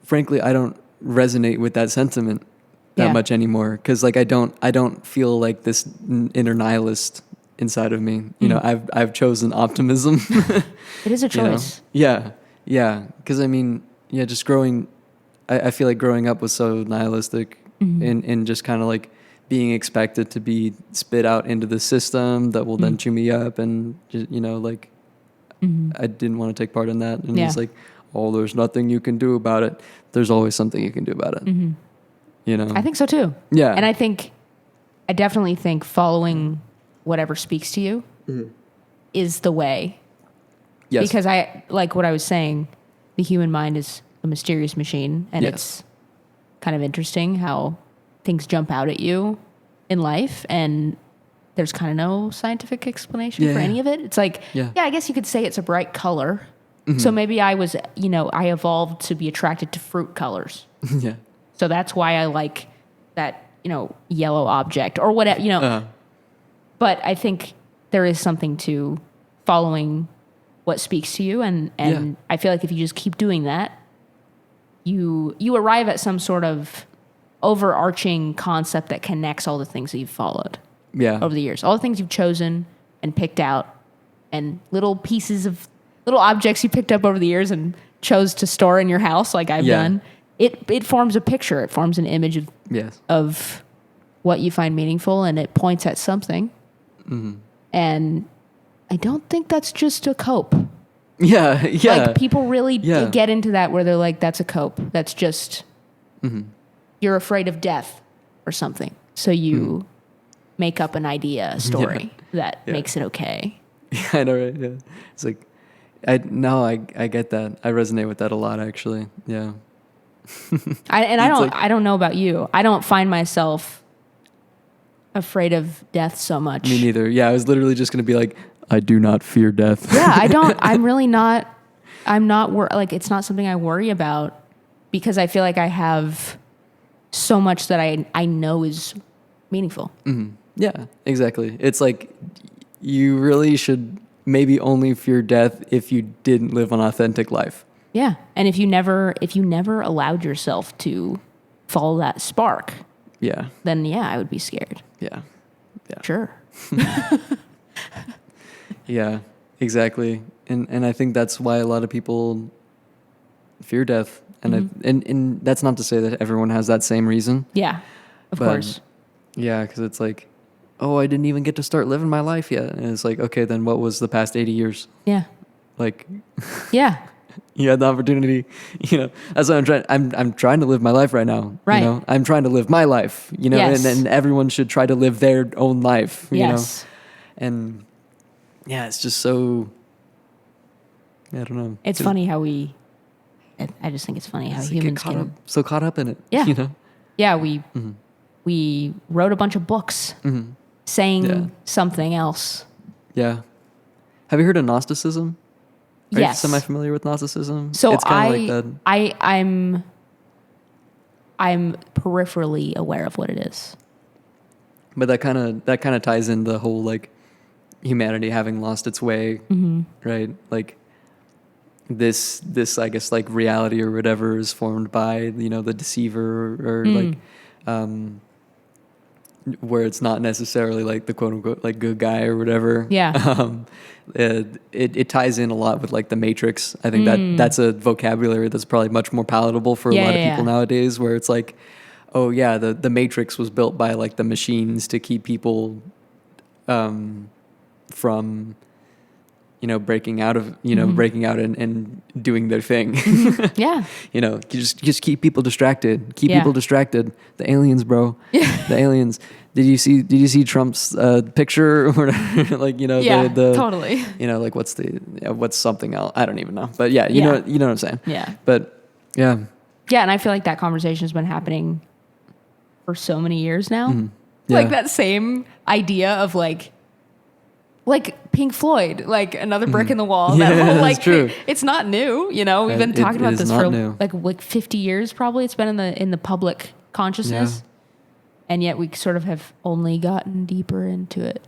frankly, I don't resonate with that sentiment that much anymore. Because like I don't feel like this inner nihilist inside of me. I've chosen optimism. It is a choice. Yeah. Because I mean, just growing. I feel like growing up was so nihilistic, and just kind of like being expected to be spit out into the system that will then chew me up, and just, like I didn't want to take part in that. And it's like, oh, there's nothing you can do about it. There's always something you can do about it. I think so too. Yeah. And I definitely think following whatever speaks to you is the way. Yes. Because I like what I was saying, the human mind is a mysterious machine, and it's kind of interesting how things jump out at you in life, and there's kind of no scientific explanation for any of it. It's like, I guess you could say it's a bright color. So maybe I was, I evolved to be attracted to fruit colors. So that's why I like that, yellow object or whatever, But I think there is something to following what speaks to you. And I feel like if you just keep doing that, you arrive at some sort of overarching concept that connects all the things that you've followed over the years. All the things you've chosen and picked out and little pieces of little objects you picked up over the years and chose to store in your house like I've done. It forms a picture. It forms an image of what you find meaningful, and it points at something. Mm-hmm. And I don't think that's just a cope. Yeah. Like people really get into that where they're like, that's a cope. That's just, you're afraid of death or something. So you make up an idea, a story that makes it okay. Yeah, I know, right? Yeah. It's like, I get that. I resonate with that a lot, actually. Yeah. I don't know about you. I don't find myself afraid of death so much. Me neither. Yeah, I was literally just going to be like, I do not fear death. Yeah, I don't. I'm really not. I'm not. Like, it's not something I worry about because I feel like I have so much that I know is meaningful. Mm-hmm. Yeah, exactly. It's like you really should maybe only fear death if you didn't live an authentic life. Yeah, and if you never allowed yourself to follow that spark, then I would be scared. Yeah. Sure. Yeah, exactly. And I think that's why a lot of people fear death. And and that's not to say that everyone has that same reason. Yeah, of course. Yeah, because it's like, oh, I didn't even get to start living my life yet. And it's like, okay, then what was the past 80 years? Yeah. Like, yeah. You had the opportunity, that's what I'm trying. I'm trying to live my life right now. Right. I'm trying to live my life, Yes. and everyone should try to live their own life, Yes. And yeah, it's just so, I don't know. It's funny how I just think it's funny how humans get can so caught up in it. Yeah. Yeah. We wrote a bunch of books saying something else. Yeah. Have you heard of Gnosticism? Are Yes. you semi-familiar with Gnosticism? So it's kind of like that. I'm peripherally aware of what it is. But that kind of ties in the whole like humanity having lost its way, right? Like this I guess like reality or whatever is formed by the deceiver or like where it's not necessarily like the quote unquote like good guy or whatever. Yeah. It ties in a lot with like the Matrix. I think that's a vocabulary that's probably much more palatable for a lot of people nowadays, where it's like, oh yeah, the Matrix was built by like the machines to keep people from breaking out of breaking out and doing their thing. Yeah. Just keep people distracted. People distracted. The aliens, bro. The aliens. Did you see Trump's picture or whatever? Like the totally. Like what's something else? I don't even know. But yeah, you know what I'm saying. Yeah. But yeah. Yeah, and I feel like that conversation has been happening for so many years now. Mm-hmm. Yeah. Like that same idea of like Pink Floyd, like another brick in the wall. Yeah, that whole, like, that's true. It's not new. We've been talking about this for new. like 50 years probably. It's been in the public consciousness. And yet we sort of have only gotten deeper into it.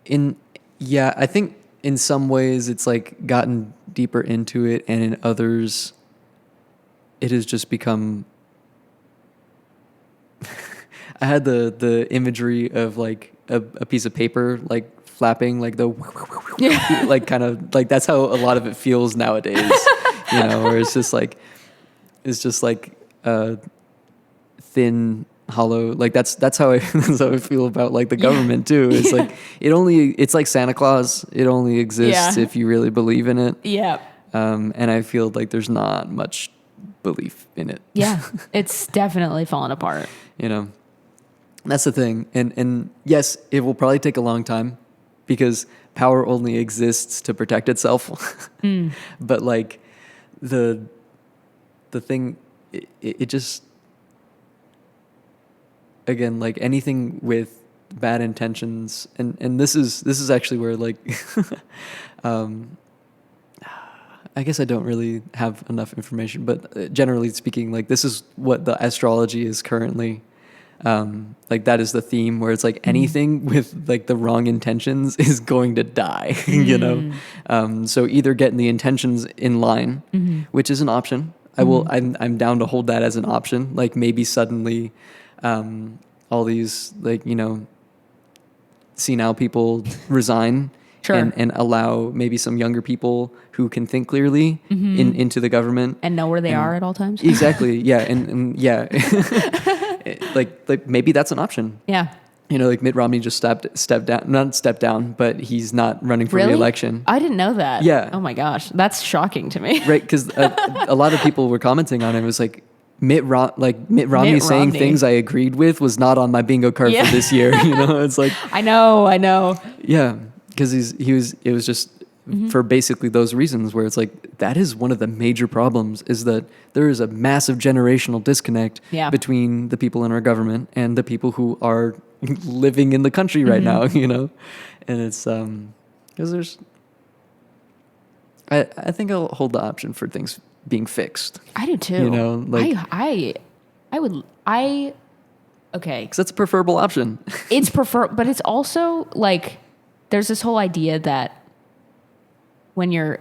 I think in some ways it's like gotten deeper into it, and in others it has just become I had the imagery of like a piece of paper like flapping, like the like kind of like that's how a lot of it feels nowadays. Where it's just like thin, hollow. Like that's how I feel about like the government too. It's like it's like Santa Claus. It only exists if you really believe in it. Yeah. And I feel like there's not much belief in it. Yeah. It's definitely fallen apart. That's the thing. And yes, it will probably take a long time because power only exists to protect itself. But like the thing, it just, again, like anything with bad intentions, and this is actually where like I guess I don't really have enough information, but generally speaking, like this is what the astrology is currently. Like that is the theme where it's like anything with like the wrong intentions is going to die, you know? So either getting the intentions in line, which is an option. I'm down to hold that as an option. Like maybe suddenly, all these like, you know, senile people resign. Sure. And allow maybe some younger people who can think clearly into the government and know where they are at all times. Exactly. Yeah. And yeah, like maybe that's an option. Yeah. You know, like Mitt Romney just not stepped down, but he's not running for Really? re-election. I didn't know that. Yeah. Oh my gosh. That's shocking to me. Right. Because a lot of people were commenting on it. It was like, Mitt Romney saying things I agreed with was not on my bingo card for this year. You know, it's like, I know. Yeah. Because it was just for basically those reasons where it's like, that is one of the major problems is that there is a massive generational disconnect between the people in our government and the people who are living in the country right now, you know? And it's, because there's, I think I'll hold the option for things being fixed. I do too. You know, like, okay. Because that's a preferable option. It's but it's also like, there's this whole idea that when you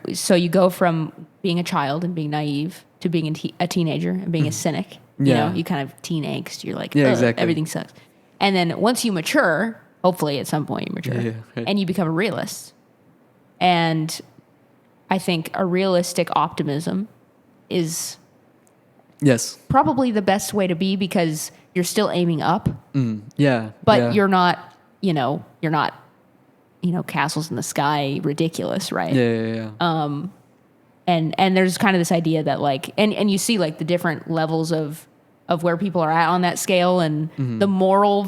go from being a child and being naive to being a teenager and being a cynic, you know, you kind of teen angst, you're like, exactly. Everything sucks. And then once you mature, hopefully at some point you mature right. and you become a realist. And I think a realistic optimism is probably the best way to be because you're still aiming up. But you're not, castles in the sky ridiculous, right? Yeah. And there's kind of this idea that like, and you see like the different levels of where people are at on that scale and the moral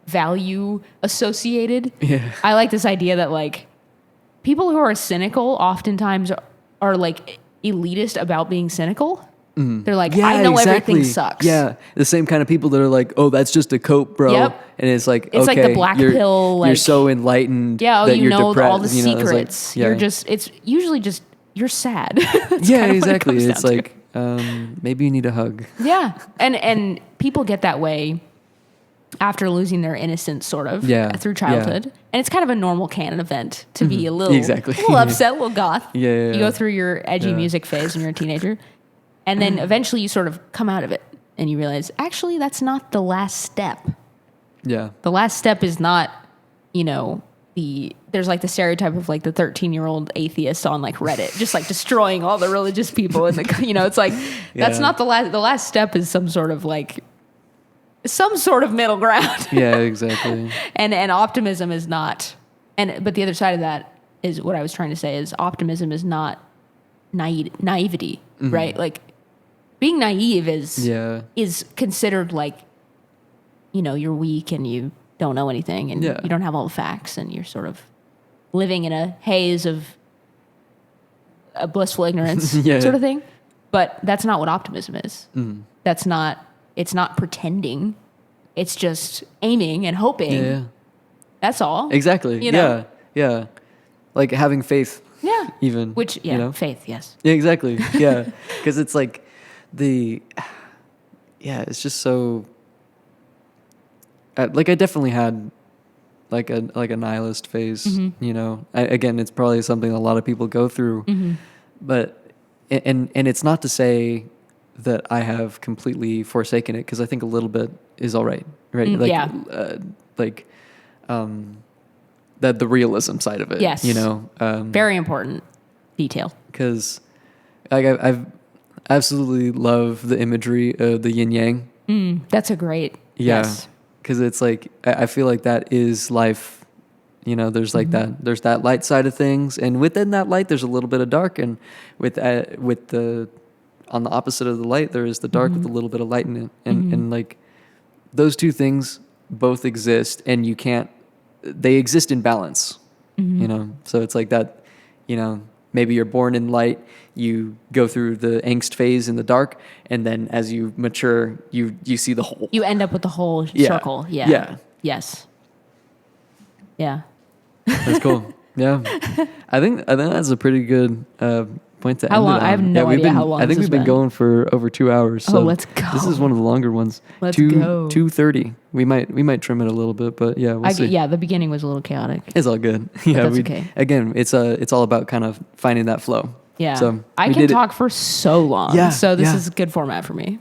value associated. Yeah. I like this idea that like people who are cynical oftentimes are like elitist about being cynical. They're like, I know everything sucks. Yeah, the same kind of people that are like, oh, that's just a cope, bro. Yep. And it's like, it's okay, like the black pill. Like, you're so enlightened. Yeah, that you you're know depressed, all the secrets. Like, It's usually just, you're sad. Yeah, exactly. It's like, maybe you need a hug. Yeah, and people get that way after losing their innocence, sort of, through childhood. And it's kind of a normal canon event to be a little upset, a little goth. Yeah. You go through your edgy music phase when you're a teenager. And then eventually you sort of come out of it and you realize, actually, that's not the last step. Yeah. The last step is not, there's like the stereotype of like the 13-year-old atheist on like Reddit, just like destroying all the religious people in the, it's like, that's not the last step is some sort of middle ground. Yeah, exactly. And optimism is not, but the other side of that is what I was trying to say is optimism is not naivety, right? Like, being naive is considered like, you're weak and you don't know anything and you don't have all the facts and you're sort of living in a haze of a blissful ignorance sort of thing. But that's not what optimism is. It's not pretending. It's just aiming and hoping. Yeah. That's all. Exactly. Yeah. Like having faith. Yeah. Even. Which, faith, yes. Yeah, exactly. Yeah. Because it's like it's just so, I definitely had like a nihilist phase, again, it's probably something a lot of people go through, but, and it's not to say that I have completely forsaken it, because I think a little bit is all right? The realism side of it. Yes. Very important detail. Because I've absolutely love the imagery of the yin yang. That's a great. Yeah. Yes. Because it's like, I feel like that is life. There's like there's that light side of things. And within that light, there's a little bit of dark. And on the opposite of the light, there is the dark with a little bit of light in it. And like those two things both exist, and they exist in balance, So it's like that, maybe you're born in light, you go through the angst phase in the dark, and then as you mature, you see the whole. You end up with the whole circle. Yeah. Yeah. Yes. Yeah. That's cool. Yeah. I think that's a pretty good point to How end long? it on. I have no idea how long I think this we've been has going for over 2 hours. So let's go. This is one of the longer ones. Let's go. 2:30. We might trim it a little bit, but yeah, we'll see. Yeah, the beginning was a little chaotic. It's all good. Yeah, that's okay. Again, it's all about kind of finding that flow. Yeah. So I can talk for so long. Yeah, So this yeah. is a good format for me.